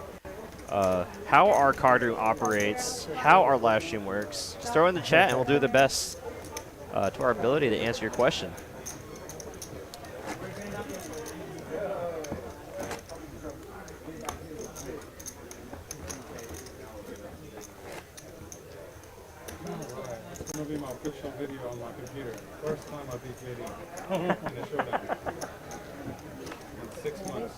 S4: how our card room operates, how our live stream works, just throw in the chat and we'll do the best to our ability to answer your question.
S8: It's going to be my official video on my computer. First time I beat Katie in a showdown. In 6 months.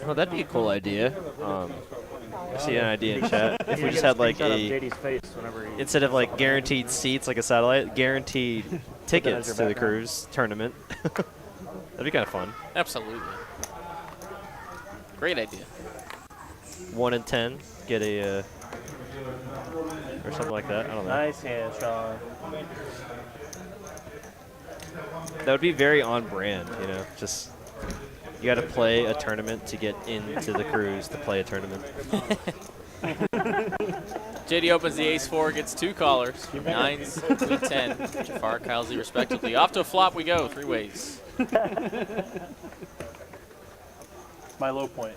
S4: Well, that'd be a cool idea. I see an idea in chat. If we just had like instead of like guaranteed seats like a satellite, guaranteed tickets to the cruise tournament. That'd be kind of fun.
S5: Absolutely. Great idea.
S4: 1 in 10 get a or something like that. I don't know.
S3: Nice hand, Sean.
S4: That would be very on brand, just you got to play a tournament to get into the cruise to play a tournament.
S5: JD opens the ace-4, gets 2 callers, 9s, with 10. Jafar, Kyle Z respectively. Off to a flop we go, 3 ways.
S3: My low point.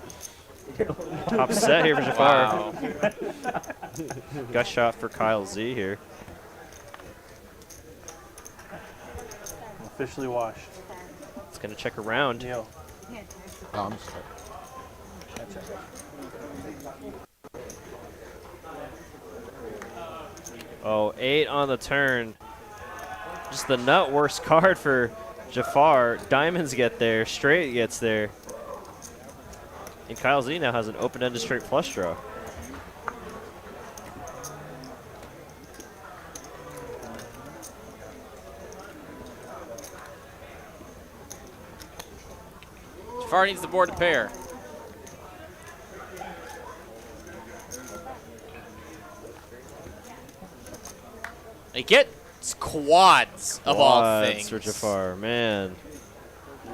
S4: Top set here for Jafar.
S5: Wow.
S4: Gut shot for Kyle Z here.
S3: I'm officially washed.
S4: It's going to check around.
S3: Neil.
S10: Oh, I'm sorry.
S4: Oh, 8 on the turn. Just the nut worst card for Jafar. Diamonds get there. Straight gets there. And Kyle Z now has an open-ended straight flush draw.
S5: Jafar needs the board to pair. He gets quads of all things.
S4: For Jafar, man.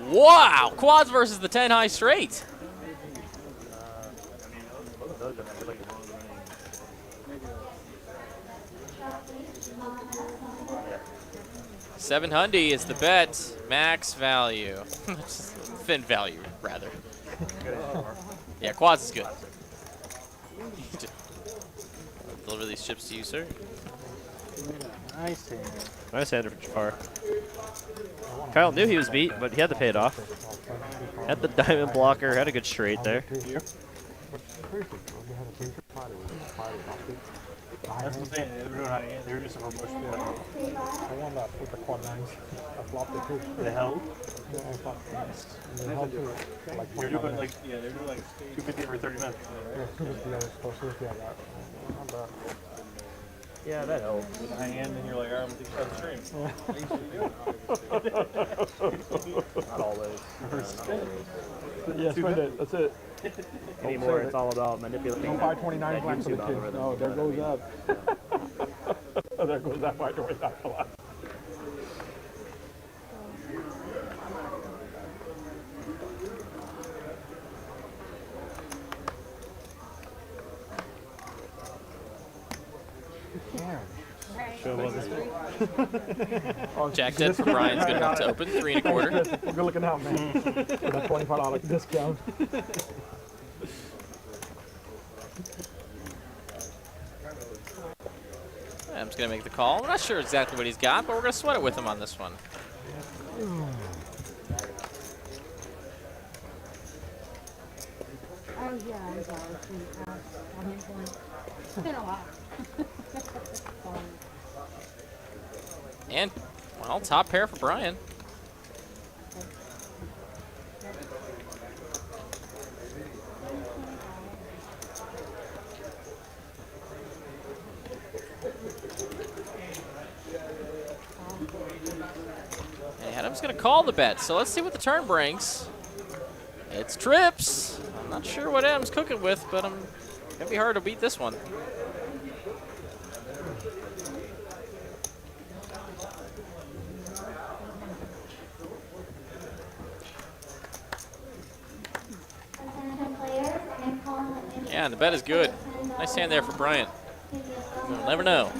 S5: Wow, quads versus the 10 high straight. 700 is the bet. Max value. Thin value, rather. Yeah, quads is good. Deliver these chips to you, sir.
S3: Nice hand.
S4: Nice hander for Jafar. Kyle knew he was beat, but he had to pay it off. Had the diamond blocker, had a good straight there.
S3: That's what I'm saying. They were just a promotion.
S9: I won that with the quad 9s. I flopped it too.
S3: The hell?
S9: Yeah, I flopped it. And they held to it. Like
S3: They're doing like, yeah, they're doing like 250 for 30 minutes.
S9: Yeah, 250 I was supposed to. Yeah, that. Not bad.
S3: Yeah, that helps. With a high hand, and you're like, all right, I'm going to take the stream. Not always.
S9: Yeah, spend it. That's it.
S3: Anymore, it's all about manipulating.
S9: No 529 blank for the kid. Oh, there goes that. There goes that 529 flat.
S5: Jack 10 for Bryan's good enough to open. 3 1/4.
S9: Good looking out, man. With a $25 discount.
S5: I'm just going to make the call. I'm not sure exactly what he's got, but we're going to sweat it with him on this one.
S11: Oh, yeah, I'm sorry. It's been a while.
S5: And, well, top pair for Bryan. And Adam's going to call the bet, so let's see what the turn brings. It's trips. I'm not sure what Adam's cooking with, but I'm going to be hard to beat this one. Yeah, and the bet is good. Nice hand there for Bryan. You'll never know.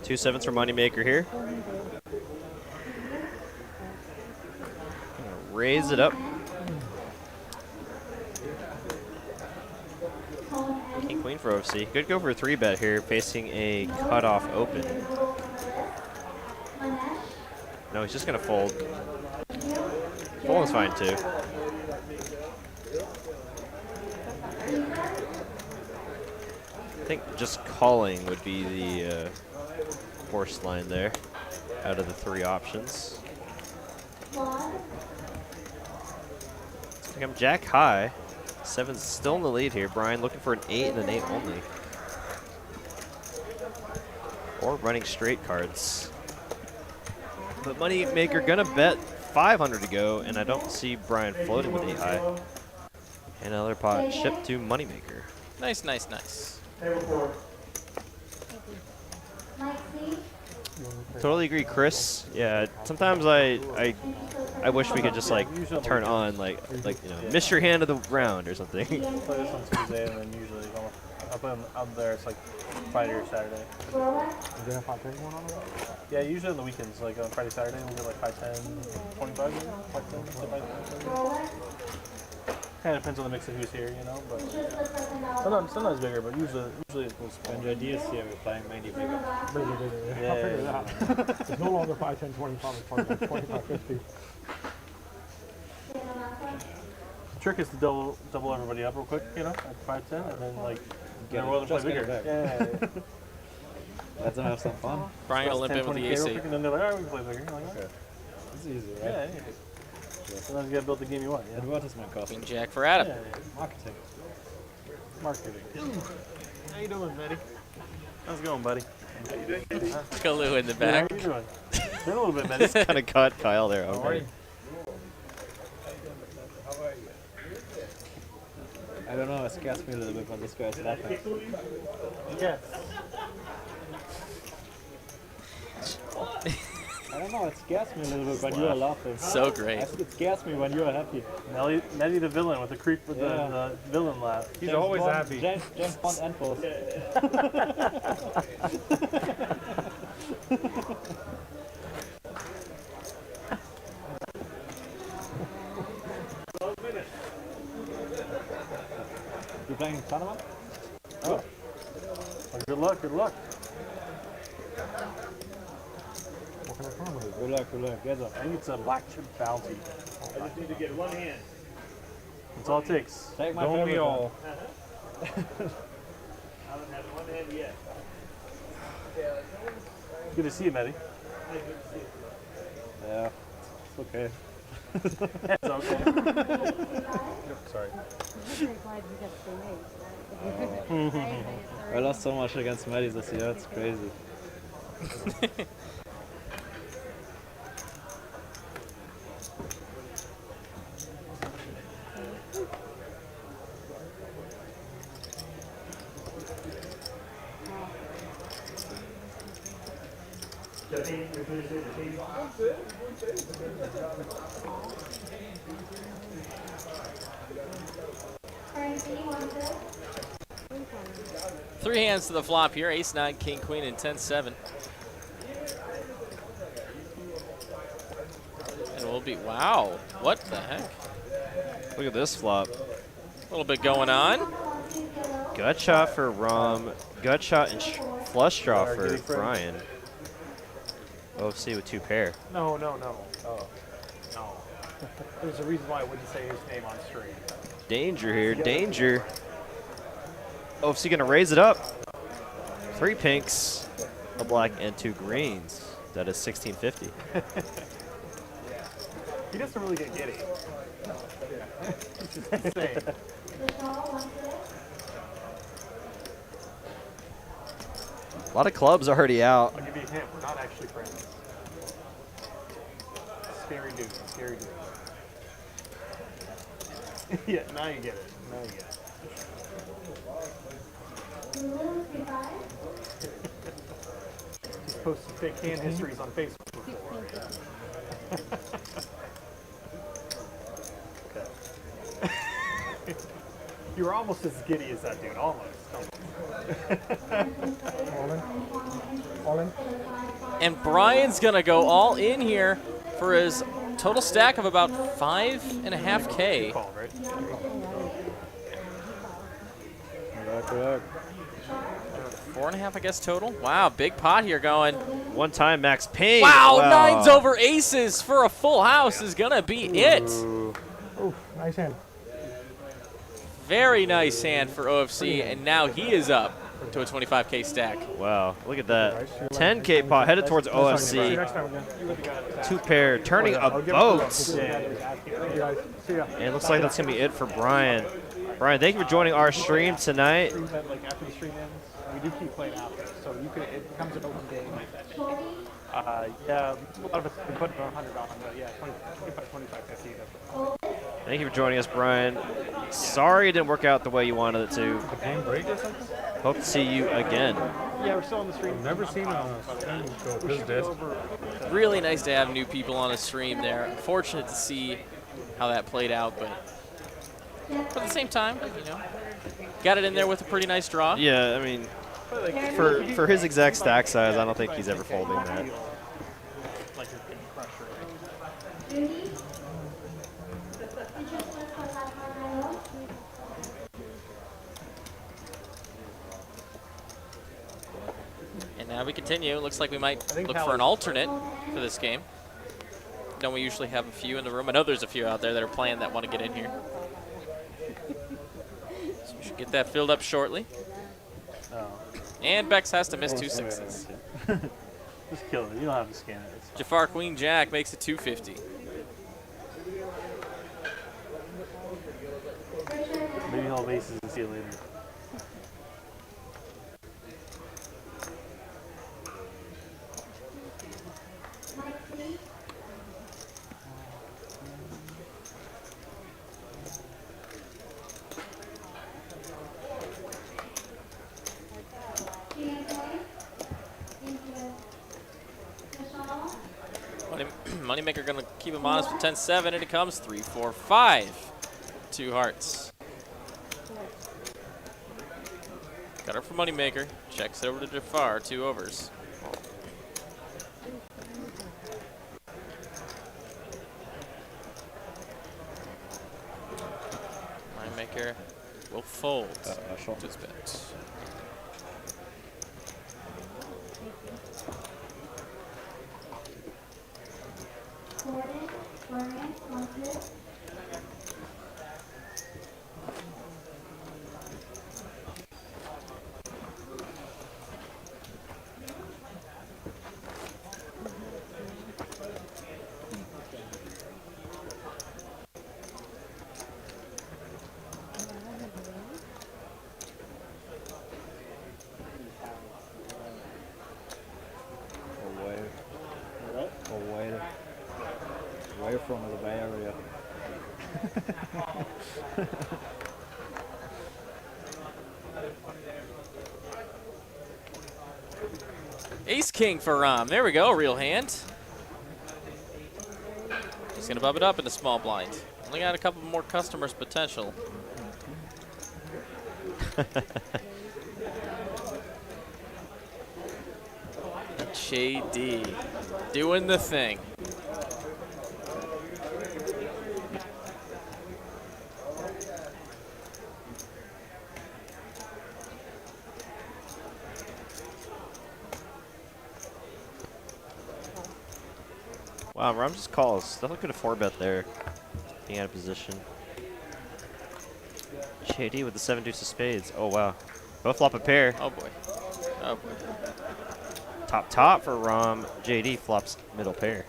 S4: Two sevens for Moneymaker here. Gonna raise it up. King queen for OFC. Could go for a 3-bet here, facing a cutoff open. No, he's just gonna fold. Fold is fine too. I think just calling would be the forced line there, out of the 3 options. I think I'm jack high. 7's still in the lead here. Bryan looking for an 8 and an 8 only. Or running straight cards. But Moneymaker gonna bet 500 to go, and I don't see Bryan floating with 8 high. And another pot shipped to Moneymaker.
S5: Nice, nice, nice.
S4: Totally agree, Chris. Yeah, sometimes I wish we could just like turn on like you know, miss your hand of the round or something.
S7: Play this on Tuesday, and then usually I'll play them out there. It's like Friday or Saturday.
S9: Is there a 5-10 going on?
S7: Yeah, usually on the weekends, like on Friday, Saturday, we'll get like 5-10, 25, 5-10, something like that. Kind of depends on the mix of who's here, you know. But sometimes bigger, but usually we'll spend.
S6: When the idea is here, we're playing mainly bigger.
S9: Bigger.
S7: Yeah,
S9: I'll figure it out. It's no longer 5, 10, 25, it's probably like 25, 50.
S7: The trick is to double everybody up real quick, you know, at 5-10, and then like get everyone to play bigger. Yeah.
S6: Let's have some fun.
S5: Bryan will limp in with the AC.
S7: And then they're like, all right, we can play bigger. Like,
S6: Okay. It's easy, right?
S7: yeah. Sometimes you gotta build the game you want. Yeah.
S6: Advertisement cost.
S5: Queen jack for Adam.
S6: Marketing.
S7: Marketing. How you doing, Betty? How's it going, buddy? How you doing, Betty?
S5: Kalu in the back.
S7: How you doing? Been a little bit, Betty.
S4: Kind of caught Kyle there. Okay.
S6: I don't know, it scares me a little bit when this guy's laughing.
S7: Yes.
S6: I don't know, it scares me a little bit when you are laughing.
S5: So great.
S6: It scares me when you are happy.
S7: Nelly the villain with the creep with the villain laugh.
S9: He's always happy.
S6: James Bond and both. You playing tournament?
S7: Oh. Well, good luck, good luck.
S9: What kind of farm is it?
S6: Good luck, get up.
S7: I think it's a black chip bounty.
S12: I just need to get one hand.
S7: That's all it takes.
S6: Take my
S9: Don't we
S6: favorite
S9: all?
S12: I haven't had one hand yet.
S7: Good to see you, Maddie.
S6: Yeah, it's okay.
S7: It's okay. Sorry.
S6: I lost so much against Maddie this year, it's crazy.
S5: Three hands to the flop here. Ace 9, king queen, and 10-7. And we'll be, wow, what the heck?
S4: Look at this flop.
S5: A little bit going on.
S4: Gut shot for Rom. Gut shot and flush draw for Bryan. OFC with 2 pair.
S3: No. Oh. No. There's a reason why I wouldn't say his name on stream.
S4: Danger here, danger. OFC gonna raise it up. 3 pinks, a black, and 2 greens. That is 1650.
S3: He doesn't really get giddy. It's just insane.
S4: A lot of clubs already out.
S3: I'll give you a hint. We're not actually friends. Scary dude. Scary dude. Yeah, now you get it. Now you get it. He's posted fake hand histories on Facebook before. Okay. You were almost as giddy as that dude. Almost.
S9: All in.
S5: And Bryan's going to go all in here for his total stack of about 5.5K.
S3: Call, right?
S6: Correct.
S5: 4.5, I guess, total. Wow, big pot here going.
S4: One time max ping.
S5: Wow, 9s over aces for a full house is going to be it.
S9: Ooh, nice hand.
S5: Very nice hand for OFC, and now he is up to a 25K stack.
S4: Wow, look at that. 10K pot headed towards OFC. 2 pair, turning a boat. And it looks like that's going to be it for Bryan. Bryan, thank you for joining our stream tonight.
S3: Like after the stream ends, we do keep playing after, so you can. It becomes an open game. Yeah, a lot of us can put 100 on, but yeah, 25, 50.
S4: Thank you for joining us, Bryan. Sorry it didn't work out the way you wanted it to.
S8: The game break or something?
S4: Hope to see you again.
S3: Yeah, we're still on the stream.
S8: I've never seen a stream go this disc.
S5: Really nice to have new people on a stream there. Unfortunate to see how that played out, but at the same time, you know, got it in there with a pretty nice draw.
S4: Yeah, I mean, for his exact stack size, I don't think he's ever folding that.
S3: Like you're getting crushed.
S5: And now we continue. Looks like we might look for an alternate for this game. Don't we usually have a few in the room? I know there's a few out there that are playing that want to get in here. So we should get that filled up shortly.
S7: Oh.
S5: And Becks has to miss 2 6s.
S7: Just kill it. You don't have to scan it.
S5: Jafar Queen Jack makes it 250.
S7: Maybe he'll have aces and see you later.
S5: Moneymaker going to keep him honest with 10-7, and it comes 3-4-5. 2 hearts. Got her for Moneymaker. Checks it over to Jafar. 2 overs. Moneymaker will fold to his bet.
S6: Away from the Bay Area.
S5: Ace King for Ram. There we go, real hand. He's going to bump it up in the small blind. Only got a couple more customers potential. JD doing the thing.
S4: Wow, Ram just calls. Definitely could have 4-bet there. Being out of position. JD with the 7 deuce of spades. Oh, wow. Both flop a pair.
S5: Oh, boy. Oh, boy.
S4: Top for Ram. JD flops middle pair.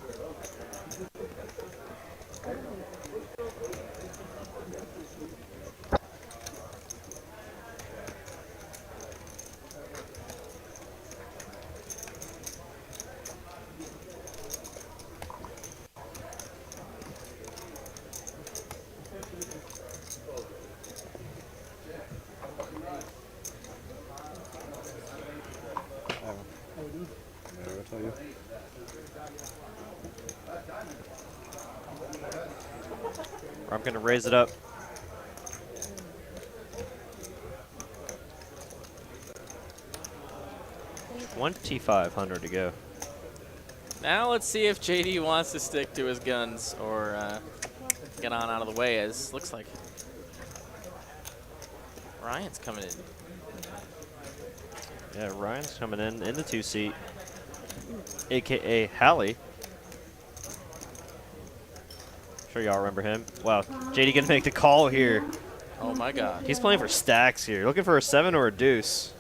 S4: I'm going to raise it up. $2,500 to go.
S5: Now let's see if JD wants to stick to his guns or get on out of the way, as looks like Ryan's coming in.
S4: Yeah, Ryan's coming in the 2-seat, a.k.a. Hallie. Sure y'all remember him. Wow, JD gonna make the call here.
S5: Oh my God.
S4: He's playing for stacks here. Looking for a 7 or a deuce.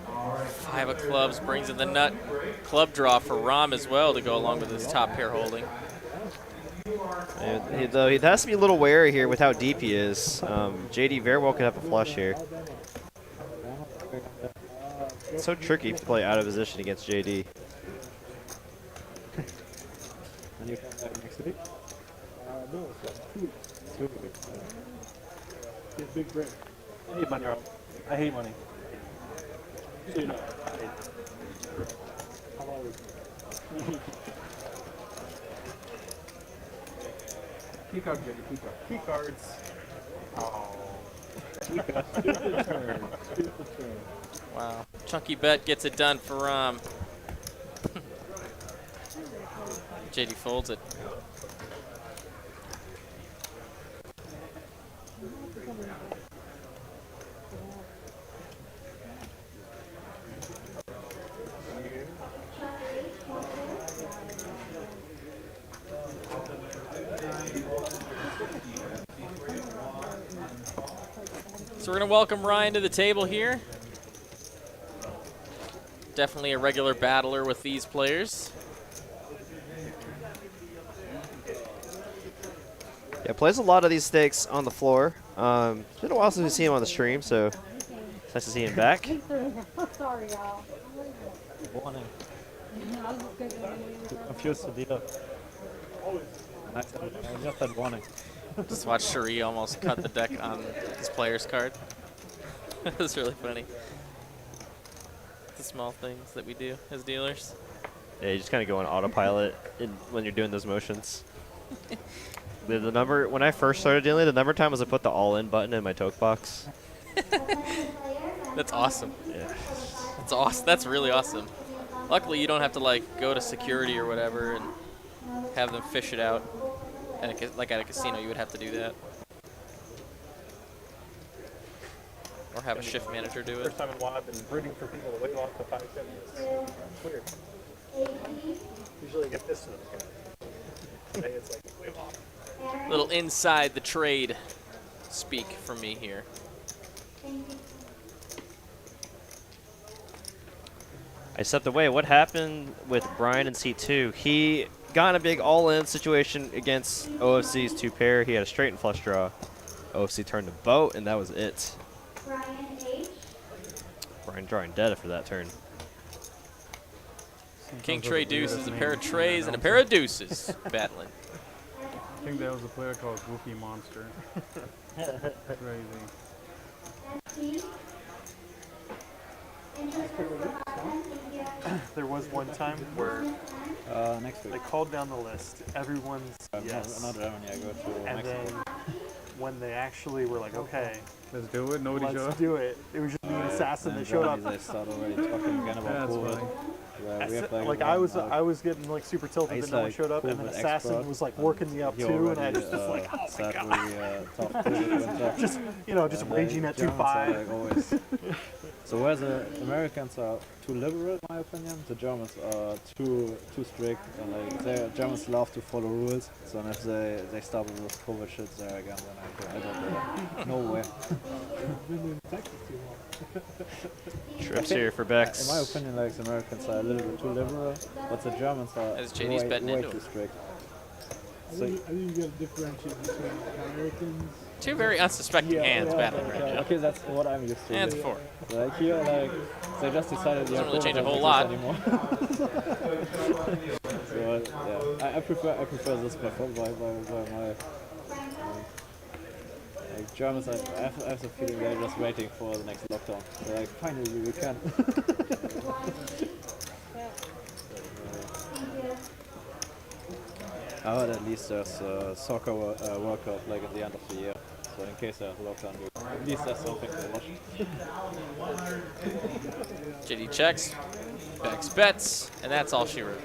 S5: 5 of clubs brings in the nut club draw for Ram as well to go along with his top pair holding.
S4: And though he has to be a little wary here with how deep he is. JD very well could have a flush here. It's so tricky to play out of position against JD.
S9: And you come back next week? No, it's like 2 weeks. It's big break.
S7: I hate money. I hate money. So you know,
S9: How long is it? Key card, Jenny, key card.
S7: key cards.
S9: Oh. Stupid turn. Stupid turn.
S5: Wow. Chunky bet gets it done for Ram. JD folds it. So we're going to welcome Ryan to the table here. Definitely a regular battler with these players.
S4: Yeah, plays a lot of these stakes on the floor. It's been a while since we've seen him on the stream, so it's nice to see him back.
S11: Sorry, y'all.
S7: Warning.
S11: I was just gonna
S7: Confused the dealer. I just had warning.
S5: Just watch Cherie almost cut the deck on his player's card. It was really funny. The small things that we do as dealers.
S4: Yeah, you just kind of go on autopilot when you're doing those motions. The number, when I first started dealing, the number of times I put the all-in button in my toke box.
S5: That's awesome.
S4: Yeah.
S5: That's awesome. That's really awesome. Luckily, you don't have to like go to security or whatever and have them fish it out. Like at a casino, you would have to do that. Or have a shift manager do it.
S7: First time in a while I've been rooting for people to wave off the 570s. It's weird. Usually I get this to them. Today it's like wave off.
S5: Little inside the trade speak from me here.
S4: I stepped away. What happened with Bryan in C2? He got in a big all-in situation against OFC's 2-pair. He had a straight and flush draw. OFC turned the boat, and that was it. Bryan drawing dead after that turn.
S5: King tray deuces, a pair of trays, and a pair of deuces battling.
S8: I think there was a player called Goofy Monster. Crazy.
S3: There was one time where
S9: Next week.
S3: they called down the list. Everyone's yes.
S9: Another one, yeah, go to
S3: And
S9: Mexico.
S3: then when they actually were like, okay,
S8: Let's do it. Nobody showed
S3: let's
S8: up.
S3: do it. It was just me and Assassin that showed up.
S9: They start already talking again about
S8: That's
S9: COVID.
S8: funny.
S6: We have,
S3: like I was getting like super tilted that no one showed up, and then Assassin was like working me up too, and I just was like, oh my god, just just raging at 2-5.
S6: So whereas the Americans are too liberal, in my opinion, the Germans are too strict, and like the Germans love to follow rules. So if they start with this COVID shit there again, then I don't know. No way.
S4: Trips here for Becks.
S6: In my opinion, like the Americans are a little bit too liberal, but the Germans are
S5: As JD's betting
S6: way
S5: into
S6: too
S5: it.
S6: strict.
S9: I think you got to differentiate between Americans.
S5: Two very unsuspecting hands battling right now.
S6: Okay, that's what I'm used to.
S5: And 4.
S6: Like here, like they just decided
S5: Doesn't really change a whole lot.
S6: Anymore. So yeah, I prefer this by my. Like Germans, I have the feeling they're just waiting for the next lockdown. They're like, finally we can. But at least there's a soccer World Cup like at the end of the year. So in case there's a lockdown, at least there's something to watch.
S5: JD checks, Becks bets, and that's all she wrote.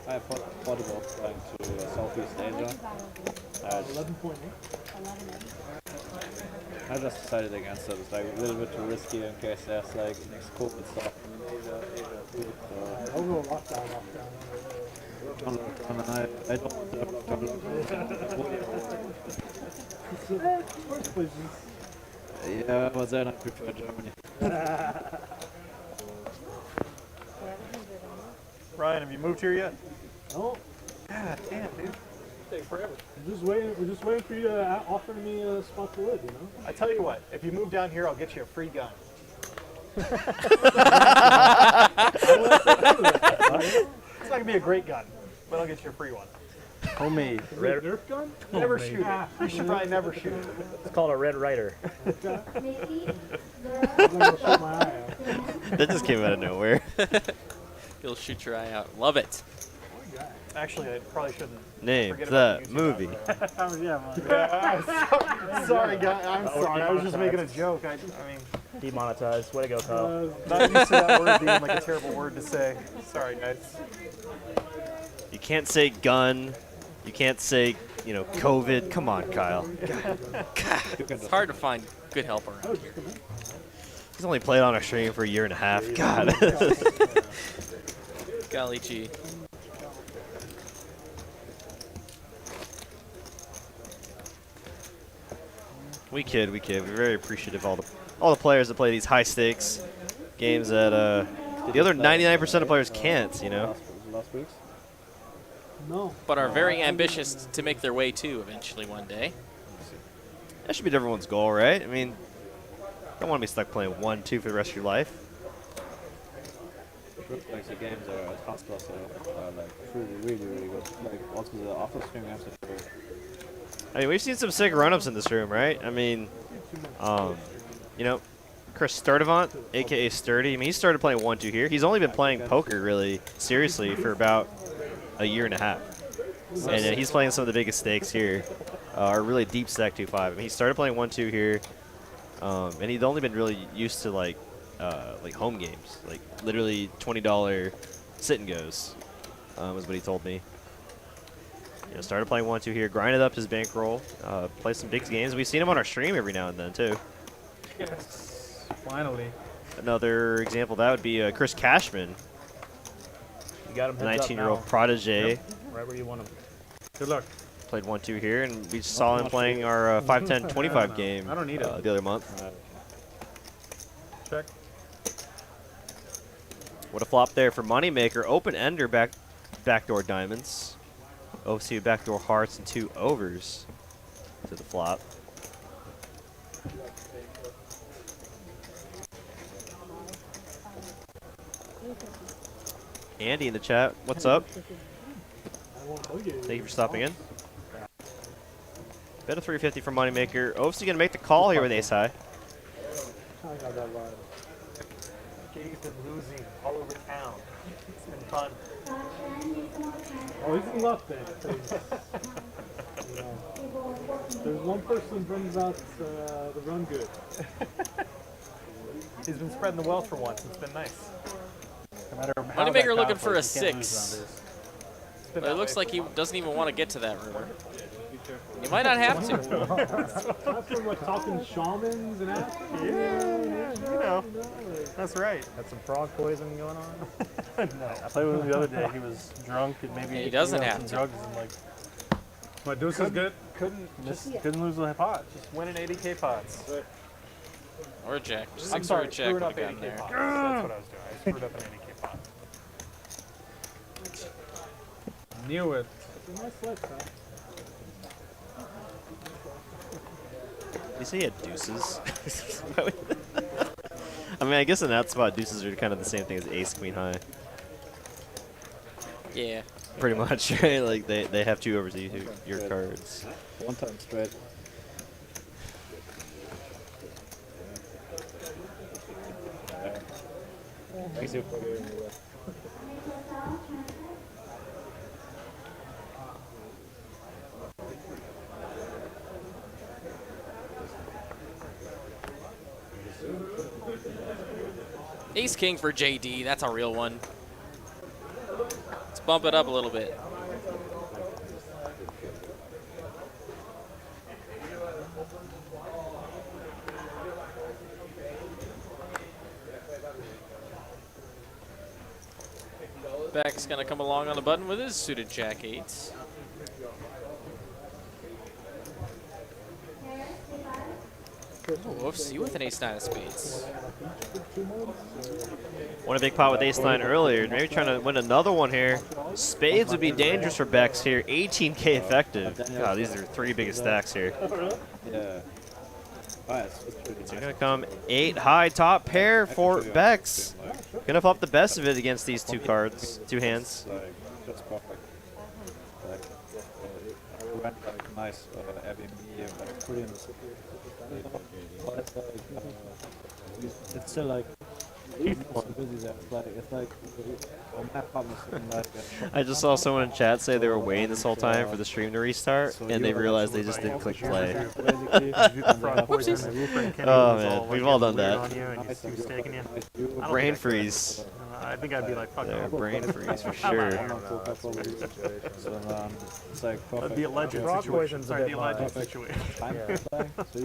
S6: I have thought about flying to Southeast Asia.
S9: 11.8.
S6: I just decided against it. It's like a little bit too risky in case there's like next COVID stuff in Asia.
S9: I'll go lockdown.
S6: I don't want to Yeah, but then I prefer Germany.
S3: Ryan, have you moved here yet?
S9: No.
S3: God damn, dude. Take forever.
S9: We're just waiting for you to offer me a spot to live, you know?
S3: I tell you what, if you move down here, I'll get you a free gun. It's not gonna be a great gun, but I'll get you a free one.
S12: Homemade.
S9: Red Nerf gun?
S3: Never shoot it. You should probably never shoot it.
S12: It's called a Red Ryder.
S9: I'm gonna shoot my eye out.
S4: That just came out of nowhere.
S5: You'll shoot your eye out. Love it.
S3: Actually, I probably shouldn't.
S4: Name
S3: forget
S4: the
S3: about YouTube
S4: movie.
S3: Sorry, guys. I'm sorry. I was just making a joke. I mean,
S12: Demonetized. Way to go, Kyle.
S3: not used to that word being like a terrible word to say. Sorry, guys.
S4: You can't say gun. You can't say, COVID. Come on, Kyle.
S5: It's hard to find good help around here.
S4: He's only played on our stream for a year and a half. God.
S5: Golly gee.
S4: We kid. We're very appreciative of all the players that play these high stakes games that the other 99% of players can't.
S6: Last week's?
S9: No.
S5: But are very ambitious to make their way to eventually one day.
S4: That should be everyone's goal, right? I mean, don't want to be stuck playing 1-2 for the rest of your life.
S6: Like the games are at Hustlers are like really good. Like also the after stream games are good.
S4: I mean, we've seen some sick run-ups in this room, right? I mean, Chris Sturdivant, a.k.a. Sturdy, I mean, he started playing 1-2 here. He's only been playing poker really seriously for about a year and a half. And he's playing some of the biggest stakes here, or really deep stack 2-5. I mean, he started playing 1-2 here, and he'd only been really used to like home games, like literally $20 sit and goes, was what he told me. Started playing 1-2 here, grinded up his bankroll, played some big games. We've seen him on our stream every now and then too.
S8: Yes, finally.
S4: Another example of that would be Chris Cashman,
S12: You got him
S4: the
S12: heads up
S4: 19-year-old
S12: now.
S4: protege.
S12: Yep, right where you want him.
S8: Good luck.
S4: Played 1-2 here, and we just saw him playing our 5-10-25 game
S8: I don't need it.
S4: the other month.
S8: Check.
S4: What a flop there for Moneymaker. Open ender backdoor diamonds. OC backdoor hearts and 2 overs to the flop. Andy in the chat, what's up? Thank you for stopping in. Bet of 350 for Moneymaker. OC gonna make the call here with ace high.
S3: JD's been losing all over town. It's been fun.
S7: Oh, he's in luck then. You know, there's one person who brings out the run good.
S3: He's been spreading the wealth for once. It's been nice. No matter how
S5: Moneymaker
S3: that
S5: looking
S3: crowd
S5: for a
S3: plays, you can't lose
S5: 6.
S3: around this. It's been
S5: But
S3: that
S5: it looks
S3: way
S5: like he
S3: for
S5: doesn't even want to get to that river. You might not have to.
S7: Not for like talking shamans and that.
S3: Yeah, you know. That's right.
S9: Had some frog poison going on.
S3: No. I played with him the other day. He was drunk and maybe
S5: He doesn't
S3: on
S5: have
S3: some
S5: to.
S3: drugs and like
S8: My deuce is good.
S3: couldn't lose the pot. Just winning 80K pots.
S5: Or a jack. Just
S3: I'm
S5: 6 or
S3: sorry,
S5: a jack
S3: screwing
S5: would
S3: up
S5: have gotten
S3: 80K
S5: there.
S3: pots. That's what I was doing. I screwed up an 80K pot.
S8: Knew it.
S7: Nice flex, huh?
S4: You say he had deuces? I mean, I guess in that spot, deuces are kind of the same thing as ace, queen high.
S5: Yeah.
S4: Pretty much, right? Like, they have 2 over your cards.
S6: One time straight. Thanks you.
S5: Ace king for JD. That's a real one. Let's bump it up a little bit. Becks gonna come along on the button with his suited jack 8s. Oofsie with an ace 9 of spades.
S4: Won a big pot with ace 9 earlier. Maybe trying to win another one here. Spades would be dangerous for Becks here. 18K effective. God, these are 3 biggest stacks here.
S6: Yeah.
S4: So you're gonna come 8 high top pair for Becks. Gonna flop the best of it against these 2 cards, 2 hands.
S6: Like, just perfect. Like, I went like nice Airbnb, like pretty in the city. But it's like, it's still like, so busy there. It's like, on my apartment, like,
S4: I just saw someone in chat say they were waiting this whole time for the stream to restart, and they realized they just didn't click play. Oh man, we've all done that. Brain freeze.
S3: I think I'd be like, fuck
S4: There,
S3: off.
S4: brain freeze for sure.
S6: it's like
S3: That'd be a legend
S9: Frog
S3: situation.
S9: poison's a
S3: Sorry,
S9: bit
S3: be a legend
S9: much.
S3: situation.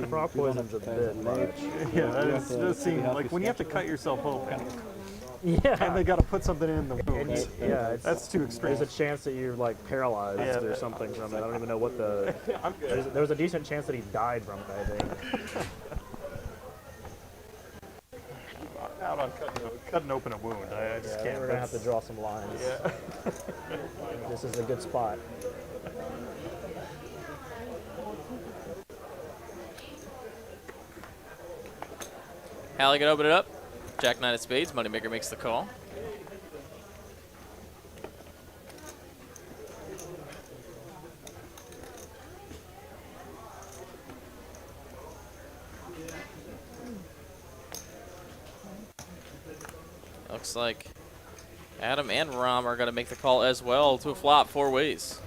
S9: Frog poison's a bit much.
S3: Yeah, that does seem like when you have to cut yourself open.
S9: Yeah.
S3: And they got to put something in the wound.
S9: Yeah,
S3: That's too extreme.
S9: There's a chance that you're like paralyzed or something from it. I don't even know what the. There was a decent chance that he died from it, I think.
S3: Out on cutting open a wound. I just can't.
S9: We're gonna have to draw some lines.
S3: Yeah.
S9: This is a good spot.
S5: Hallie can open it up. Jack 9 of spades. Moneymaker makes the call. Looks like Adam and Rom are going to make the call as well to a flop 4 ways.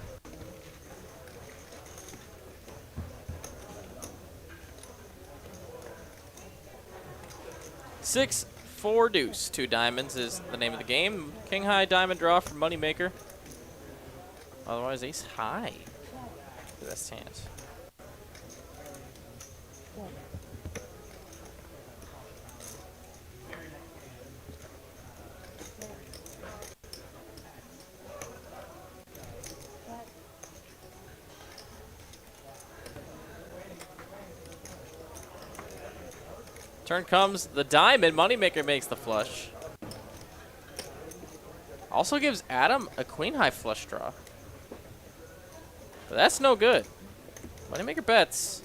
S5: Six, 4 deuce. 2 diamonds is the name of the game. King high diamond draw for Moneymaker. Otherwise, ace high. The best hand. Turn comes the diamond. Moneymaker makes the flush. Also gives Adam a queen high flush draw. But that's no good. Moneymaker bets.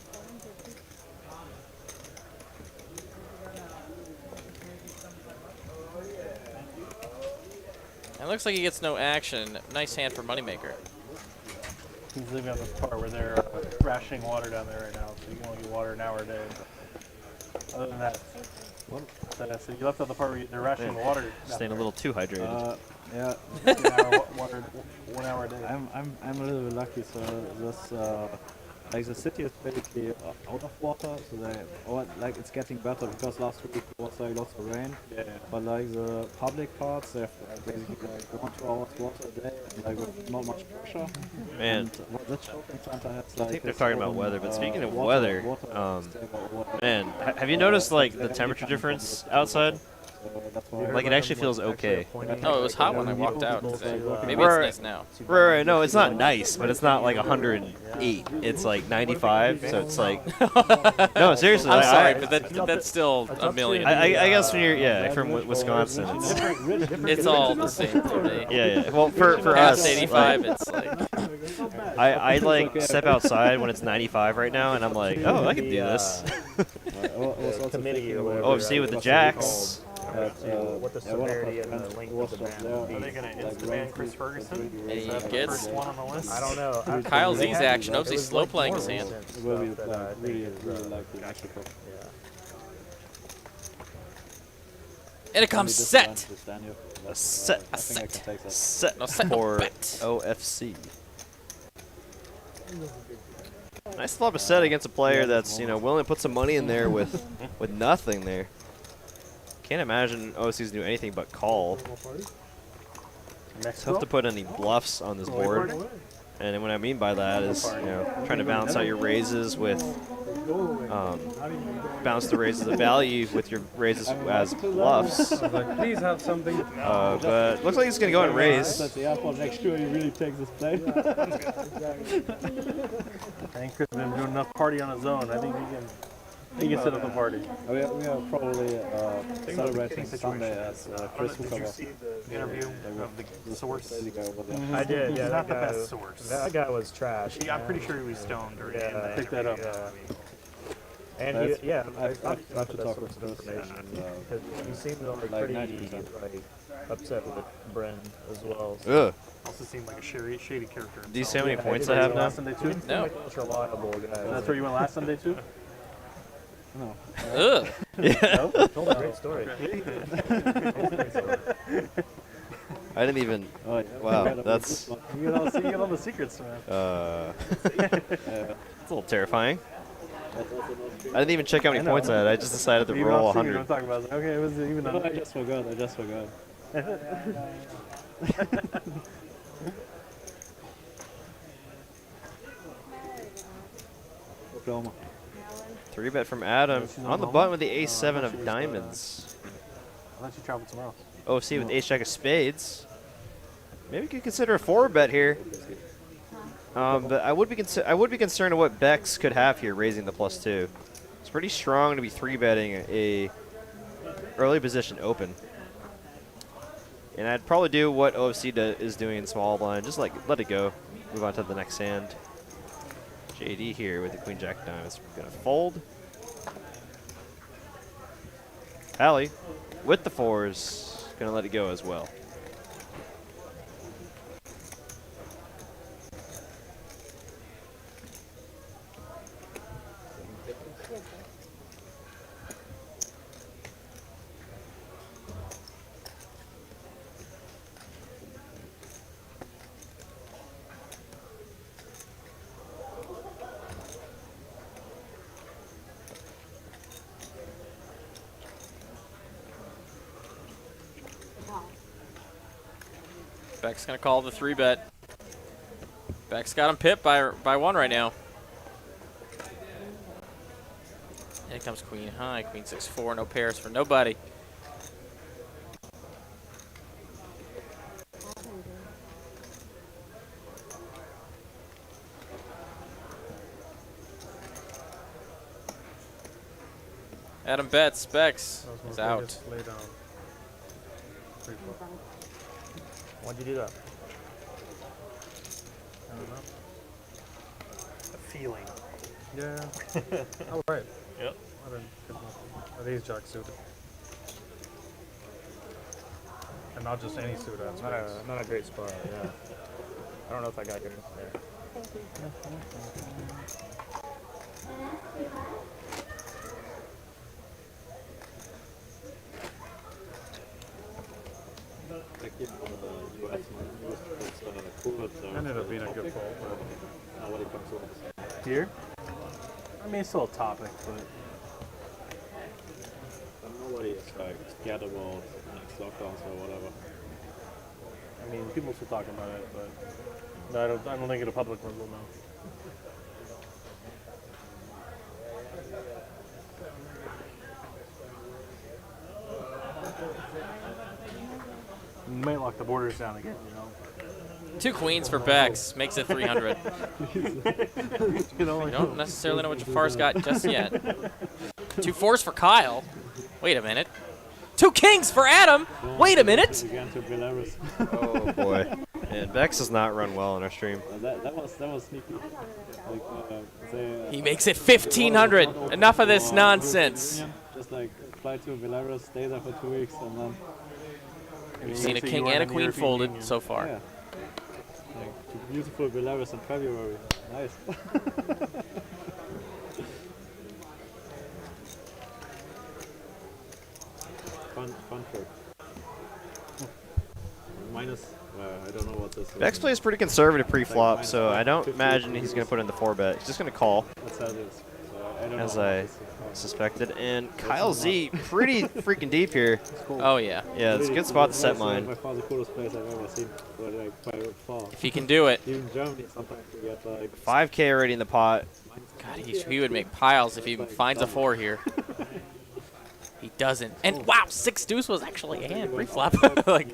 S5: And looks like he gets no action. Nice hand for Moneymaker.
S7: He's living on this part where they're rationing water down there right now, so you can only get water an hour a day. Other than that, So you left out the part where they're rationing the water.
S4: Staying a little too hydrated.
S6: Yeah,
S7: 1 hour a day.
S6: I'm a little bit lucky. So this like the city is basically out of water, so like it's getting better because last week was like lots of rain.
S7: Yeah.
S6: But like the public parts, they have basically like 1 to 2 hours water a day, and like with not much pressure.
S4: Man,
S6: And the shopping center has like.
S4: I think they're
S6: this
S4: talking about
S6: own,
S4: weather, but speaking of
S6: water
S4: weather,
S6: stable water.
S4: man, have you noticed like the temperature difference outside?
S6: That's why
S4: Like it actually feels okay.
S5: Oh, it was hot when I walked out today. Maybe
S4: Right.
S5: it's nice now.
S4: Right, no, it's not nice, but it's not like 108. It's like 95, so it's like. No, seriously.
S5: I'm
S4: I-
S5: sorry,
S4: I-
S5: but that's still a million.
S4: I guess when you're from Wisconsin,
S5: It's all the same to me.
S4: yeah. Well, for
S5: Past
S4: us,
S5: 85,
S4: like,
S5: it's like.
S4: I like step outside when it's 95 right now, and I'm like, oh, I can do this. OFC with the Jacks.
S9: What the severity and the length of the ban
S3: Are they going to insta-ban Chris Ferguson?
S5: Any
S3: Is that the
S5: kids?
S3: first one on the list?
S9: I don't know.
S5: Kyle Z's action. Obviously slow playing his hand.
S6: It will be really like the actual problem.
S5: And it comes set.
S4: A set.
S6: I think I can take that.
S4: Set
S5: No, set
S4: for
S5: bet.
S4: OFC. Nice to have a set against a player that's willing to put some money in there with nothing there. Can't imagine OFC's do anything but call. It's tough to put any bluffs on this board. And what I mean by that is, trying to balance out your raises with, balance the raises of value with your raises as bluffs.
S8: Like, please have something.
S4: But looks like he's gonna go and raise.
S6: At the airport, make sure he really takes this play.
S7: I think Chris has been doing enough party on his own. I think he can set up a party.
S6: We are probably celebrating Sunday as Chris
S3: Did you see the interview of the source?
S9: I did. Yeah,
S3: He's not the
S9: that guy,
S3: best source.
S9: that guy was trash.
S3: I'm pretty sure he was stoned during
S9: Yeah,
S3: the
S7: pick that up.
S9: And
S6: That's-
S9: he, yeah,
S6: I've
S9: got
S6: to
S9: that
S6: talk
S9: sort of
S6: with Chris,
S9: information.
S6: and,
S9: Because he seemed like
S6: like
S9: pretty
S6: 90%.
S9: like upset with Bren as well.
S4: Ugh.
S3: Also seemed like a shady character.
S4: Do you see how many
S3: himself.
S4: points I have now?
S7: Last Sunday too?
S5: No.
S9: Most reliable guy.
S7: That's where you went last Sunday too?
S6: No.
S5: Ugh.
S4: Yeah.
S9: Told a great story.
S4: I didn't even.
S6: Oh, yeah.
S4: Wow, that's
S7: You get all the secrets, man.
S4: it's a little terrifying. I didn't even check how many points I had. I just decided to
S7: Even
S4: roll
S7: off secret,
S4: 100.
S7: I'm talking about. Okay, it was even.
S6: No, I just forgot. Oklahoma.
S4: 3-bet from Adam on the button with the ace-7 of diamonds.
S7: I'll let you travel tomorrow.
S4: OFC with ace-jack of spades. Maybe you could consider a 4-bet here. But I would be concerned of what Becks could have here, raising the +2. It's pretty strong to be 3-betting a early position open. And I'd probably do what OFC is doing in small blind. Just like let it go. Move on to the next hand. JD here with the queen jack diamonds. Gonna fold. Allie with the 4s. Gonna let it go as well.
S5: Beck's gonna call the 3-bet. Beck's got him pipped by 1 right now. Here comes queen high, queen 6-4, no pairs for nobody. Adam bets, Becks is out.
S7: Lay down.
S9: Why'd you do that?
S7: I don't know.
S3: A feeling.
S7: Yeah. All right.
S3: Yep.
S7: I didn't get nothing. Are these jack suited? And not just any suit. That's
S9: Not a great spot. Yeah. I don't know if I got your there.
S6: like US money.
S8: Ended up being a good fold, but
S6: Nobody comes with
S7: Here? I mean, it's still a topic, but
S6: nobody is like scared about next lockdowns or whatever.
S7: I mean, people still talking about it, but no, I don't think in a public room will know. You might lock the borders down again, you know.
S5: 2 queens for Becks makes it 300.
S7: You know,
S5: We don't necessarily know what Jafar's got just yet. 2 fours for Kyle. Wait a minute. 2 kings for Adam. Wait a minute.
S6: Again to Belarus.
S4: Oh boy. And Becks does not run well on our stream.
S6: That was sneaky. Like,
S5: He makes it 1,500. Enough of this nonsense.
S6: Just like fly to Belarus, stay there for 2 weeks, and then
S5: We've seen a king and a queen folded so far.
S6: yeah. Like to beautiful Belarus in February. Nice. fun trip. Minus, I don't know what this is.
S4: Becks plays pretty conservative pre-flop, so I don't imagine he's going to put in the 4-bet. He's just going to call,
S6: That's how it is. So I don't
S4: as
S6: know what
S4: I
S6: this is.
S4: suspected. And Kyle Z, pretty freaking deep here.
S5: Oh, yeah.
S4: Yeah, it's a good spot to set
S6: That's
S4: mine.
S6: by far the coolest place I've ever seen. Like by far.
S5: If he can do it.
S6: Even Germany sometimes we get like
S4: 5K already in the pot.
S5: God, he would make piles if he finds a 4 here. He doesn't. And wow, 6 deuce was actually a hand pre-flop. Like,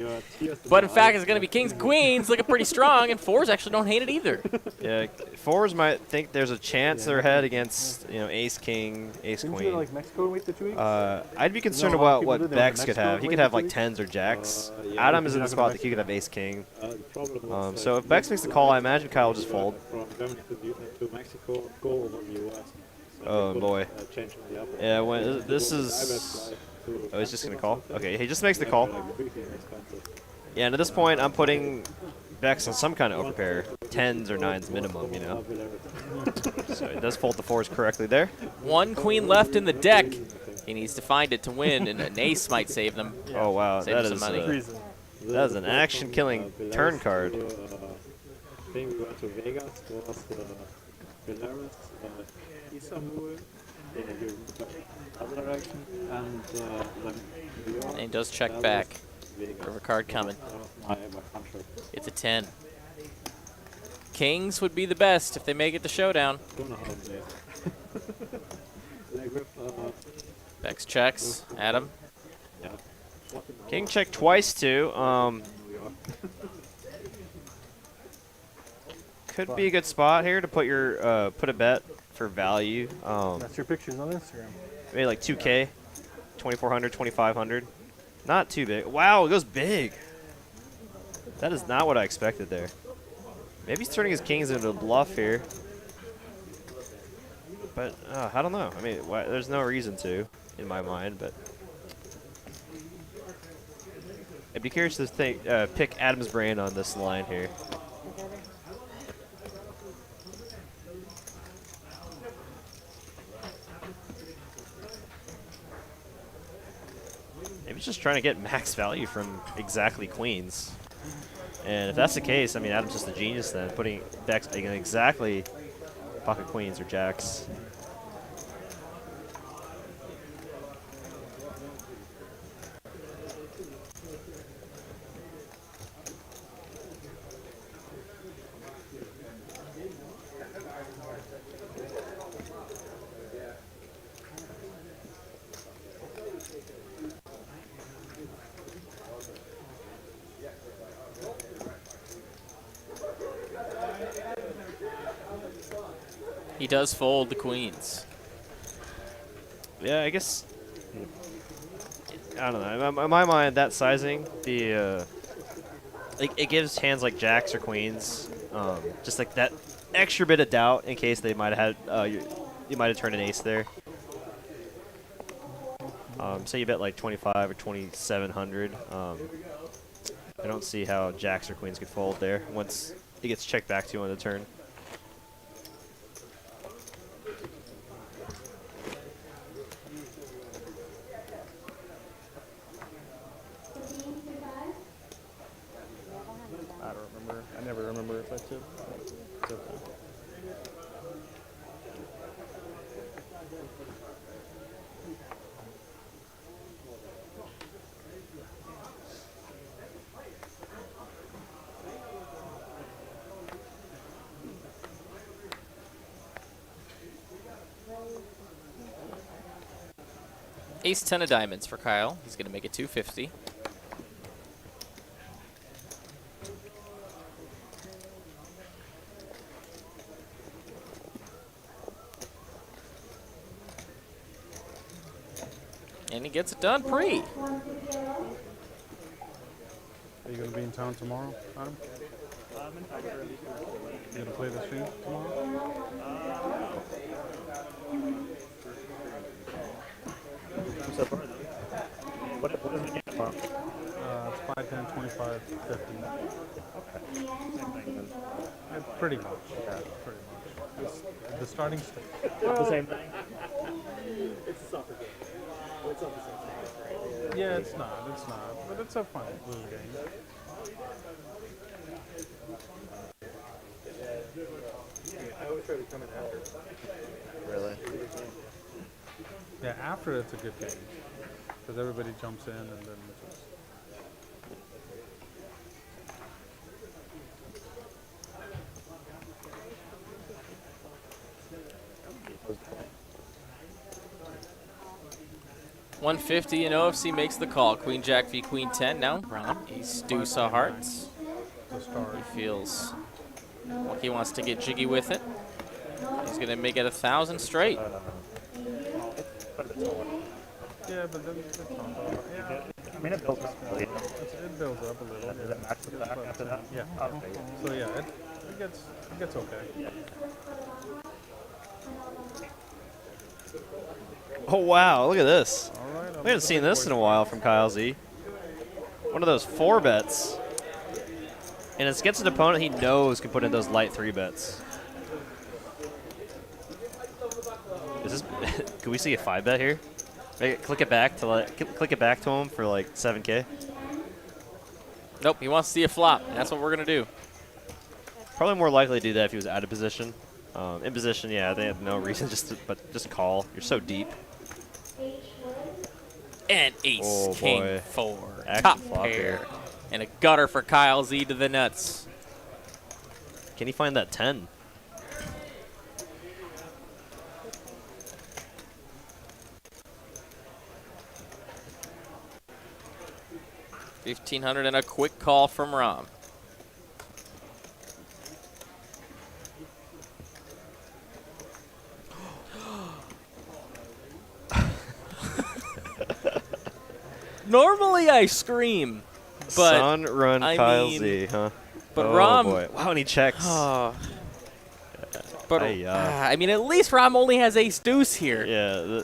S5: but in fact, it's going to be kings and queens looking pretty strong, and 4s actually don't hate it either.
S4: Yeah, 4s might think there's a chance they're ahead against, ace king, ace
S7: Didn't you go
S4: queen.
S7: to, like Mexico and wait the 2 weeks?
S4: I'd be concerned
S7: No, a lot of
S4: about
S7: people
S4: what
S7: do. They went
S4: Becks
S7: to
S4: could
S7: Mexico
S4: have. He
S7: and
S4: could
S7: wait
S4: have
S7: for
S4: like
S7: 2
S4: 10s or jacks.
S6: yeah,
S4: Adam is in
S7: you're
S4: the
S7: not gonna
S4: spot that he could have ace king.
S6: the problem was,
S4: So if Becks makes the call, I imagine Kyle will just fold.
S6: From Germany to Mexico, go over the US. So
S4: Oh,
S6: they could,
S4: boy.
S6: Change in the upper.
S4: Yeah, when this
S6: Go
S4: is.
S6: direct flight to
S4: Oh, he's just gonna
S6: Mexico
S4: call.
S6: something.
S4: Okay, he just makes the call.
S6: Like really expensive.
S4: Yeah, and at this point, I'm putting Becks on some kind of overpair, 10s or 9s minimum, So he does fold the 4s correctly there.
S5: 1 queen left in the deck. He needs to find it to win, and an ace might save them.
S4: Oh wow,
S5: Save
S4: that
S5: some
S4: is
S5: money.
S7: Reason.
S4: that is an action-killing turn card.
S6: I think we went to Vegas, was Belarus, Istanbul, other direction, and New York.
S5: And he does check back. River card coming.
S6: My country.
S5: It's a 10. Kings would be the best if they make it to showdown.
S6: Don't know how to play it. Like with,
S5: Becks checks. Adam.
S6: yeah.
S4: King check twice too. Could be a good spot here to put your put a bet for value.
S7: That's your pictures on Instagram.
S4: Maybe like 2K, 2,400, 2,500. Not too big. Wow, it goes big. That is not what I expected there. Maybe he's turning his kings into a bluff here. But I don't know. I mean, there's no reason to, in my mind. But I'd be curious to pick Adam's brain on this line here. Maybe he's just trying to get max value from exactly queens. And if that's the case, I mean, Adam's just a genius then, putting Becks in exactly pocket queens or jacks.
S5: He does fold the queens.
S4: Yeah, I guess. I don't know. In my mind, that sizing, it gives hands like jacks or queens, just like that extra bit of doubt in case they might have had you might have turned an ace there. Say you bet like 25 or 2,700. I don't see how jacks or queens could fold there once it gets checked back to you on the turn.
S6: number effective. It's okay.
S5: Ace 10 of diamonds for Kyle. He's going to make it 250. And he gets it done pre.
S8: Are you going to be in town tomorrow, Adam? You going to play the stream tomorrow?
S9: What is the game tomorrow?
S8: It's 5, 10, 25, 50.
S9: Okay. Same thing.
S8: Pretty much. Yeah, pretty much. The starting stage.
S9: The same thing. It's a soccer game. It's not the same thing, right?
S8: Yeah, it's not. But it's a fun little game.
S9: I always try to come in after.
S4: Really?
S8: Yeah, after it's a good game. Because everybody jumps in and then it's just...
S5: $150 and OFC makes the call. Queen Jack v Queen 10 now. Ron, ace deuce of hearts. He feels like he wants to get jiggy with it. He's going to make it 1,000 straight.
S8: Yeah, but then it's not yeah.
S9: I mean, it builds up.
S8: It builds up a little.
S9: Does it match with the back after that?
S8: Yeah.
S9: Okay.
S8: So yeah, it gets okay.
S4: Oh wow, look at this.
S8: All right,
S4: We haven't seen this in a while from Kyle Z. One of those 4 bets. And it's against an opponent he knows can put in those light 3 bets. Is this can we see a 5 bet here? Click it back to him for like 7K.
S5: Nope, he wants to see a flop. And that's what we're going to do.
S4: Probably more likely to do that if he was out of position. In position, yeah, they have no reason but just call. You're so deep.
S5: And ace, king,
S4: boy.
S5: 4,
S4: Action
S5: top
S4: flop
S5: pair.
S4: here.
S5: And a gutter for Kyle Z to the nuts.
S4: Can he find that 10?
S5: $1,500 and a quick call from Rom. Normally I scream, but
S4: Sun run Kyle Z, huh?
S5: But
S4: oh
S5: Rom,
S4: boy. Wow, and he checks.
S5: but
S4: Ay-ya.
S5: I mean, at least Rom only has ace deuce here.
S4: Yeah.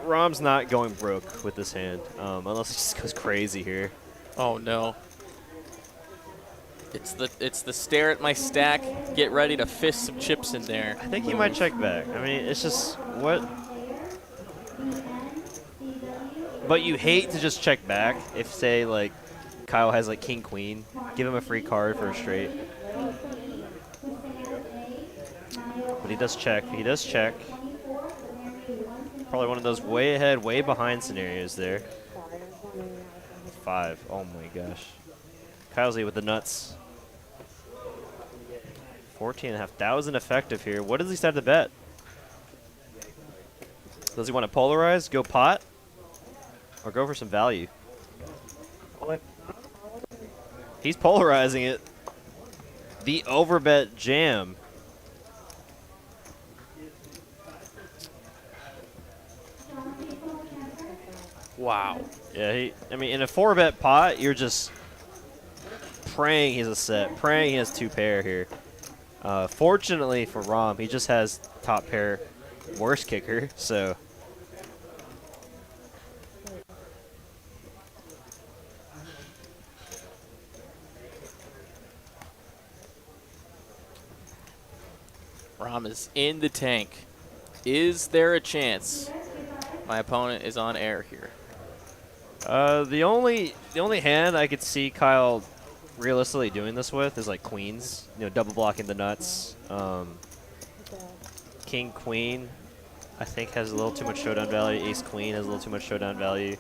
S4: Rom's not going broke with this hand, unless he just goes crazy here.
S5: Oh no. It's the stare at my stack. Get ready to fist some chips in there.
S4: I think he might check back. I mean, it's just what. But you hate to just check back if, say, like, Kyle has, like, king, queen. Give him a free card for a straight. But he does check. He does check. Probably one of those way ahead, way behind scenarios there. 5. Oh, my gosh. Kyle Z with the nuts. 14,500 effective here. What does he start to bet? Does he want to polarize, go pot? Or go for some value? He's polarizing it. The overbet jam.
S5: Wow.
S4: Yeah, I mean, in a 4-bet pot, you're just praying he's a set, praying he has 2 pair here. Fortunately for Rom, he just has top pair worst kicker, so.
S5: Rom is in the tank. Is there a chance my opponent is on air here?
S4: The only hand I could see Kyle realistically doing this with is like queens, you know, double blocking the nuts. King, queen, I think has a little too much showdown value. Ace, queen has a little too much showdown value.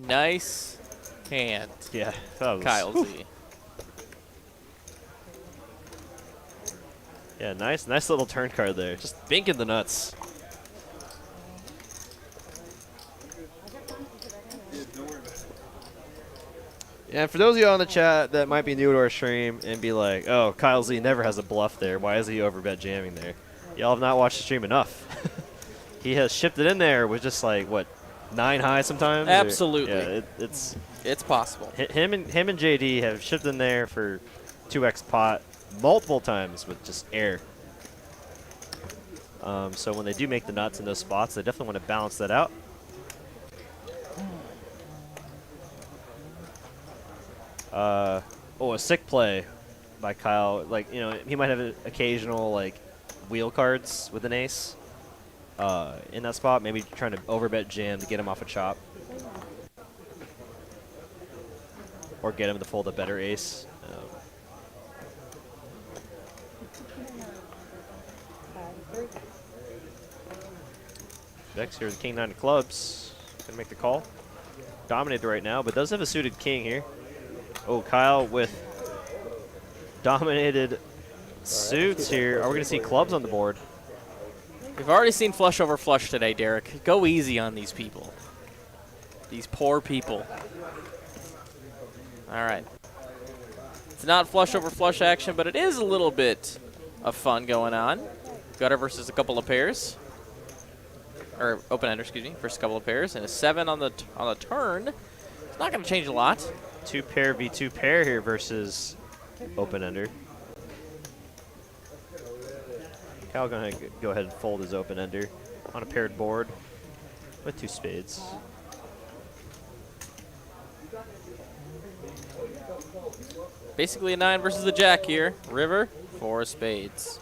S5: Nice hand.
S4: Yeah, that was,
S5: Kyle Z.
S4: Yeah, nice little turn card there. Just binking the nuts. Yeah, and for those of you on the chat that might be new to our stream and be like, oh, Kyle Z never has a bluff there. Why is he overbet jamming there? Y'all have not watched the stream enough. He has shipped it in there with just like, what, 9 high sometimes?
S5: Absolutely.
S4: Yeah,
S5: it's possible.
S4: Him and JD have shipped in there for 2x pot multiple times with just air. So when they do make the nuts in those spots, they definitely want to balance that out. Oh, a sick play by Kyle. Like, you know, he might have occasional like wheel cards with an ace in that spot. Maybe trying to overbet jam to get him off a chop, or get him to fold a better ace. Becks here, the king 9 of clubs. Gonna make the call. Dominated right now, but does have a suited king here. Oh, Kyle with dominated suits here. Are we going to see clubs on the board?
S5: We've already seen flush over flush today, Derek. Go easy on these people. These poor people. All right. It's not flush over flush action, but it is a little bit of fun going on. Gutter versus a couple of pairs. Or open-ender, excuse me, versus a couple of pairs. And a 7 on the turn. It's not going to change a lot.
S4: 2 pair v2 pair here versus open-ender. Kyle going to go ahead and fold his open-ender on a paired board with 2 spades.
S5: Basically a 9 versus a jack here. River, 4 spades.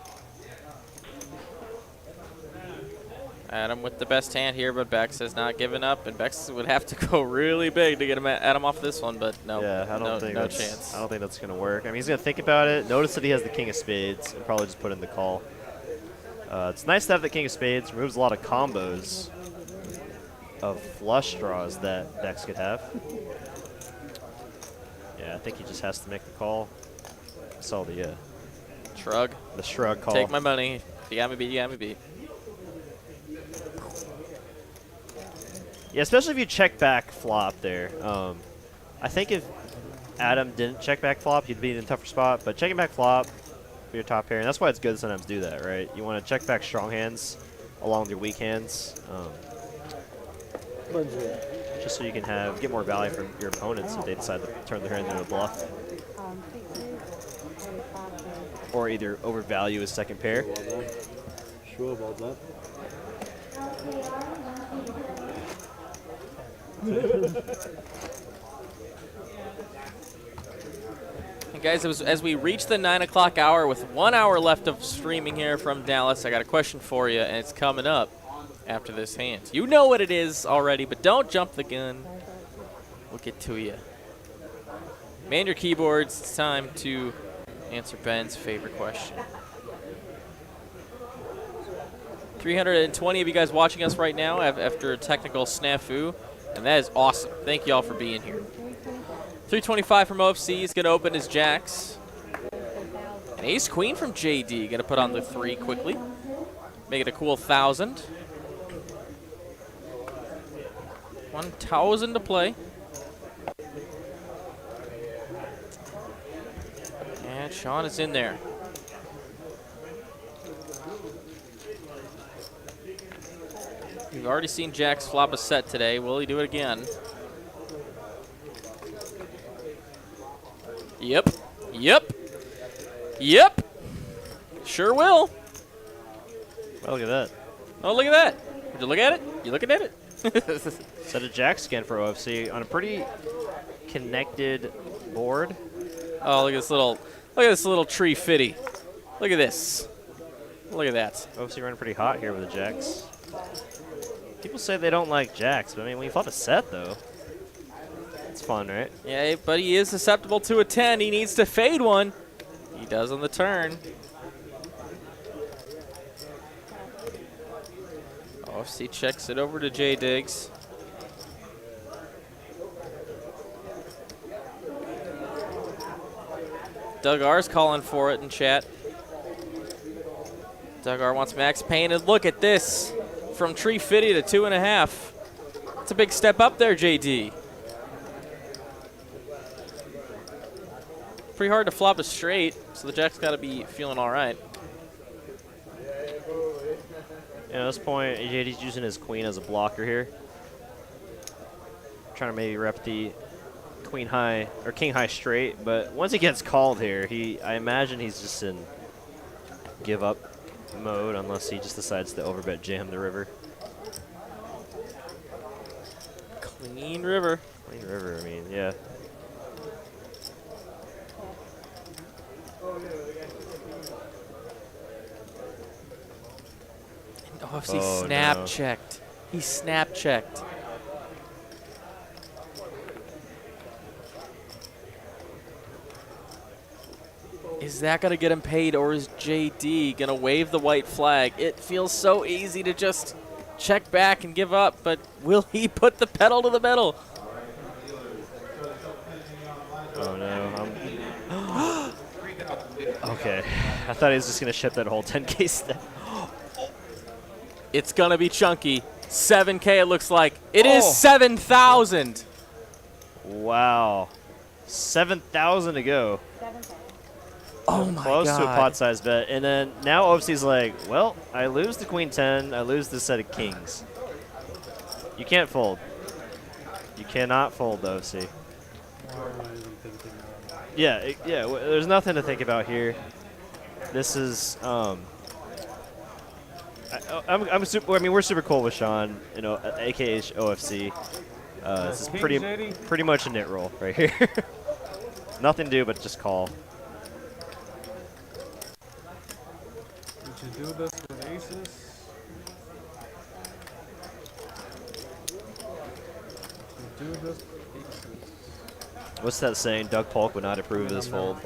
S5: Adam with the best hand here, but Becks has not given up, and Becks would have to go really big to get him Adam off this one, but no,
S4: yeah, I don't think
S5: no
S4: that's,
S5: chance.
S4: I don't think that's going to work. I mean, he's going to think about it, notice that he has the king of spades, and probably just put in the call. It's nice to have the king of spades. Removes a lot of combos of flush draws that Becks could have. Yeah, I think he just has to make the call. I saw the
S5: shrug.
S4: The shrug call.
S5: Take my money. If you got me beat, you got me beat.
S4: Yeah, especially if you check back flop there. I think if Adam didn't check back flop, he'd be in a tougher spot. But checking back flop for your top pair, and that's why it's good to sometimes do that, right? You want to check back strong hands along with your weak hands, just so you can get more value from your opponents if they decide to turn their hand into a bluff, or either overvalue a second pair.
S6: Sure about that.
S5: And guys, as we reach the 9 o'clock hour with 1 hour left of streaming here from Dallas, I got a question for you, and it's coming up after this hand. You know what it is already, but don't jump the gun. We'll get to you. Man your keyboards. It's time to answer Ben's favorite question. 320 of you guys watching us right now after a technical snafu, and that is awesome. Thank you all for being here. 325 from OFC is going to open his jacks. An ace queen from JD going to put on the 3 quickly. Make it a cool 1,000. 1,000 to play. And Sean is in there. We've already seen Jacks flop a set today. Will he do it again? Yep. Yep. Yep. Sure will.
S4: Well, look at that.
S5: Oh, look at that. Did you look at it? You looking at it?
S4: Set of jacks again for OFC on a pretty connected board.
S5: Oh, look at this little tree fitty. Look at this. Look at that.
S4: OFC running pretty hot here with the jacks. People say they don't like jacks, but I mean, when you flop a set, though. It's fun, right?
S5: Yeah, but he is susceptible to a 10. He needs to fade one. He does on the turn. OFC checks it over to J Diggs. Doug R's calling for it in chat. Doug R wants max pain, and look at this. From tree 50 to 2.5. It's a big step up there, JD. Pretty hard to flop a straight, so the jack's got to be feeling all right.
S4: At this point, JD's using his queen as a blocker here. Trying to maybe rep the queen high or king high straight, but once he gets called here, I imagine he's just in give up mode unless he just decides to overbet jam the river.
S5: Clean river.
S4: Clean river, I mean, yeah.
S5: OFC
S4: Oh,
S5: snap
S4: no.
S5: checked. He snap checked. Is that going to get him paid, or is JD going to wave the white flag? It feels so easy to just check back and give up, but will he put the pedal to the metal?
S4: Oh, no. Okay. I thought he was just going to ship that whole 10K step.
S5: It's going to be chunky. 7K it looks like. It is
S4: Oh.
S5: 7,000.
S4: Wow. 7,000 to go.
S5: Oh, my
S4: Close
S5: God.
S4: to a pot-sized bet. And then now OFC's like, well, I lose the queen 10. I lose the set of kings. You can't fold. You cannot fold, OFC. Yeah, there's nothing to think about here. This is, I'm super. I mean, we're super cool with Sean, you know, aka OFC. This is pretty much a knit roll right here. Nothing to do but just call.
S8: Did you do this with aces? Did you do this with aces?
S4: What's that saying? Doug Polk would not approve of this fold.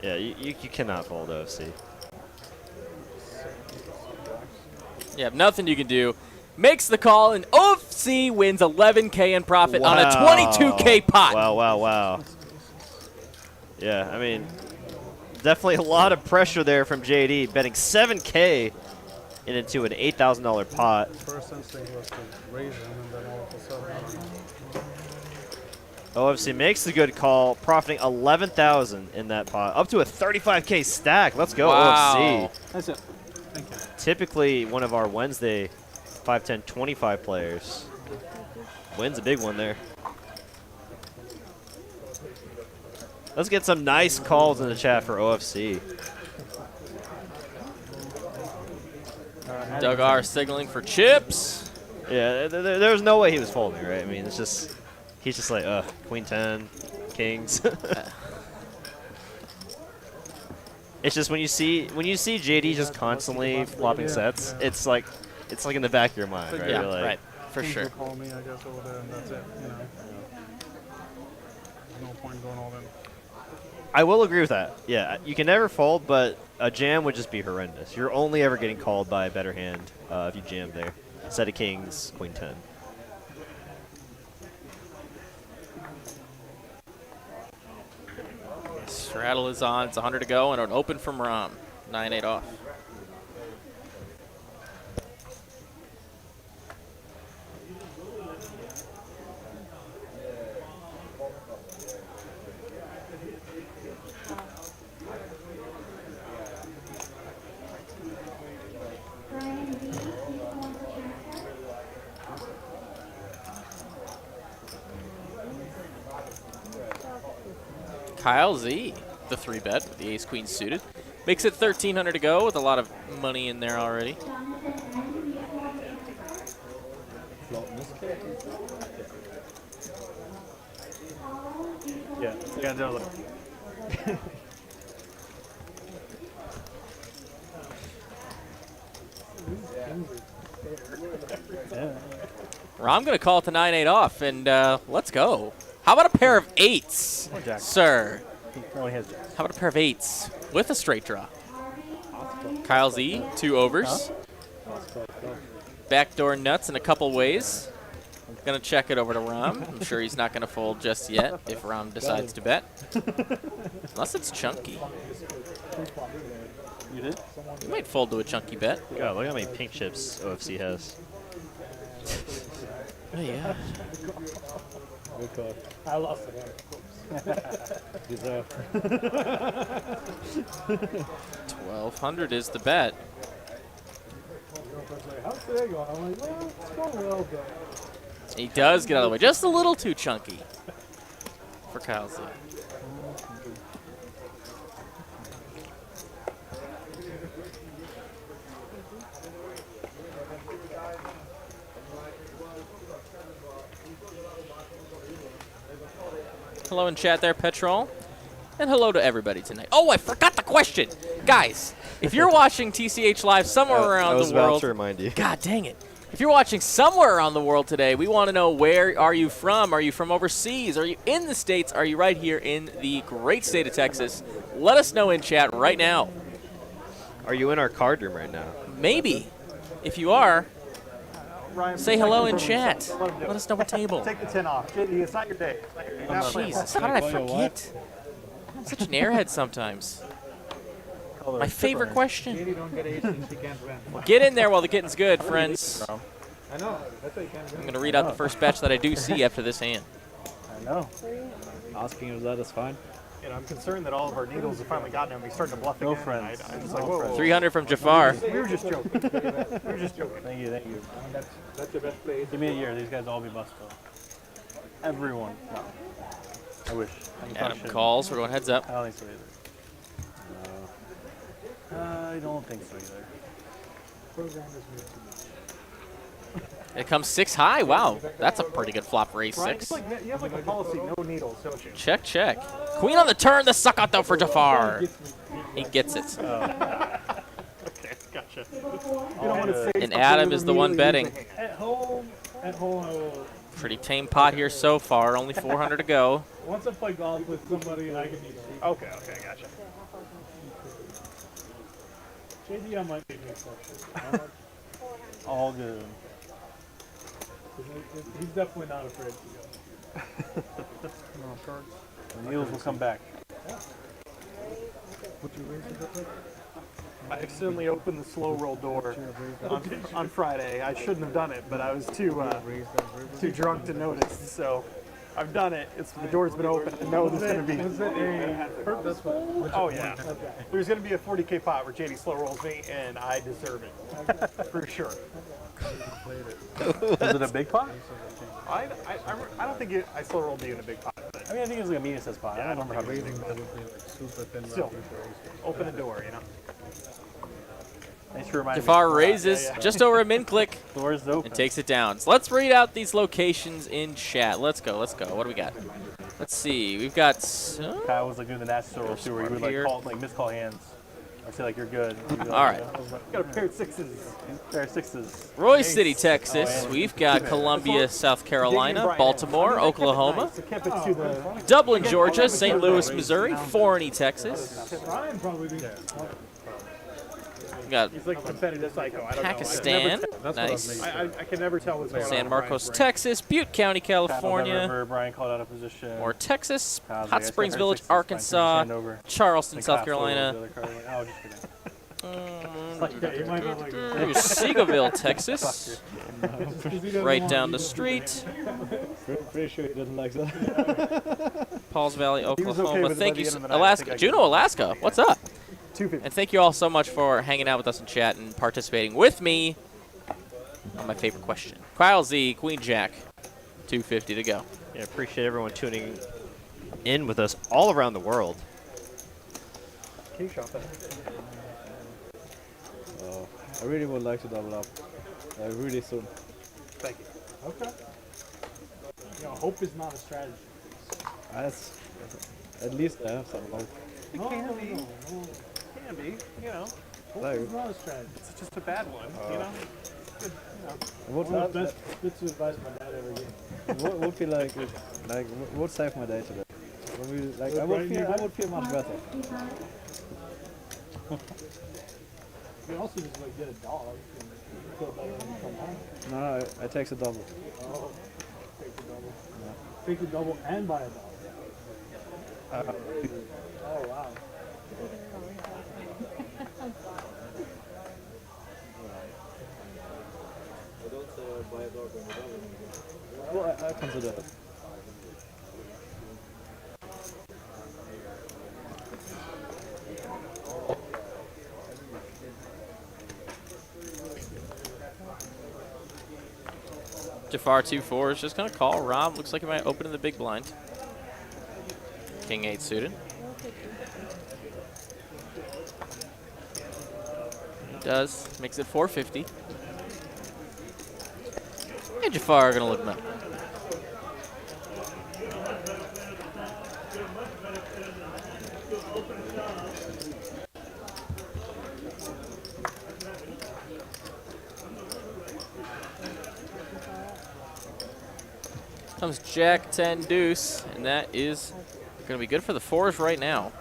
S4: Yeah, you cannot fold OFC.
S5: Yeah, nothing you can do. Makes the call, and OFC wins 11K in profit on a 22K pot.
S4: Wow. Yeah, I mean, definitely a lot of pressure there from JD, betting 7K into an $8,000 pot.
S8: First instinct was to raise him, and then all of a sudden,
S4: OFC makes the good call, profiting 11,000 in that pot, up to a 35K stack. Let's go,
S5: Wow.
S4: OFC.
S8: that's it. Thank you.
S4: Typically, one of our Wednesday 5, 10, 25 players wins a big one there. Let's get some nice calls in the chat for OFC.
S5: Doug R signaling for chips.
S4: Yeah, there's no way he was folding, right? I mean, it's just, he's just like, queen 10, kings. It's just when you see JD just constantly flopping sets, it's like in the back of your mind, right?
S5: Yeah,
S4: You're like,
S5: right, for
S8: Kings
S5: sure.
S8: will call me, I guess, over there, and that's it. You know, no point going all in.
S4: I will agree with that. Yeah, you can never fold, but a jam would just be horrendous. You're only ever getting called by a better hand if you jam there. Set of kings, queen 10.
S5: Straddle is on. It's 100 to go, and an open from Rom. 9-8 off. Kyle Z, the 3-bet with the ace-queen suited. Makes it 1,300 to go with a lot of money in there already.
S3: Yeah, look.
S5: I'm going to call it the 9-8 off, and let's go. How about a pair of 8s, sir?
S7: Oh, he has jacks.
S5: How about a pair of 8s with a straight draw? Kyle Z, 2 overs. Backdoor nuts in a couple ways. Gonna check it over to Ram. I'm sure he's not gonna fold just yet if Ram decides to bet. Unless it's chunky.
S7: You did?
S5: You might fold to a chunky bet.
S4: God, look how many pink chips OFC has.
S5: Oh, yeah.
S9: Good call. I lost it.
S6: Deserve.
S5: 1,200 is the bet.
S9: How's today going? I'm like, well, it's going well, but.
S5: He does get out of the way. Just a little too chunky for Kyle Z. Hello in chat there, Petrol. And hello to everybody tonight. Oh, I forgot the question. Guys, if you're watching TCH Live somewhere around the world.
S4: I was about to remind you.
S5: God dang it. If you're watching somewhere around the world today, we want to know, where are you from? Are you from overseas? Are you in the States? Are you right here in the great state of Texas? Let us know in chat right now.
S4: Are you in our card room right now?
S5: Maybe. If you are,
S3: Ryan,
S5: say hello in chat. Let us know what table.
S3: Take the 10 off. JD, it's not your day. You're not playing.
S5: Jesus, how did I forget? I'm such an airhead sometimes. My favorite question. Well, get in there while the getting's good, friends.
S9: I know. That's what you can't do.
S5: I'm going to read out the first batch that I do see after this hand.
S7: I know.
S6: Asking if that is fine.
S3: You know, I'm concerned that all of our needles have finally gotten him. We started to bluff again.
S7: friends.
S3: I was like, whoa.
S5: 300 from Jafar.
S3: We were just joking. We were just joking.
S7: Thank you, thank you.
S9: That's your best play.
S7: Give me a year. These guys all be bust though. Everyone. No. I wish.
S5: Adam calls. We're going heads up.
S7: I don't think so either. I don't think so either.
S5: It comes 6 high. Wow, that's a pretty good flop for ace
S3: Brian,
S5: 6.
S3: it's like, you have like a policy, no needles, don't you?
S5: Check, check. Queen on the turn. The suck out though for Jafar. He gets it.
S3: Okay, gotcha. You don't want to say
S5: And Adam is the one betting.
S9: At home, I will.
S5: Pretty tame pot here so far. Only 400 to go.
S9: Once I play golf with somebody, I can be.
S3: Okay, gotcha.
S9: JD, I might make an exception.
S7: All good.
S9: He's definitely not afraid to go.
S7: The needles will come back.
S3: I accidentally opened the slow roll door on Friday. I shouldn't have done it, but I was too drunk to notice. So I've done it. The door's been open. I know there's going to be.
S9: Was it a purposeful?
S3: Oh yeah. There's going to be a 40K pot where JD slow rolls me, and I deserve it for sure.
S7: Was it a big pot?
S3: I don't think I slow rolled you in a big pot. But
S7: I mean, I think it was like a Mina says pot. I don't remember how big.
S3: still, open the door, you know.
S7: Thanks for reminding me.
S5: Jafar raises just over a min click
S7: Doors open.
S5: and takes it down. So let's read out these locations in chat. Let's go. What do we got? Let's see. We've got.
S7: Kyle was like doing the natural roll too, where you would like call, like miscall hands. Or say like you're good.
S5: All right.
S3: Got a pair of sixes.
S7: Pair of sixes.
S5: Roy City, Texas. We've got Columbia, South Carolina, Baltimore, Oklahoma,
S3: Kept it to the.
S5: Dublin, Georgia, St. Louis, Missouri, Forney, Texas.
S9: Ryan probably did.
S5: We got
S3: He's like a competitive psycho. I don't
S5: Pakistan.
S3: know.
S5: Nice.
S3: I can never tell what's going on.
S5: San Marcos, Texas, Butte County, California,
S7: River, Bryan called out a position.
S5: more Texas,
S7: Kyle's
S5: Hot
S7: like,
S5: Springs
S7: I
S5: Village,
S7: sixes, Bryan
S5: Arkansas,
S7: turned over.
S5: Charleston,
S7: Then
S5: South
S7: Kyle slowed
S5: Carolina,
S7: the other card, like, oh, just kidding.
S5: Seagoville, Texas, right down the street,
S6: Pretty sure he doesn't like that.
S5: Pauls Valley,
S3: was okay
S5: Oklahoma.
S3: with it
S5: Thank
S3: by
S5: you,
S3: the end of the night. I
S5: Alaska,
S3: think I
S5: Juneau, Alaska. What's up?
S3: 250.
S5: And thank you all so much for hanging out with us in chat and participating with me on my favorite question. Kyle Z, Queen Jack, 250 to go.
S4: Yeah, appreciate everyone tuning in with us all around the world.
S3: Can you shop that?
S6: I really would like to double up. Really soon.
S3: Thank you.
S9: Okay. You know, hope is not a strategy.
S6: That's, at least I have some hope.
S3: It can be. Can be. You know.
S9: Hope
S6: Like,
S9: is not a strategy.
S3: It's just a bad one. You know.
S6: What
S7: One of the best bits of advice my dad ever gave.
S6: what would be like what saved my day today? When we, like, I would feel much better.
S7: You can also just like get a dog and feel better when you come home.
S6: No, I take the double.
S7: Oh, take the double. Take the double and buy a dog. Oh wow.
S6: I don't say I buy a dog when you don't. Well, I consider it.
S5: Jafar 2-4 is just going to call. Rom looks like he might open in the big blind. King 8 suited. He does. Makes it 450. And Jafar going to look him up. Comes Jack 10 deuce, and that is going to be good for the fours right now.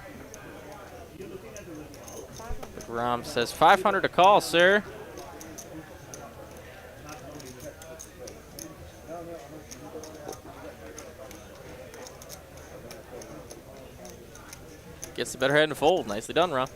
S5: Rom says 500 to call, sir. Gets the better head and fold. Nicely done, Rom.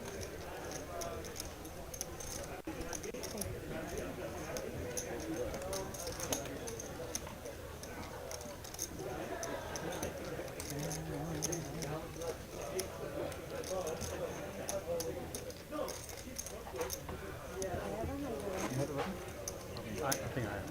S8: I think I have.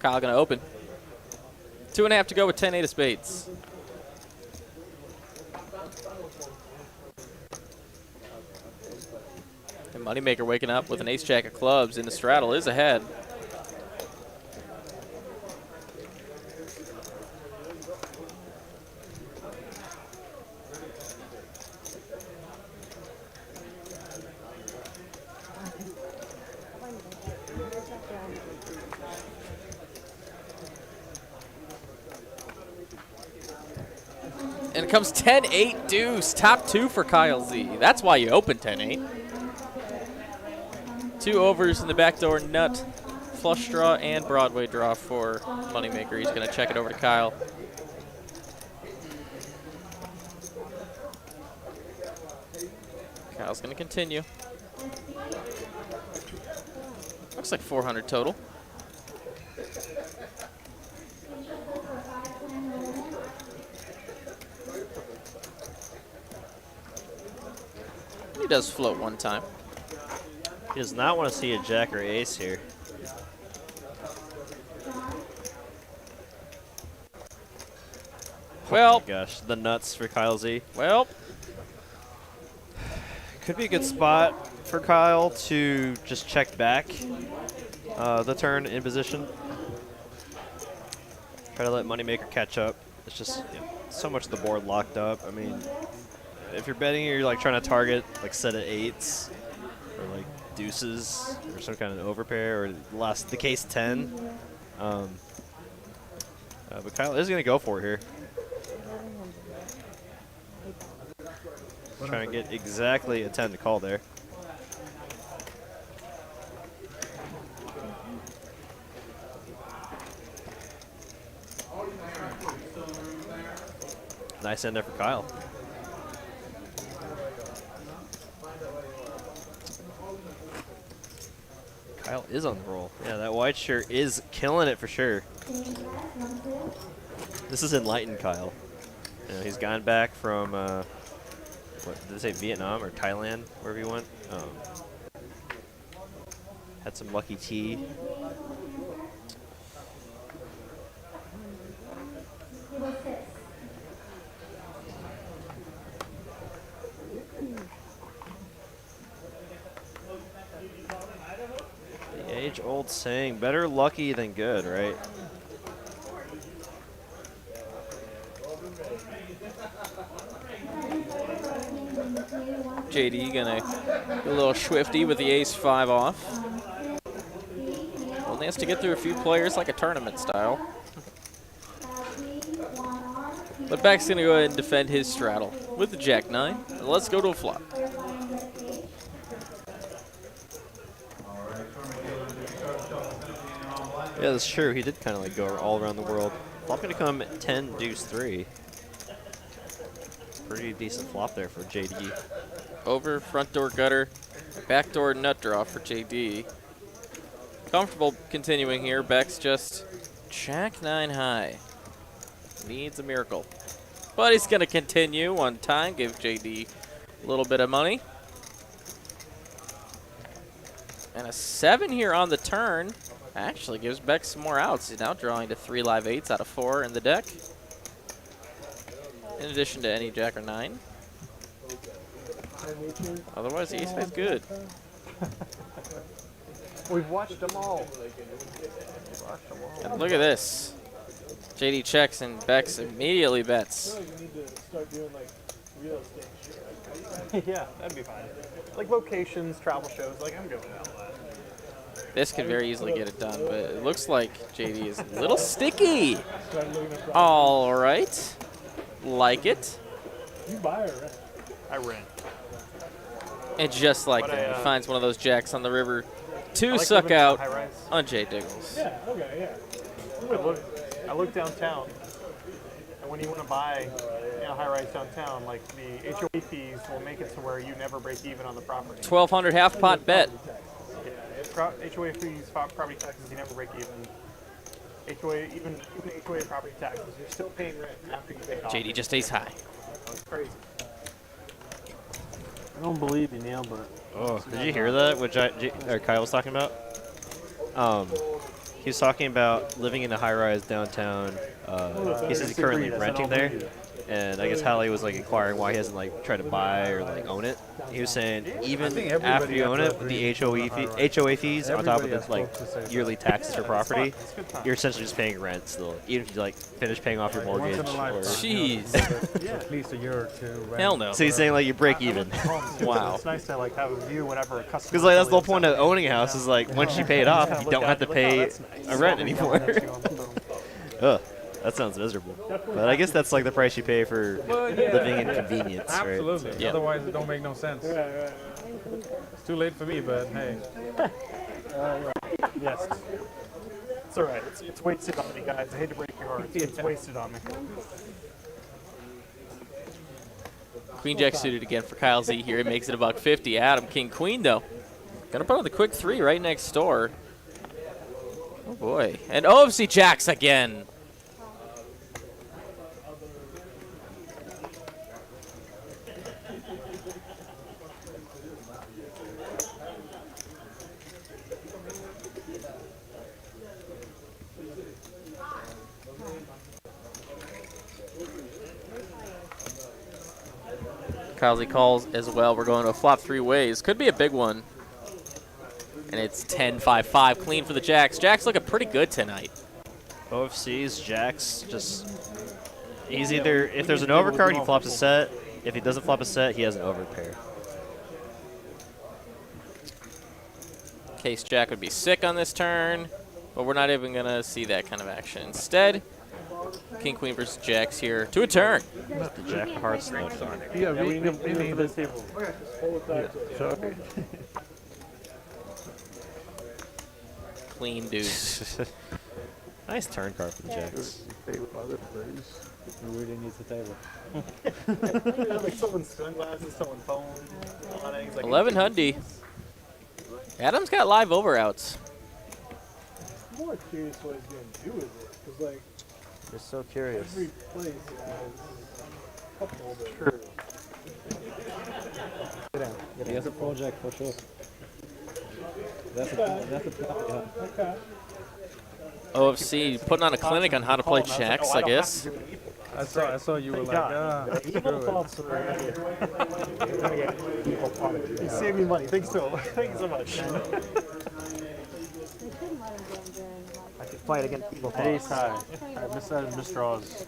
S5: Kyle going to open. 2.5 to go with 10-8 of spades. And Moneymaker waking up with an ace-jack of clubs in the straddle is ahead. And it comes 10-8 deuce, top two for Kyle Z. That's why you open 10-8. Two overs in the backdoor nut, flush draw, and Broadway draw for Moneymaker. He's going to check it over to Kyle. Kyle's going to continue. Looks like 400 total. He does float one time.
S4: He does not want to see a jack or ace here.
S5: Well,
S4: oh my gosh, the nuts for Kyle Z.
S5: Well,
S4: could be a good spot for Kyle to just check back the turn in position. Try to let Moneymaker catch up. It's just so much of the board locked up. I mean, if you're betting, you're like trying to target like set of eights or like deuces or some kind of overpair or the case 10. But Kyle is going to go for it here. Trying to get exactly a 10 to call there. Nice end there for Kyle. Kyle is on the roll. Yeah, that white shirt is killing it for sure. This is enlightened Kyle. You know, he's gone back from what did they say, Vietnam or Thailand, wherever you went. Had some lucky tea. The age-old saying, better lucky than good, right?
S5: JD gonna get a little swifty with the ace-5 off. Only has to get through a few players like a tournament style. But Becks gonna go ahead and defend his straddle with the jack-9. And let's go to a flop.
S4: Yeah, that's true. He did kind of like go all around the world. Flop gonna come 10 deuce 3. Pretty decent flop there for JD.
S5: Over, front door gutter, back door nut draw for JD. Comfortable continuing here. Becks just jack-9 high. Needs a miracle. But he's going to continue one time, give JD a little bit of money. And a 7 here on the turn actually gives Becks some more outs. He's now drawing to 3 live 8s out of 4 in the deck, in addition to any jack or 9. Otherwise, the ace-5's good.
S3: We've watched them all.
S5: And look at this. JD checks and Becks immediately bets.
S7: I feel like we need to start doing like real estate shit.
S3: Yeah, that'd be fine. Like locations, travel shows, like I'm good with all that.
S5: This could very easily get it done, but it looks like JD is a little sticky. All right. Like it.
S7: You buy or rent?
S3: I rent.
S5: And just like
S3: But
S5: that, he finds one of those jacks on the river to
S3: like
S5: suck
S3: living in
S5: out
S3: high-rise.
S5: on Jay Diggles.
S7: Yeah, okay, yeah.
S3: I look downtown, and when you want to buy in a high-rise downtown, like the HOA fees will make it to where you never break even on the property.
S5: 1,200 half pot bet.
S3: Yeah, HOA fees, property taxes, you never break even. HOA, even HOA property taxes, you're still paying rent after you pay it off.
S5: JD just stays high.
S3: That's crazy.
S7: I don't believe you, Neil, but
S4: Oh, did you hear that? What Kyle was talking about? He was talking about living in a high-rise downtown. He says he's currently renting there, and I guess Hallie was like inquiring why he hasn't like tried to buy or like own it. He was saying even after you own it, with the HOA fees on top of the like yearly taxes for property, you're essentially just paying rent still, even if you like finish paying off your mortgage.
S5: Jeez.
S8: At least a year or two. Right?
S5: Hell no.
S4: So he's saying like you break even.
S5: Wow.
S3: It's nice to like have a view whenever a customer.
S4: Because like that's the whole point of owning a house is like once you pay it off, you don't have to pay a rent anymore. Ugh, that sounds miserable. But I guess that's like the price you pay for living in convenience, right?
S8: Absolutely.
S4: So, yeah.
S8: Otherwise, it don't make no sense. It's too late for me, but hey.
S3: Yes. It's all right. It's wasted on me, guys. I hate to break your hearts. It's wasted on me.
S5: Queen Jack suited again for Kyle Z here. He makes it $150. Adam King Queen though. Gonna put on the quick 3 right next door. Oh boy. And OFC Jacks again. Kyle Z calls as well. We're going to a flop 3 ways. Could be a big one. And it's 10-5-5 clean for the Jacks. Jacks looking pretty good tonight.
S4: OFC's Jacks just he's either if there's an overcard he flops a set. If he doesn't flop a set, he has an overpair.
S5: Case Jack would be sick on this turn, but we're not even gonna see that kind of action. Instead, King Queen versus Jacks here to a turn.
S4: The Jack of Hearts, no darn.
S3: Yeah, we need for this table.
S9: Okay.
S5: Clean deuce.
S4: Nice turn card for the Jacks.
S6: We really need the table.
S3: Like someone's sunglasses, someone's phone.
S5: 1100. Adam's got live over outs.
S7: I'm more curious what he's going to do with it. Because, like,
S6: You're so curious.
S7: every place has a couple of
S3: True.
S6: He has a project for sure. That's a plan, yeah.
S9: Okay.
S5: OFC putting on a clinic on how to play checks, I guess.
S8: I saw you were like,
S3: Evil thoughts are right here. You saved me money. Thank you so much. I could fight against evil
S7: Ace
S3: thoughts.
S7: high. I misdraws.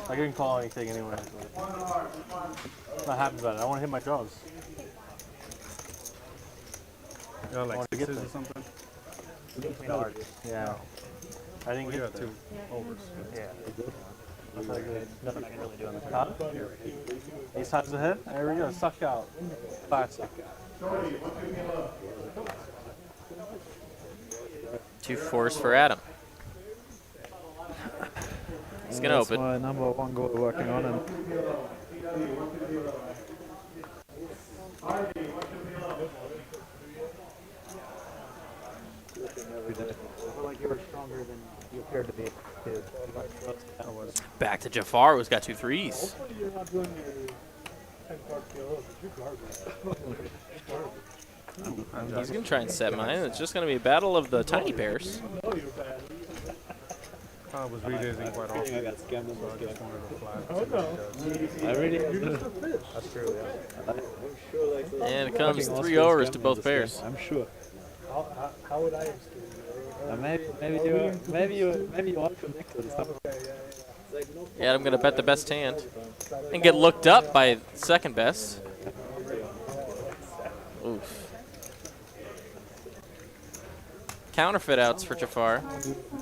S7: I didn't call anything anyway. I'm not happy about it. I want to hit my draws.
S8: you know, like
S7: wanna get
S8: sixes or
S7: there.
S8: something.
S7: Yeah. I didn't
S8: You
S7: get
S8: got
S7: there.
S8: 2 overs.
S7: Yeah.
S3: Nothing I can really do on the
S7: Huh? Ace highs ahead. There we go. Suck out. Classic.
S5: 2 fours for Adam. He's gonna
S6: That's
S5: open.
S6: my number 1 goal working on, and
S3: I feel like you were stronger than you appeared to be. Dude.
S5: Back to Jafar, who's got 2 threes.
S9: Hopefully you're not doing a 10-card PLO. You're garbage.
S5: He's gonna try and set mine. It's just gonna be a battle of the tiny pairs.
S9: You know you're bad.
S8: I was re-raising quite
S6: I
S8: often.
S6: got scammed in
S8: So I
S6: this
S8: just
S6: game.
S8: wanted to fly.
S9: Oh, no.
S6: I really
S9: You're just a fish.
S3: That's true, yeah.
S6: I'm sure like
S5: And it comes
S6: fucking
S5: 3
S6: Austrians
S5: overs
S6: scammed
S5: to
S6: me
S5: both
S6: this game.
S5: pairs.
S6: I'm sure.
S9: How would I have screwed
S6: Maybe you are connected or something.
S5: Yeah, I'm gonna bet the best hand and get looked up by second best. Oof. Counterfeit outs for Jafar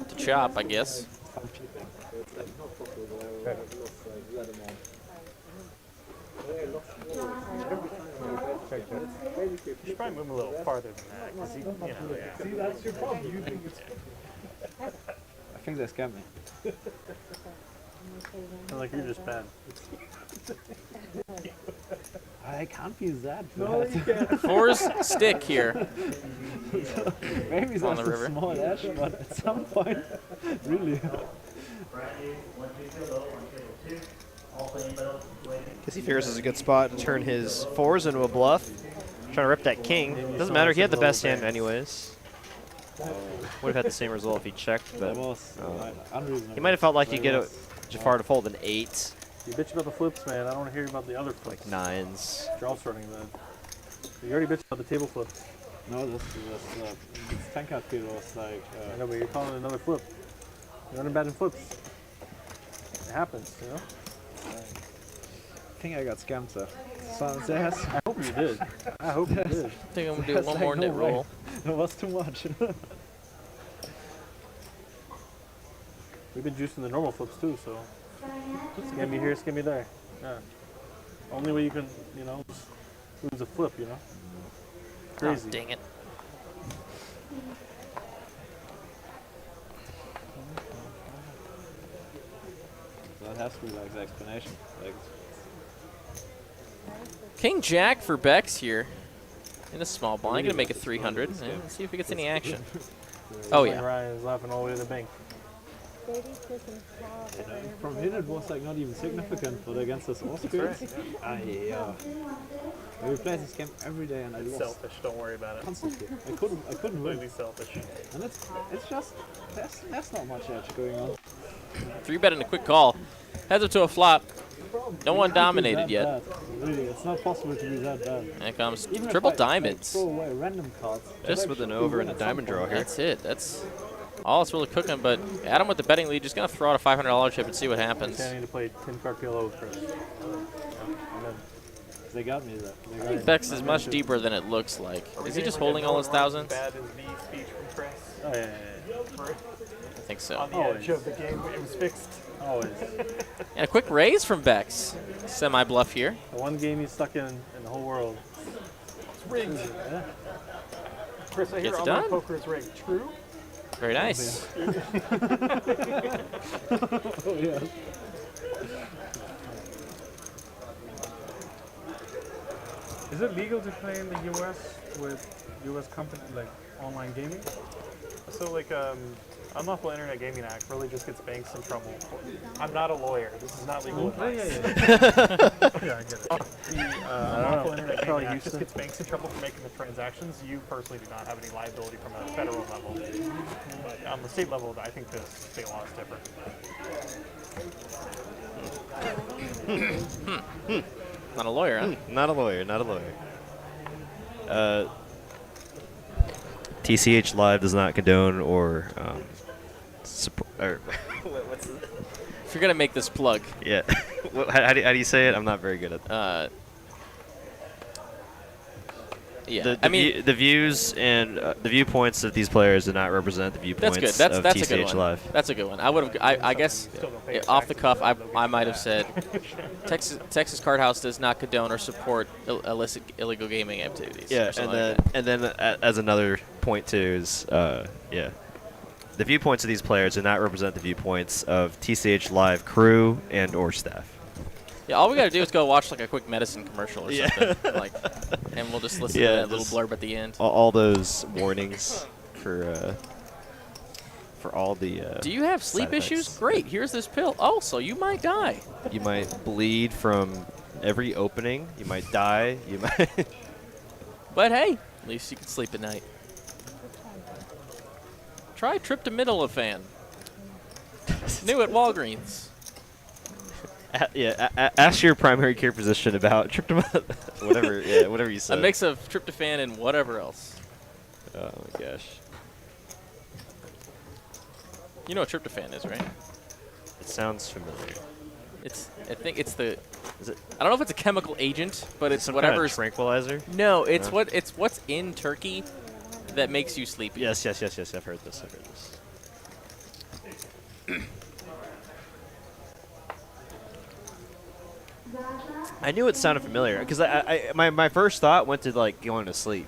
S5: to chop, I guess.
S3: You should probably move him a little farther than that, because you know, yeah.
S9: See, that's your problem. You think it's
S6: I think they scammed me.
S7: Sound like you're just bad.
S6: I can't be that
S9: no,
S6: bad.
S9: you can't.
S5: Fours stick here.
S6: Maybe
S5: On
S6: that's
S5: the
S6: a
S5: river.
S6: small edge, but at some point, really.
S4: Because he figures it's a good spot to turn his 4s into a bluff. Trying to rip that king. Doesn't matter, he had the best hand anyways. Would have had the same result if he checked,
S6: That
S4: but
S6: was unreasonable.
S4: he might have felt like he'd get a Jafar to fold an 8,
S7: You bitch about the flips, man. I don't want to hear about the other flips.
S4: like 9s.
S7: Draw starting then. You already bitched about the table flips.
S6: No, this 10 card field was like.
S7: I know, but you're calling it another flip. You're running bad in flips. It happens, you know?
S6: I think I got scammed, sir. So there's,
S7: I hope you did. I hope you did.
S5: I think I'm gonna do
S6: there's
S5: one
S6: like
S5: more
S6: no
S5: net
S6: way.
S5: roll.
S6: It was too much.
S7: We've been juicing the normal flips too, so scam me here, scam me there. Yeah. Only way you can, you know, lose a flip, you know? Crazy.
S5: Oh, dang it.
S6: That has to be like the explanation. Like,
S5: King Jack for Becks here. In a small blind, gonna make it 300 and see if he gets any action. Oh yeah.
S7: Ryan is laughing all the way to the bank.
S6: from him it was like not even significant, but against this Austrians, yeah. We played this game every day and I lost
S3: Selfish, don't worry about it.
S6: constantly. I couldn't win.
S3: Completely selfish.
S6: And it's just there's not much edge going on.
S5: 3-bet and a quick call. Heads up to a flop. No one
S6: It can't be
S5: dominated
S6: that
S5: yet.
S6: bad. Really, it's not possible to be that bad.
S5: And it comes
S6: Even if
S5: triple
S6: I,
S5: diamonds.
S6: Like, throw away random cards.
S4: Just with an over and a diamond draw here.
S5: That's it. That's all it's really cooking. But Adam with the betting lead, just gonna throw out a $500 chip and see what happens.
S7: I need to play 10 card PLO with Chris.
S6: They got me there.
S5: I think Becks is much deeper than it looks like. Is he just holding all his thousands?
S3: Bad as the speech from Chris.
S7: Oh, yeah.
S5: I think so.
S3: On the edge of the game, it was fixed.
S7: Always.
S5: And a quick raise from Becks. Semi-bluff here.
S7: The one game he's stuck in the whole world.
S3: It's rigged.
S7: Yeah.
S3: Chris, I hear
S5: Gets
S3: all
S5: done.
S3: my poker is rigged. True?
S5: Very nice.
S6: Oh yeah.
S8: Is it legal to play in the US with US company like online gaming?
S3: So like Unlawful Internet Gaming Act really just gets banks in trouble. I'm not a lawyer. This is not legal advice.
S7: Yeah, I get it.
S3: Unlawful Internet Gaming Act just gets banks in trouble for making the transactions. You personally do not have any liability from a federal level. But on the state level, I think the state law is different.
S5: Not a lawyer, huh?
S4: Not a lawyer, not a lawyer. TCH Live does not condone or support. Or what's the,
S5: If you're gonna make this plug,
S4: yeah. how do you say it? I'm not very good at.
S5: Yeah,
S4: The views and the viewpoints of these players do not represent the viewpoints
S5: that's good. That's
S4: of
S5: a good
S4: TCH
S5: one.
S4: Live.
S5: That's a good one. I guess off the cuff, I might have said Texas Card House does not condone or support illegal gaming activities.
S4: Yeah,
S5: and
S4: then as another point too is yeah, the viewpoints of these players do not represent the viewpoints of TCH Live crew and or staff.
S5: Yeah, all we gotta do is go watch like a quick medicine commercial or something, and we'll just listen to that little blurb at the end.
S4: All those warnings for all the.
S5: Do you have sleep issues? Great. Here's this pill. Oh, so you might die.
S4: You might bleed from every opening. You might die. You might.
S5: But hey, at least you can sleep at night. Try tryptaminophane. New at Walgreens.
S4: Ask your primary care physician about tryptophan. whatever you said.
S5: A mix of tryptophan and whatever else.
S4: Oh my gosh.
S5: You know what tryptophan is, right?
S4: It sounds familiar.
S5: I think it's the. Is it? I don't know if it's a chemical agent, but it's
S4: some
S5: whatever.
S4: Kind of tranquilizer.
S5: No, it's what's in turkey that makes you sleepy.
S4: Yes. I've heard this. I knew it sounded familiar because my first thought went to like going to sleep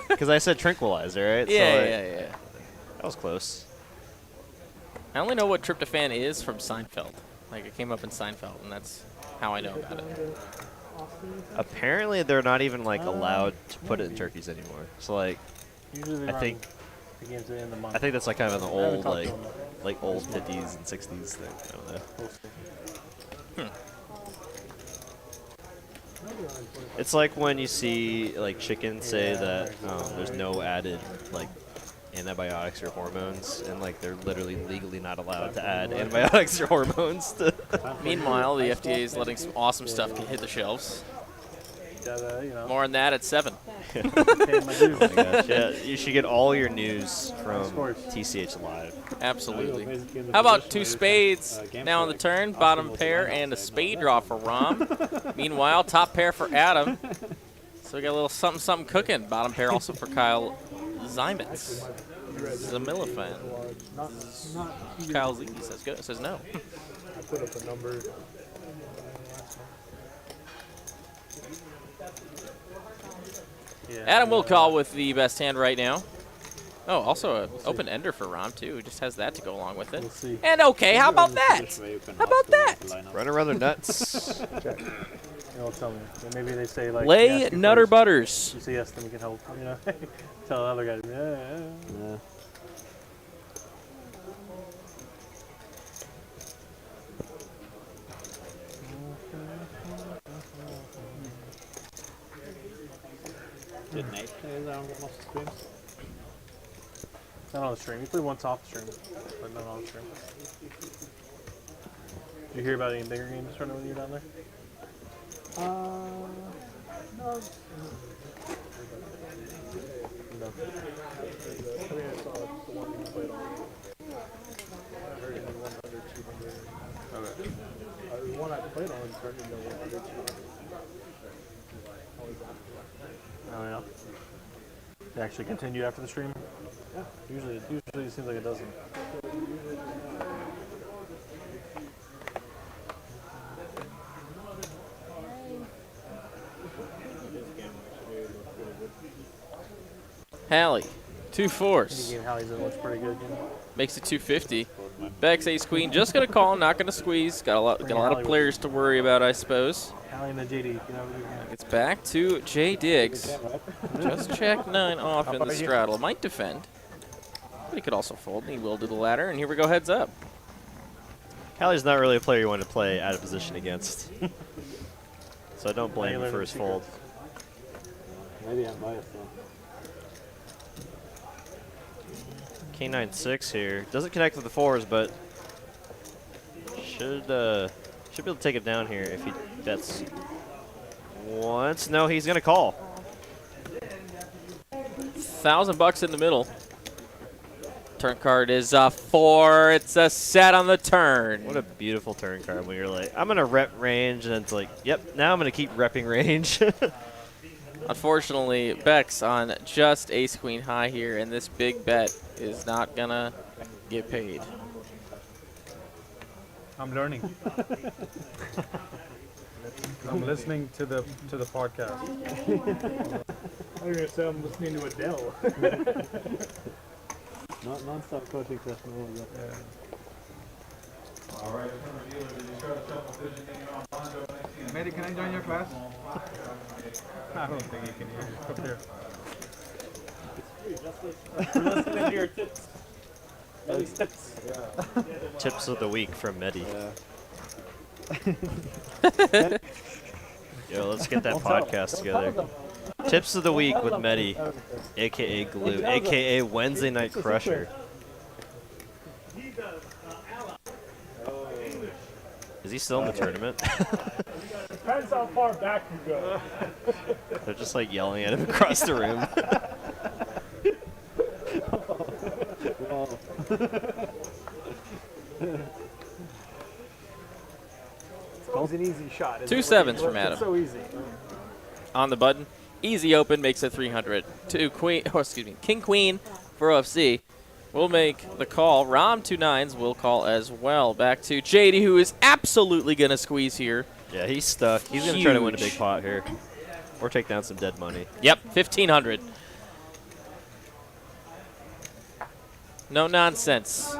S4: because I said tranquilizer, right?
S5: Yeah.
S4: That was close.
S5: I only know what tryptophan is from Seinfeld. Like it came up in Seinfeld, and that's how I know about it.
S4: Apparently, they're not even like allowed to put it in turkeys anymore. So like, I think that's like kind of an old like old 50s and 60s thing. I don't know. It's like when you see like chickens say that there's no added like antibiotics or hormones, and like they're literally legally not allowed to add antibiotics or hormones.
S5: Meanwhile, the FDA is letting some awesome stuff hit the shelves. More on that at 7.
S4: Oh my gosh, yeah, you should get all your news from TCH Live.
S5: Absolutely. How about 2 spades now on the turn, bottom pair, and a spade draw for Rom. Meanwhile, top pair for Adam. So we got a little something cooking. Bottom pair also for Kyle Zimitz. Zamilifan. Kyle Z says no.
S7: I put up a number.
S5: Yeah. Adam will call with the best hand right now. Oh, also an open ender for Rom, too. He just has that to go along with it. And okay, how about that? How about that?
S4: Run around their nuts.
S7: They'll tell me. Maybe they say, like,
S5: Lay Nutter
S7: first.
S5: Butters.
S7: You say yes, then we can help. You know, tell the other guys, yeah.
S9: Did Nate play that on most of the streams?
S7: Not on the stream. He played once off the stream, but not on the stream. Did you hear about any bigger games starting when you were down there?
S9: No.
S7: No. I mean, I saw the one you played on. I heard it in 100, 200. Okay. The one I played on turned into 100, 200. Oh, yeah. They actually continue after the stream? Yeah. Usually it seems like it doesn't.
S5: Hallie, 2 4s.
S7: Game Hallie's in looks pretty good.
S5: Makes it 250. Becks ace queen. Just gonna call, not gonna squeeze. Got a lot of players to worry about, I suppose.
S7: Hallie and the JD.
S5: It's back to J Diggs. Just check 9 off in the straddle. Might defend. But he could also fold, and he will do the ladder, and here we go heads up.
S4: Callie's not really a player you want to play out of position against. So I don't blame him for his fold.
S9: Maybe I'm biased though.
S4: King 9-6 here. Doesn't connect with the 4s, but should be able to take it down here if he bets once. No, he's gonna call.
S5: $1,000 in the middle. Turn card is a 4. It's a set on the turn.
S4: What a beautiful turn card when you're like, I'm gonna rep range, and it's like, yep, now I'm gonna keep repping range.
S5: Unfortunately, Becks on just ace queen high here, and this big bet is not gonna get paid.
S8: I'm learning. I'm listening to the podcast.
S7: I was gonna say I'm listening to Adele.
S9: Non-stop coaching session.
S8: Yeah.
S13: All right,
S8: Mary, can I join your class? I don't think you can hear it. Up there.
S7: We're listening to your tips. Tips.
S4: Tips of the week from Medi. Yo, let's get that podcast together. Tips of the week with Medi, a.k.a. Glue, a.k.a. Wednesday Night Crusher. Is he still in the tournament?
S7: Depends how far back you go.
S4: They're just like yelling at him across the room.
S3: It's an easy shot.
S5: 2 sevens from Adam.
S3: It's so easy.
S5: On the button. Easy open makes it 300. King Queen for OFC. We'll make the call. Rom 2 9s will call as well. Back to JD, who is absolutely going to squeeze here.
S4: Yeah, he's stuck. He's going to try to win a big pot here. Or take down some dead money.
S5: Yep, 1,500. No nonsense.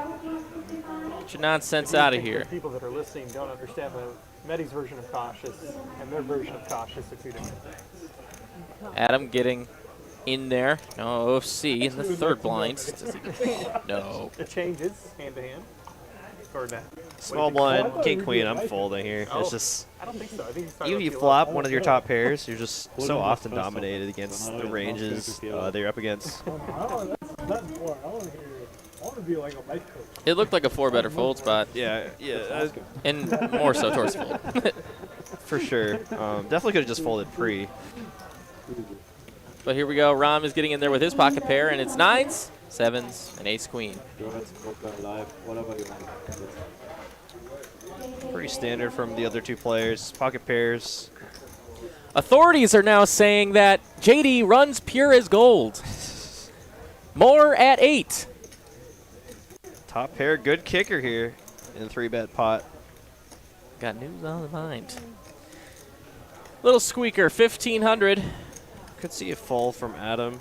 S5: Get your nonsense out of here.
S3: People that are listening don't understand the Medi's version of cautious and their version of cautious are two different things.
S5: Adam getting in there. No, OFC in the third blind. No.
S3: It changes hand to hand. Or no.
S4: Small blind, king queen, I'm folding here. It's just,
S3: I don't think so. I think
S4: even if you flop one of your top pairs, you're just so often dominated against the ranges that you're up against.
S7: That's more. I want to be like a life coach.
S5: It looked like a 4-better fold spot.
S4: Yeah.
S5: And more so towards fold.
S4: For sure. Definitely could have just folded pre.
S5: But here we go. Rom is getting in there with his pocket pair, and it's 9s, 7s, and ace queen.
S4: Pretty standard from the other two players. Pocket pairs.
S5: Authorities are now saying that JD runs pure as gold. More at 8.
S4: Top pair, good kicker here in the 3-bet pot.
S5: Got news on the mind. Little squeaker, 1,500.
S4: Could see a fall from Adam.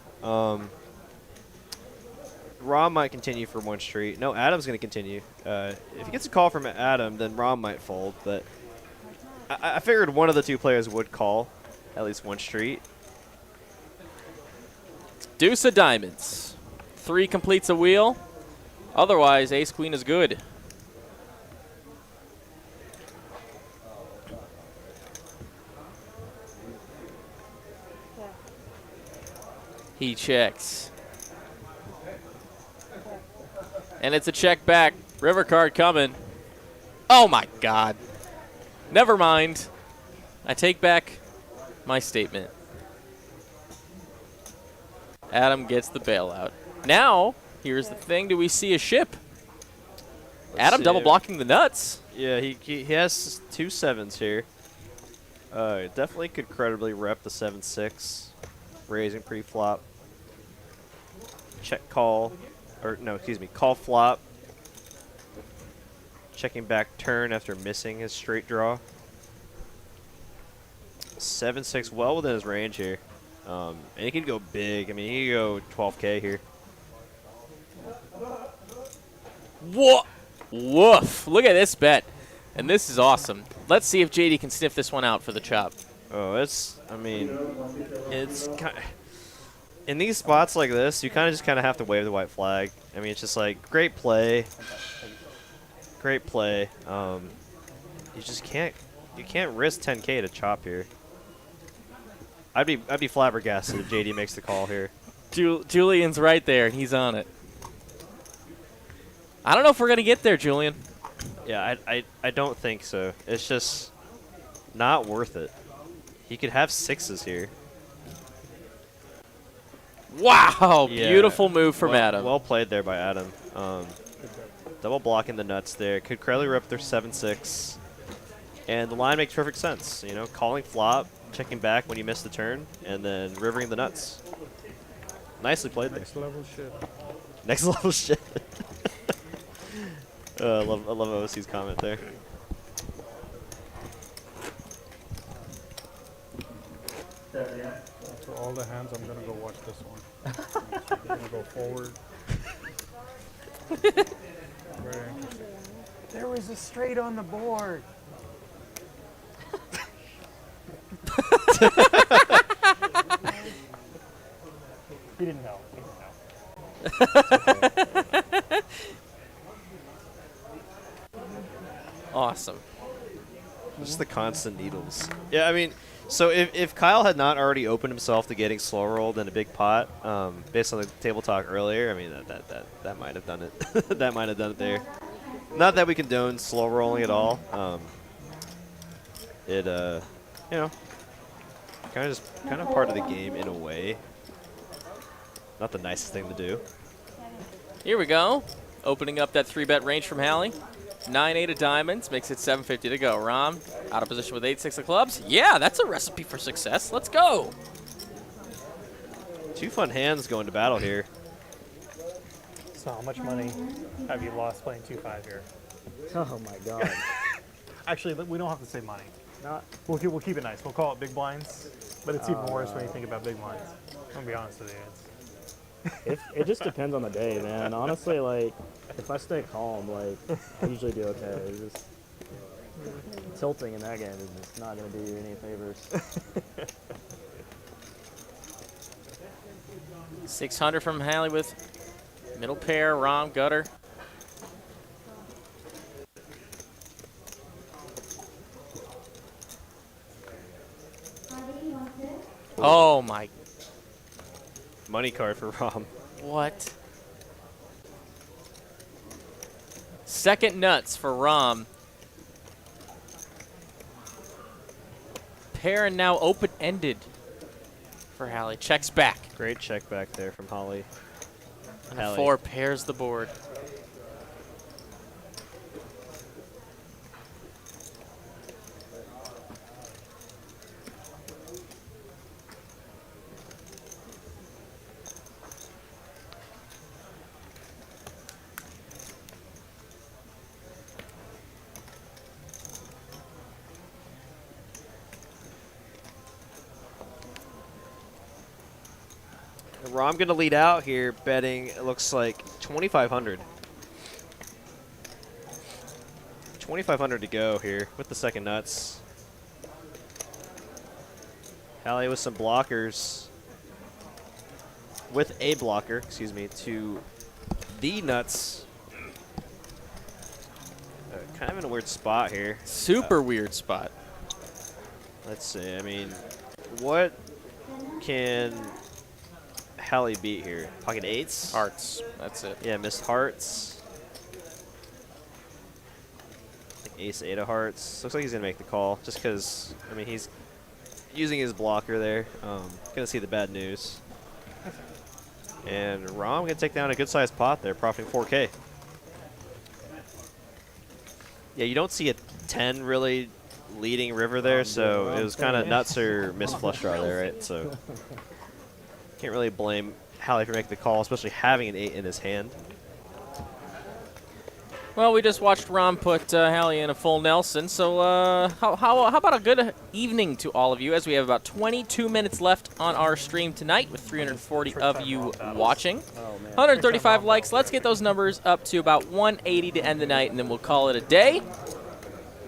S4: Rom might continue for one street. No, Adam's going to continue. If he gets a call from Adam, then Rom might fold. But I figured one of the two players would call at least one street.
S5: Deuce of diamonds. 3 completes a wheel. Otherwise, ace queen is good. He checks. And it's a check back. River card coming. Oh my God. Never mind. I take back my statement. Adam gets the bailout. Now, here's the thing. Do we see a ship? Adam double blocking the nuts.
S4: Yeah, he has 2 7s here. Definitely could credibly rep the 7-6. Raising pre-flop. Check call. Or, no, excuse me, call flop. Checking back turn after missing his straight draw. 7-6, well within his range here. And he could go big. I mean, he could go 12K here.
S5: Whoa. Woof. Look at this bet. And this is awesome. Let's see if JD can sniff this one out for the chop.
S4: Oh, I mean, it's kind of, In these spots like this, you kind of have to wave the white flag. I mean, it's just like great play. Great play. You just can't risk 10K to chop here. I'd be flabbergasted if JD makes the call here.
S5: Julian's right there, and he's on it. I don't know if we're gonna get there, Julian.
S4: Yeah, I don't think so. It's just not worth it. He could have 6s here.
S5: Wow,
S4: Yeah.
S5: beautiful move from Adam.
S4: Well played there by Adam. Double blocking the nuts there. Could clearly rip their 7-6. And the line makes perfect sense. You know, calling flop, checking back when you miss the turn, and then rivering the nuts. Nicely played there.
S8: Next level shit.
S4: Next level shit. I love OC's comment there.
S8: For all the hands, I'm gonna go watch this one. I'm gonna go forward. Very interesting.
S3: There was a straight on the board.
S9: He didn't know. He didn't know.
S5: Awesome.
S4: Just the constant needles. Yeah, I mean, so if Kyle had not already opened himself to getting slow rolled in a big pot, based on the table talk earlier, I mean that might have done it. That might have done it there. Not that we condone slow rolling at all. You know, kind of part of the game in a way. Not the nicest thing to do.
S5: Here we go. Opening up that 3-bet range from Hallie. 9-8 of diamonds makes it 750 to go. Rom out of position with 8-6 of clubs. Yeah, that's a recipe for success. Let's go.
S4: 2 fun hands going to battle here.
S3: So how much money have you lost playing 2-5 here?
S9: Oh my god.
S3: Actually, we don't have to say money.
S9: Not.
S3: We'll keep it nice. We'll call it big blinds, but it's even worse when you think about big blinds. I'm gonna be honest with you.
S9: It just depends on the day, man. Honestly, like, if I stay calm, like, I usually do okay. It's just tilting in that game is just not going to do you any favors.
S5: 600 from Hallie with middle pair, Rom, gutter. Oh my.
S4: Money card for Rom.
S5: What? Second nuts for Rom. Pair and now open-ended for Hallie. Checks back.
S4: Great check back there from Holly.
S5: And a 4 pairs the board.
S4: Rom going to lead out here, betting, it looks like 2,500. 2,500 to go here with the second nuts. Hallie with some blockers. With a blocker, excuse me, to the nuts. Kind of in a weird spot here.
S5: Super weird spot.
S4: Let's see, I mean, what can Hallie beat here? Pocket 8s?
S5: Hearts. That's it.
S4: Yeah, missed hearts. Ace 8 of hearts. Looks like he's going to make the call just because, I mean, he's using his blocker there. Going to see the bad news. And Rom going to take down a good-sized pot there, profiting 4K. Yeah, you don't see a 10 really leading river there, so it was kind of nuts or missed flush draw there, right? So can't really blame Hallie for making the call, especially having an 8 in his hand.
S5: Well, we just watched Rom put Hallie in a full Nelson, so how about a good evening to all of you, as we have about 22 minutes left on our stream tonight with 340 of you watching. 135 likes. Let's get those numbers up to about 180 to end the night, and then we'll call it a day.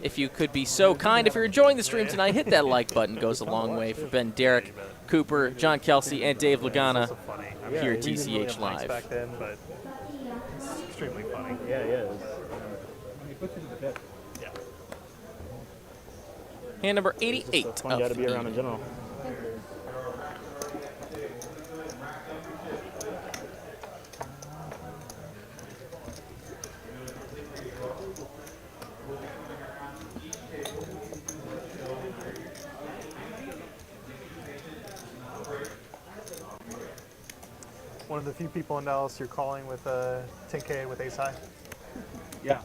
S5: If you could be so kind, if you're enjoying the stream tonight, hit that like button. Goes a long way for Ben, Derek, Cooper, John Kelsey, and Dave Lagana
S3: So funny. I
S5: here at
S3: we didn't really
S5: TCH
S3: have mics
S5: Live.
S3: back then, but it's extremely funny.
S6: Yeah, yeah.
S9: He puts you to the bed.
S3: Yeah.
S5: Hand number 88.
S6: It's a fun guy to be around in general.
S3: One of the few people in Dallas you're calling with 10K with ace high.
S9: Yeah.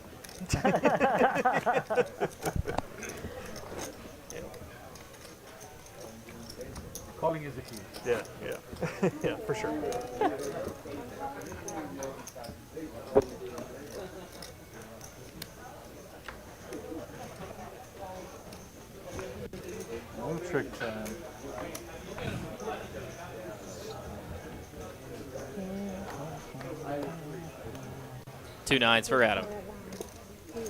S9: Calling is the key.
S3: Yeah, yeah. Yeah, for sure.
S7: No trick time.
S5: Two nines for Adam.
S9: You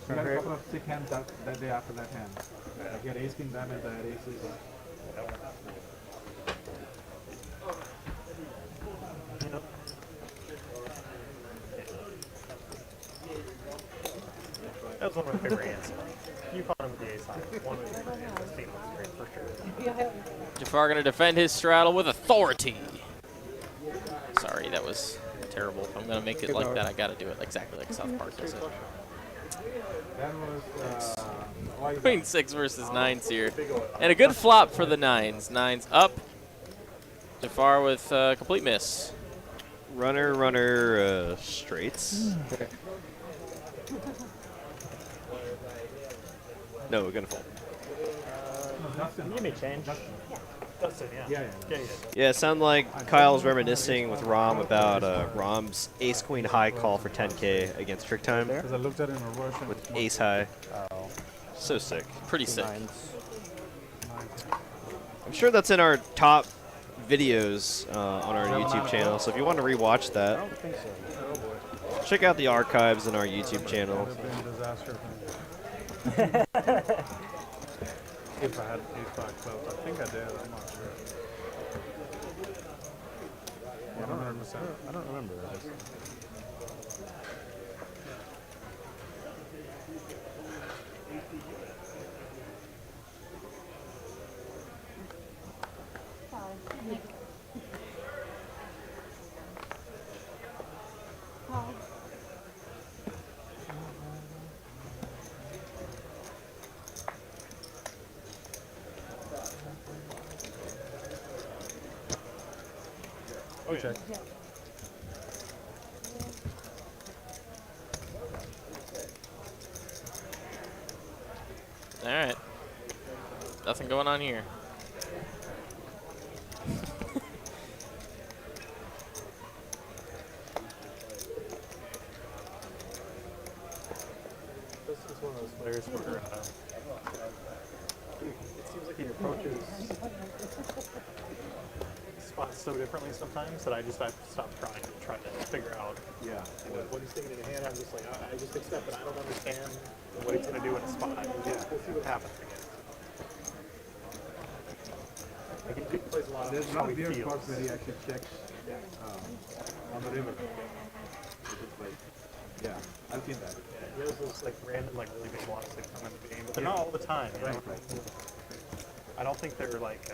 S9: got a couple of thick hands that day after that hand. Like you had ace king diamond, that aces.
S3: That was one of my favorite hands. You caught him with the ace high. One of my favorite hands. This team was great for sure.
S5: Jafar going to defend his straddle with authority. Sorry, that was terrible. If I'm going to make it like that, I got to do it exactly like South Park does it.
S9: That was
S5: Queen 6 versus 9s here. And a good flop for the 9s. 9s up. Jafar with complete miss.
S4: Runner, straights. No, we're going to fold.
S3: Give me change. Dustin, yeah. Yeah.
S4: Yeah, it sounded like Kyle's reminiscing with Rom about Rom's ace-queen high call for 10K against Trick Time
S8: Because I looked at it in reverse.
S4: with ace high.
S3: Oh.
S4: So sick.
S5: Pretty sick.
S4: I'm sure that's in our top videos on our YouTube channel, so if you want to rewatch
S3: I
S4: that,
S3: don't think so.
S4: check out the archives in our YouTube channel.
S8: It would have been a disaster for me. If I had ace-5 clubs. I think I did. I'm not sure.
S3: I don't remember that.
S8: Oh, check.
S5: All right. Nothing going on here.
S3: This is one of those players where it seems like he approaches spots so differently sometimes that I've stopped trying to figure out what he's thinking in a hand. I'm just like, I just accept that I don't understand what he's going to do in a spot. We'll see what happens, I guess. Like he plays a lot of
S9: There's
S3: how
S9: one
S3: he
S9: of the
S3: feels.
S9: spots where he actually checks on the river. Yeah, I've seen that.
S3: He has those like random, like really big blocks that come in the game, but they're not all the time. You know? I don't think they're like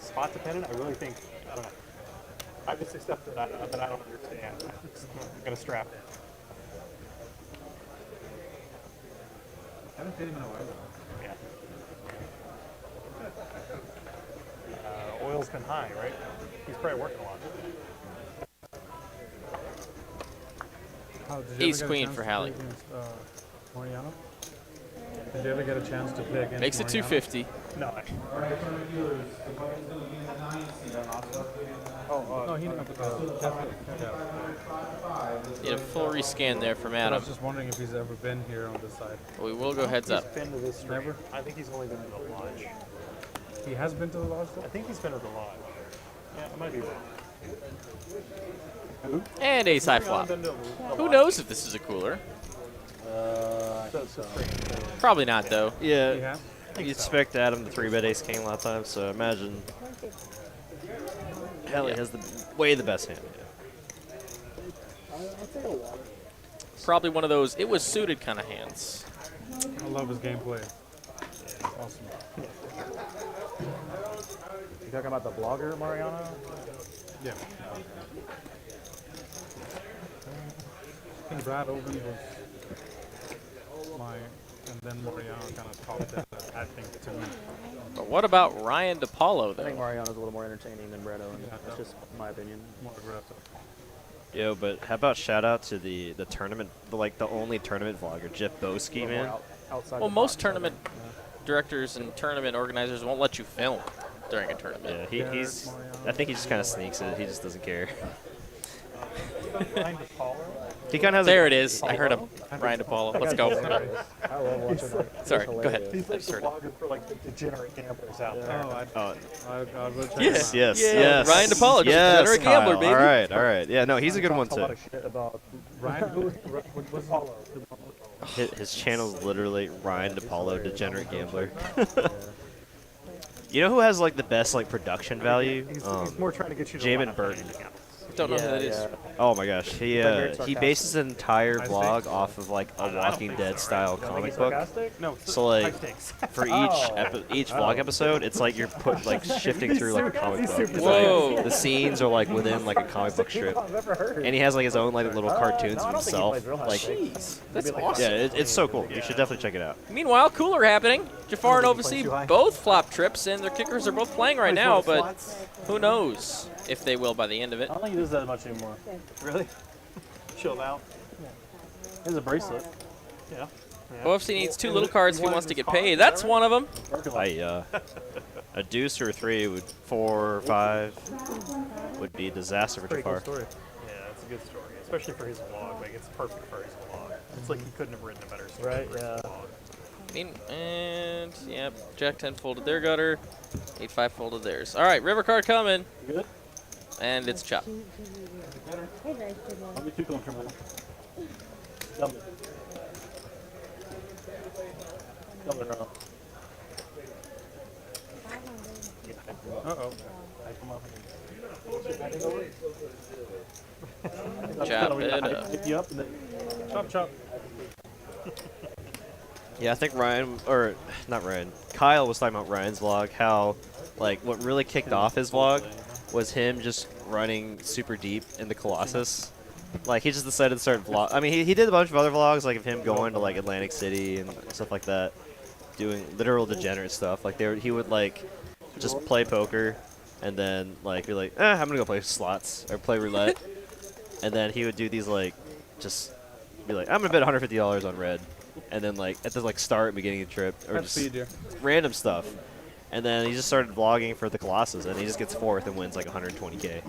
S3: spot dependent. I really think, I don't know. I just accept that I don't understand. I'm gonna strap in.
S9: I haven't seen him in a while though.
S3: Yeah. Oil's been high, right? He's probably working a lot.
S8: Did you
S5: Ace
S8: ever get a
S5: queen
S8: chance
S5: for
S8: to
S5: Hallie.
S8: play against, Mariano? Did you ever get a chance to play against
S5: Makes it
S8: Mariano?
S5: 250.
S3: No.
S8: No, he didn't.
S5: Need a full rescan there from
S8: I
S5: Adam.
S8: was just wondering if he's ever been here on this side.
S5: We will go heads up.
S3: He's been to this stream.
S8: Never?
S3: I think he's only been to the lodge.
S8: He has been to the lodge though?
S3: I think he's been to the lodge. Yeah, I might be wrong.
S5: And ace high flop. Who knows if this is a cooler? Probably not, though.
S8: He
S4: Yeah,
S8: has?
S4: You expect Adam to 3-bet ace king a lot of times, so imagine Helly has the best hand.
S5: Probably one of those, it was suited kind of hands.
S8: I love his gameplay. Awesome.
S3: You talking about the blogger, Mariano?
S8: Yeah. I think Brad Oven was and then Mariano kind of topped it, I think, to me.
S5: But what about Ryan DePaulo, though?
S3: I think Mariano's a little more entertaining than Brad Owen. That's just my opinion.
S8: More aggressive.
S4: Yo, but how about shout out to the tournament, the only tournament vlogger, Jeff Boski, man.
S5: Well, most tournament directors and tournament organizers won't let you film during a tournament.
S4: Yeah, I think he just kind of sneaks it. He just doesn't care. He kind of has.
S5: There it is. I heard him. Ryan DePaulo. Let's go.
S3: I love watching that.
S5: Sorry, go ahead.
S3: He's
S5: I
S3: like
S5: just
S3: the
S5: heard it.
S3: blogger for like the degenerate gamblers out there.
S8: I will check
S4: Yes,
S8: him out.
S4: yes.
S5: Ryan DePaulo, just
S4: yes,
S5: degenerate gambler,
S4: Kyle.
S5: baby.
S4: All right. Yeah, no, he's a good one
S3: A lot
S4: too.
S3: of shit about
S8: Ryan,
S4: His channel's literally Ryan DePaulo, degenerate gambler. You know who has like the best like production value?
S3: he's more trying to get you to
S4: Jamin
S3: line up
S4: Burton.
S3: anything else.
S5: Don't know who that is.
S4: Oh my gosh, he
S3: sarcastic.
S4: bases an entire vlog off of like a Walking Dead style comic book.
S3: No,
S4: So like
S3: high stakes.
S4: for each vlog episode, it's like you're shifting through like a comic book. It's
S5: Whoa.
S4: like, the scenes are like within like a comic book strip,
S3: I've ever heard.
S4: and he has like his own like little cartoons of himself. Like
S5: That's awesome.
S4: yeah, it's so cool. You should definitely check it out.
S5: Meanwhile, cooler happening. Jafar and Oversea both flop trips, and their kickers are both playing right now, but who knows if they will by the end of it.
S7: I don't think he does that much anymore.
S3: Really?
S7: Chilled out. Here's a bracelet. Yeah.
S5: OFC needs 2 little cards if he wants to get paid. That's one of them.
S4: A deuce or a 3 would 4 or 5 would be a disaster for
S3: Pretty cool
S4: Jafar.
S3: story.
S7: Yeah, it's a good story, especially for his vlog. Like, it's perfect for his vlog. It's like he couldn't have written a better story.
S3: Right,
S7: for his
S3: yeah.
S7: vlog.
S5: And, yep, Jack 10 folded their gutter. 8-5 folded theirs. All right, river card coming.
S7: You good?
S5: And it's chop.
S11: Hey, vegetable.
S7: I'll be too comfortable. Dumb it. Dumb it around.
S8: Uh-oh.
S7: I come up.
S5: Chop it
S7: I
S5: up.
S7: pick you up and then
S8: Chop, chop.
S4: Yeah, I think not Ryan, Kyle was talking about Ryan's vlog, how, like, what really kicked off his vlog was him just running super deep into Colossus. Like, he just decided to start vlog. I mean, he did a bunch of other vlogs, like, of him going to, like, Atlantic City and stuff like that, doing literal degenerate stuff. Like, he would, like, just play poker and then, like, be like, I'm gonna go play slots or play roulette. And then he would do these, like, just be like, I'm gonna bet $150 on red. And then, like, at the start and beginning of the trip, or
S8: That's
S4: just
S8: speed, yeah.
S4: random stuff. And then he just started vlogging for the Colossus, and he just gets 4th and wins like 120K.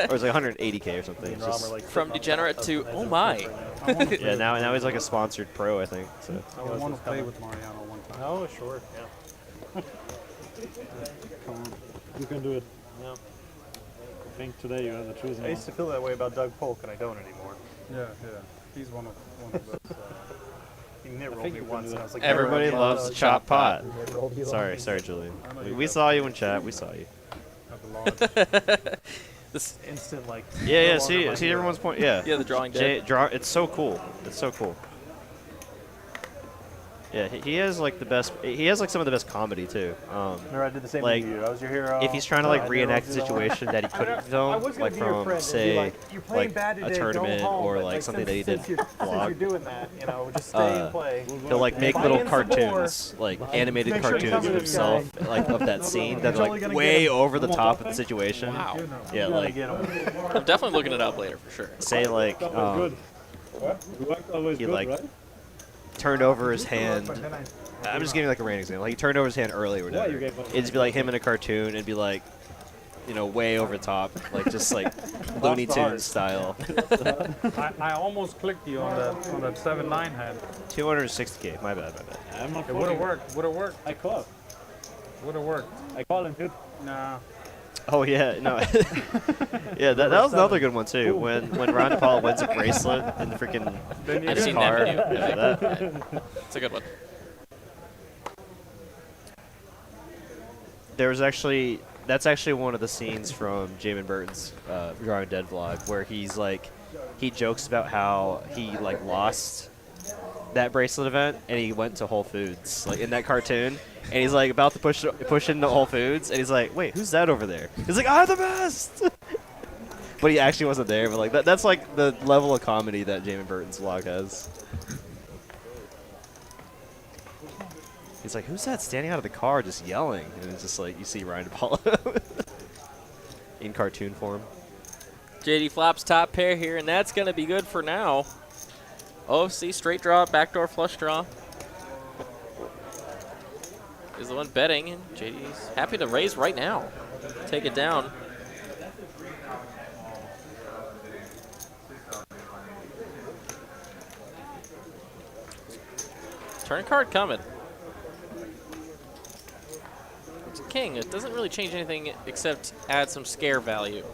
S4: Or it's like 180K or something. It's just,
S5: From degenerate to, oh my.
S4: yeah, now he's like a sponsored pro, I think. So.
S8: I would want to play with Mariano one time.
S7: oh, sure, yeah.
S8: Come on.
S7: You can do it. Yeah. I think today you have the choosing.
S3: I used to feel that way about Doug Polk, and I don't anymore.
S8: Yeah. He's one of those.
S3: He knit rolled me once, and I was like,
S4: Everybody loves the chop pot.
S3: pot.
S4: Sorry, Julian. We saw you in chat. We saw you.
S8: At the lodge.
S5: This,
S3: Instant, like.
S4: Yeah.
S3: no
S4: See
S3: longer my hero.
S4: everyone's point. Yeah.
S5: yeah, the drawing dead.
S4: It's so cool. It's so cool. Yeah, he has like the best. He has like some of the best comedy too.
S3: Remember, I did the same
S4: like,
S3: thing to you. I was your hero.
S4: If he's trying to like
S3: I did
S4: reenact a
S3: Rosie the
S4: situation that he couldn't film,
S3: was gonna
S4: like
S3: be your
S4: from
S3: friend and be
S4: say
S3: like, "You're playing
S4: like
S3: bad
S4: a
S3: today, go
S4: tournament
S3: home,"
S4: or
S3: but,
S4: like something that he did
S3: since you're
S4: vlog.
S3: doing that, you know, just stay and play.
S4: He'll like make
S3: Buy
S4: little
S3: in some more.
S4: cartoons, like animated
S3: Make sure you
S4: cartoons
S3: cover
S4: of
S3: this
S4: himself, like of that scene that's
S3: You're only
S4: like
S3: gonna
S4: way
S3: get him.
S4: over the top of the situation.
S5: Wow.
S4: Yeah,
S3: You gotta
S4: like
S3: get 'em.
S5: I'm definitely looking it up later for sure.
S4: say like
S7: Good. Always
S4: he
S7: good,
S4: like
S7: right?
S4: turned over his hand. I'm just giving like a random example. Like he turned over his hand early or whatever. It'd just be like him in a cartoon. It'd be like, you know, way over the top, like just like Looney Tunes style.
S8: I almost clicked you on that 7-9 hand.
S4: 260K. My bad.
S7: I'm not
S8: It would have worked. Would have worked.
S7: I call.
S8: Would have worked.
S7: I call him, dude.
S8: Nah.
S4: Oh yeah, no. Yeah, that was another good one too. When Ron Paul wins a bracelet in the freaking
S5: I've seen that
S4: car.
S5: video.
S4: Yeah, that.
S5: It's a good one.
S4: That's actually one of the scenes from Jamin Burton's Drawing Dead vlog, where he jokes about how he lost that bracelet event and he went to Whole Foods in that cartoon, and he's about to push into Whole Foods, and he's like, wait, who's that over there? He's like, I'm the best. But he actually wasn't there. But that's the level of comedy that Jamin Burton's vlog has. He's like, who's that standing out of the car just yelling? And it's just you see Ryan Apollo in cartoon form.
S5: JD flops top pair here, and that's going to be good for now. OFC straight draw, backdoor flush draw. Is the one betting, and JD's happy to raise right now. Take it down. Turn card coming. It's a king. It doesn't really change anything except add some scare value.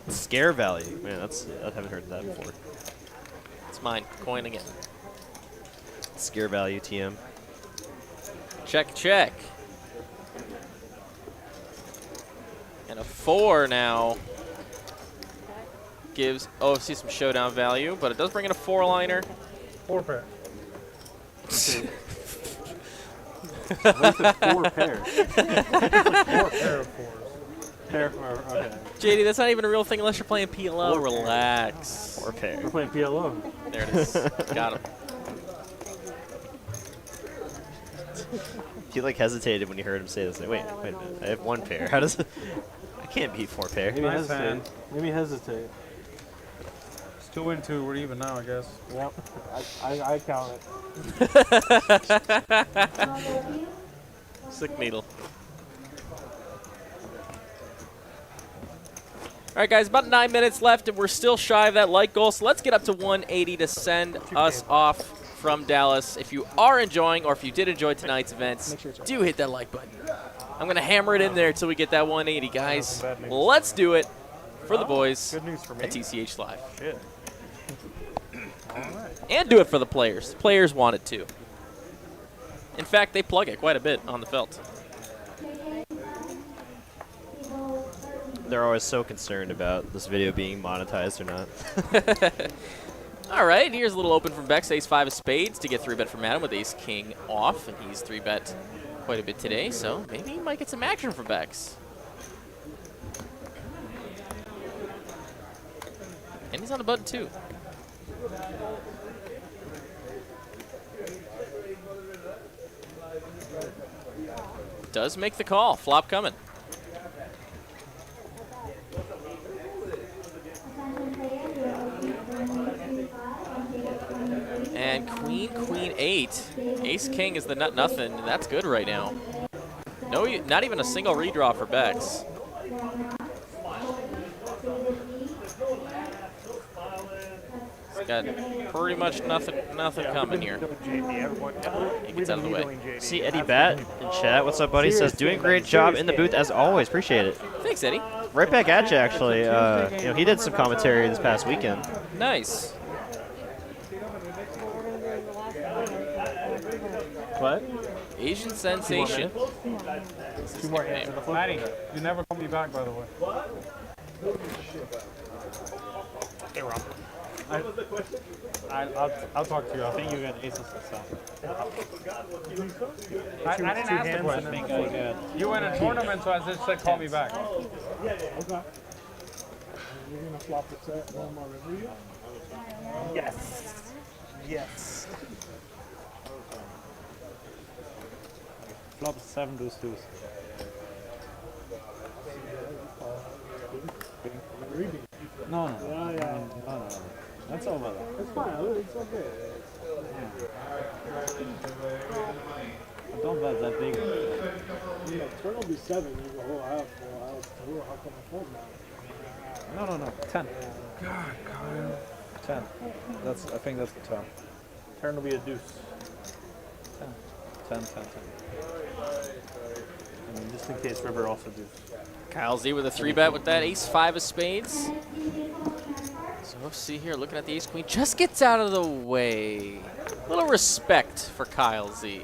S4: Scare value? Man, I haven't heard that before.
S5: It's mine. Coin again.
S4: Scare value, TM.
S5: Check, check. And a 4 now gives OFC some showdown value, but it does bring in a 4-liner.
S7: 4 pair.
S3: At least it's 4 pairs.
S7: 4 pair of 4s. Okay.
S5: JD, that's not even a real thing unless you're playing PLO. Relax.
S4: 4 pair.
S3: We're playing PLO.
S5: There it is. Got him.
S4: He hesitated when he heard him say this. Wait a minute. I have 1 pair. How does I can't beat 4 pair.
S3: Maybe hesitate. Maybe hesitate.
S8: It's 2 and 2. We're even now, I guess.
S3: Yep. I count it.
S5: Sick needle. All right, guys, about 9 minutes left, and we're still shy of that like goal. So let's get up to 180 to send us off from Dallas. If you are enjoying, or if you did enjoy tonight's events, do hit that like button. I'm going to hammer it in there until we get that 180, guys. Let's do it for the boys
S3: Good news for me.
S5: at TCH Live.
S3: Shit. All right.
S5: And do it for the players. The players want it too. In fact, they plug it quite a bit on the felt.
S4: They're always so concerned about this video being monetized or not.
S5: All right, here's a little open from Becks, ace-5 of spades to get 3-bet from Adam with ace-king off, and he's 3-bet quite a bit today, so maybe he might get some action from Becks. And he's on the button too. Does make the call. Flop coming. And queen, queen, 8. Ace king is the nut nothing. And that's good right now. No, not even a single redraw for Becks. He's got pretty much nothing coming here. He gets out of the way.
S4: See Eddie Bat in chat. What's up, buddy? Says doing a great job in the booth as always. Appreciate it.
S5: Thanks, Eddie.
S4: Right back at you, actually. You know, he did some commentary this past weekend.
S5: Nice.
S3: What?
S5: Asian sensation.
S3: 2 more hands in the flip.
S8: Maddie, you never called me back, by the way.
S3: Hey, Rob.
S8: I'll talk to you.
S3: I think you got aces and stuff.
S8: I didn't ask the question. You went in a tournament, so I just said call me back.
S9: Okay. You're going to flop the set on my review?
S3: Yes. Yes. Flop 7 deuce deuce. No. No. That's all about that.
S9: It's fine. It's okay.
S3: Don't bet that big.
S9: Turn will be 7. You go, oh, I have 4. How come I fold now?
S3: No. 10. God, Kyle. 10. I think that's the turn. Turn will be a deuce. 10. I mean, just in case river also deuce.
S5: Kyle Z with a 3-bet with that ace-5 of spades. So let's see here, looking at the ace-queen, just gets out of the way. A little respect for Kyle Z.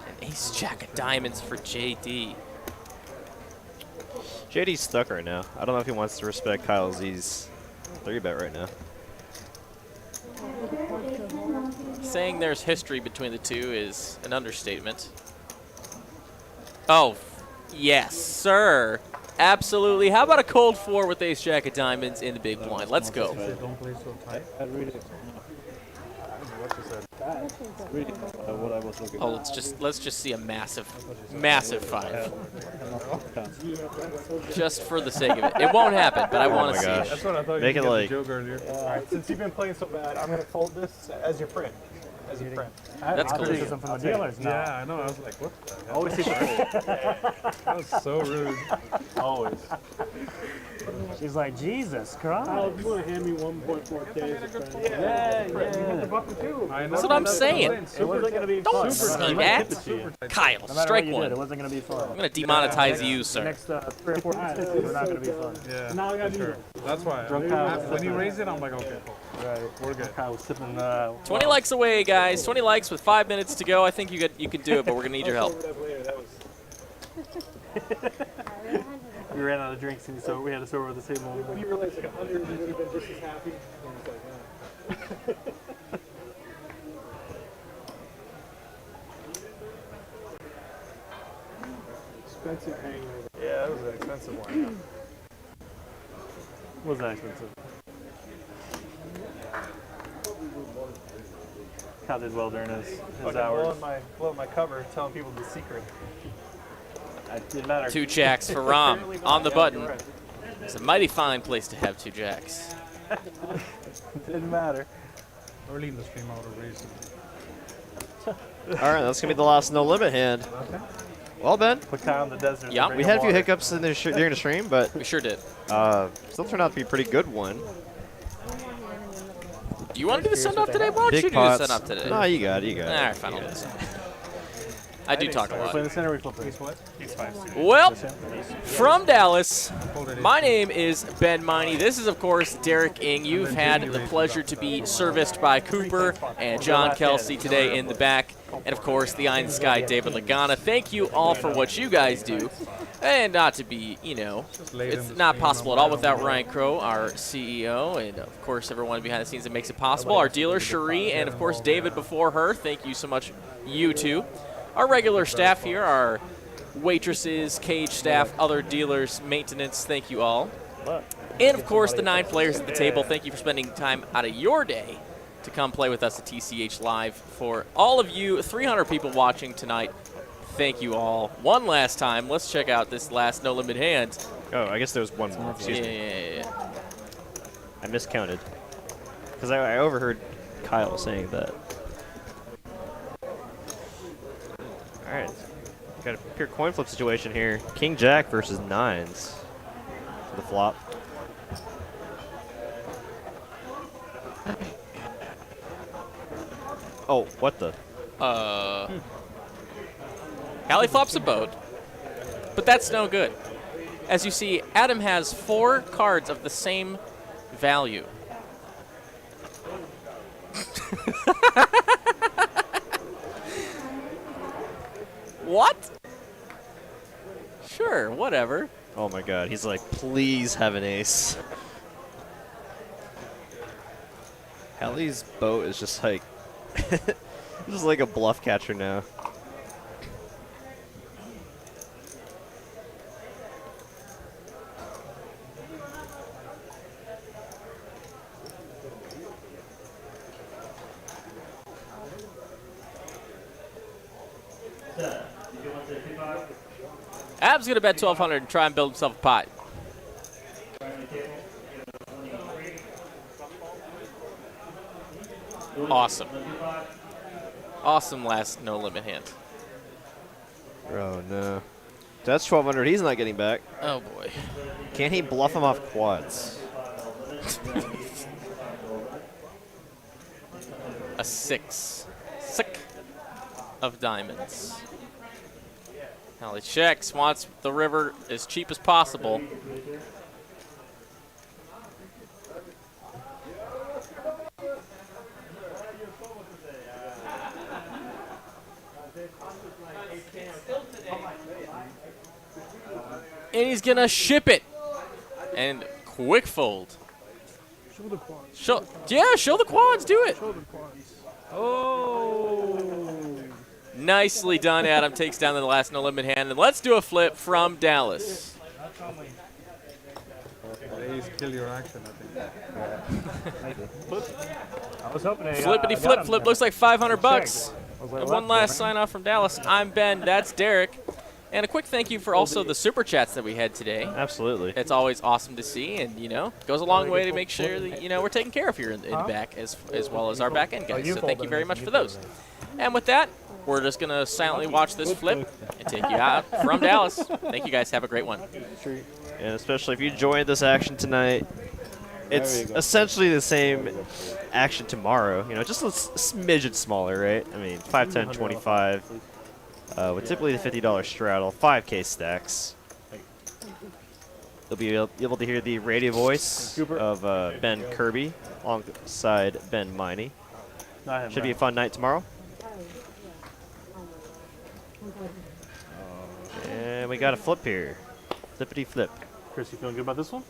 S5: And Ace Jack of diamonds for JD.
S4: JD's stuck right now. I don't know if he wants to respect Kyle Z's 3-bet right now.
S5: Saying there's history between the two is an understatement. Oh, yes, sir. Absolutely. How about a cold 4 with Ace Jack of diamonds in the big blind? Let's go.
S8: Don't play so tight.
S6: I really,
S3: What you said.
S6: really what I was looking
S5: Oh, let's just see a massive 5. Just for the sake of it. It won't happen, but I want to see
S4: gosh.
S5: it.
S3: That's what I thought
S4: Make
S3: you
S4: it
S3: were
S4: like-
S3: the joke earlier. All right, since you've been playing so bad, I'm gonna fold this as your friend. As your friend.
S5: That's cool.
S9: Criticism from the dealers now.
S8: Yeah, I know. I was like, what the hell?
S3: Always keep it.
S8: That was so rude.
S3: Always.
S9: She's like, Jesus Christ.
S6: you want to hand me 1.4K as a friend?
S3: Yeah.
S8: I know.
S5: That's what I'm saying.
S9: It wasn't going to be
S5: Don't
S9: fun.
S5: say that. Kyle,
S9: No matter
S5: strike
S9: what you
S5: one.
S9: did, it wasn't going to be fun.
S5: I'm going to demonetize you,
S9: The
S5: sir.
S9: next 3 or 4 minutes were not going to be fun.
S8: Yeah,
S6: Now I got
S8: for sure. That's why.
S9: Drunk Kyle.
S8: When you raise it, I'm like, okay, cool.
S9: Right.
S8: We're good.
S9: I was sipping.
S5: 20 likes away, guys. 20 likes with 5 minutes to go. I think you could do it, but we're going to need your help.
S7: We ran out of drinks, and so we had to serve at the table.
S6: When you realize like 100 and you've been just as happy, and it's like, yeah. Expensive hangover.
S3: Yeah, that was an expensive one.
S7: Was that expensive? Kyle did well during his hours.
S3: Blowing my cover, telling people the secret.
S7: It didn't matter.
S5: 2 jacks for Rom on the button. It's a mighty fine place to have 2 jacks.
S3: Didn't matter.
S8: Early in the stream, I would have raised it.
S4: All right, that's going to be the last no limit hand. Well, Ben,
S3: Put Kyle in the desert.
S5: Yeah.
S3: and
S4: we
S3: bring
S4: had a
S3: him
S4: few
S3: water.
S4: hiccups in the during the stream, but
S5: We sure did.
S4: still turned out to be a pretty good one.
S5: Do you want to do the send-off today? Why don't you
S4: Big
S5: do the
S4: pots.
S5: send-off today?
S4: No, you got it, you got it.
S5: All right, fine. I'll do this. I do talk a
S3: Play
S5: lot.
S3: in the center, we flip it.
S8: He's 5.
S5: Well, from Dallas, my name is Ben Meine. This is, of course, Derek Ing. You've had the pleasure to be serviced by Cooper and John Kelsey today in the back. And, of course, the Eye in the Sky, David Lagana. Thank you all for what you guys do. And not to be, it's not possible at all without Ryan Crow, our CEO, and, of course, everyone behind the scenes that makes it possible. Our dealer, Cherie, and, of course, David before her. Thank you so much, you two. Our regular staff here, our waitresses, cage staff, other dealers, maintenance, thank you all. And, of course, the 9 players at the table, thank you for spending time out of your day to come play with us at TCH Live. For all of you 300 people watching tonight, thank you all. One last time, let's check out this last No Limit hand.
S4: Oh, I guess there was one more. Excuse me.
S5: Yeah.
S4: I miscounted. Because I overheard Kyle saying that. All right. Got a pure coin flip situation here. King Jack versus 9s for the flop. Oh, what the?
S5: Callie flops a boat, but that's no good. As you see, Adam has 4 cards of the same value. What? Sure, whatever.
S4: Oh my god, he's like, please have an ace. Hallie's boat is just like, just like a bluff catcher now.
S5: Ab's going to bet 1,200 and try and build himself a pot. Awesome. Awesome last no limit hand.
S4: Oh no. That's 1,200. He's not getting back.
S5: Oh boy.
S4: Can he bluff him off quads?
S5: A 6. Sick of diamonds. Now he checks, wants the river as cheap as possible. And he's going to ship it. And quick fold.
S7: Show the quads.
S5: Show the quads. Do it.
S7: Show the quads.
S5: Oh. Nicely done, Adam. Takes down the last no limit hand. And let's do a flip from Dallas.
S8: Ace kill your action, I think.
S9: I was hoping they
S5: Flippity flip flip. Looks like 500 bucks. And one last sign off from Dallas. I'm Ben. That's Derek. And a quick thank you for also the super chats that we had today.
S4: Absolutely.
S5: It's always awesome to see, and goes a long way to make sure that we're taking care of here in the back as well as our back end guys. So thank you very much for those. And with that, we're just gonna silently watch this flip and take you out from Dallas. Thank you guys. Have a great one.
S4: And especially if you joined this action tonight, it's essentially the same action tomorrow. Just a smidgen smaller, right? I mean, 5, 10, 25. With typically the $50 straddle, 5K stacks. You'll be able to hear the radio voice of Ben Kirby alongside Ben Meine. Should be a fun night tomorrow. And we got a flip here. Flippity flip.
S7: Chris, you feeling good about this one?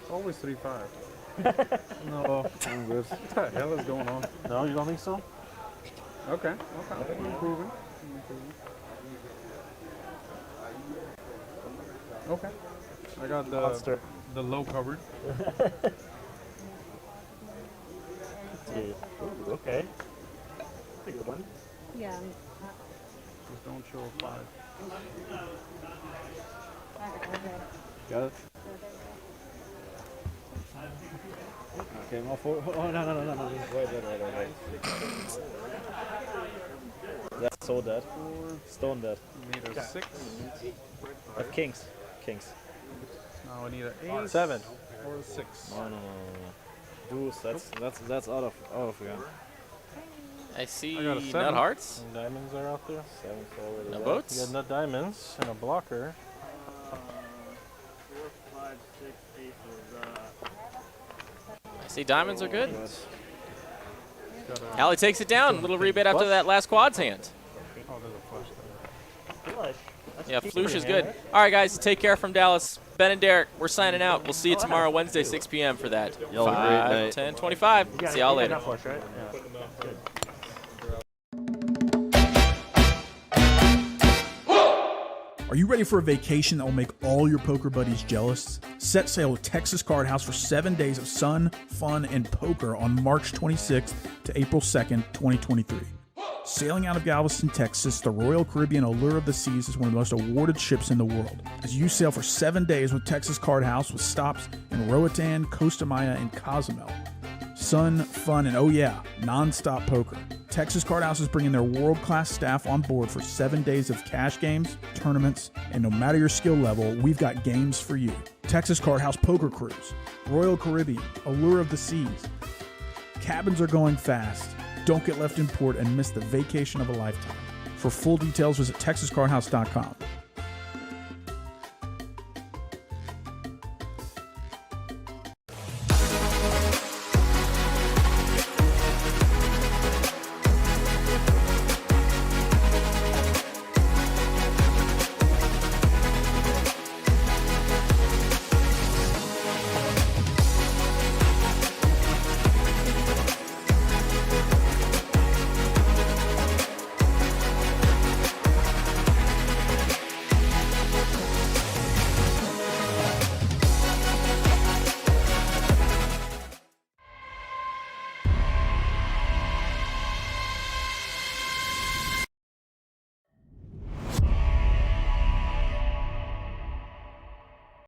S8: It's always 3-5.
S7: No.
S8: I'm good. What the hell is going on?
S7: No, you don't think so?
S8: Okay. Improving. Okay. I got the low covered.
S9: Okay. That's a good one.
S11: Yeah.
S8: Just don't show a 5.
S9: Got it. Okay, I'm all for. Oh no. Wait. That's so dead. Stone dead.
S8: Need a 6.
S9: Kings.
S8: Now I need an 8.
S9: 7.
S8: Or a 6.
S9: No. Deuce. That's out of gun.
S5: I see
S8: I got a
S5: nut
S8: 7.
S5: hearts.
S7: Some diamonds are out there.
S9: 7 forward.
S5: No
S7: You
S5: boats.
S7: got nut diamonds and a blocker.
S12: 4, 5, 6, 8 is
S5: I see diamonds are good.
S8: Got a
S5: Allie takes it down. Little rebate after that last quads hand.
S8: Oh, there's a flush there.
S9: Flush.
S5: Yeah, Flush is good. All right, guys, take care from Dallas. Ben and Derek, we're signing out. We'll see you tomorrow, Wednesday, 6 p.m. for that.
S4: Y'all have a great night.
S5: 10, 25. See y'all later.
S9: Flush, right? Yeah.
S1: Are you ready for a vacation that will make all your poker buddies jealous? Set sail with Texas Card House for 7 days of sun, fun, and poker on March 26th to April 2nd, 2023. Sailing out of Galveston, Texas, the Royal Caribbean Allure of the Seas is one of the most awarded ships in the world. As you sail for 7 days with Texas Card House with stops in Roatan, Costa Maya, and Cozumel. Sun, fun, and oh yeah, non-stop poker. Texas Card House is bringing their world-class staff on board for 7 days of cash games, tournaments, and no matter your skill level, we've got games for you. Texas Card House Poker Cruise, Royal Caribbean, Allure of the Seas. Cabins are going fast. Don't get left in port and miss the vacation of a lifetime. For full details, visit TexasCardHouse.com.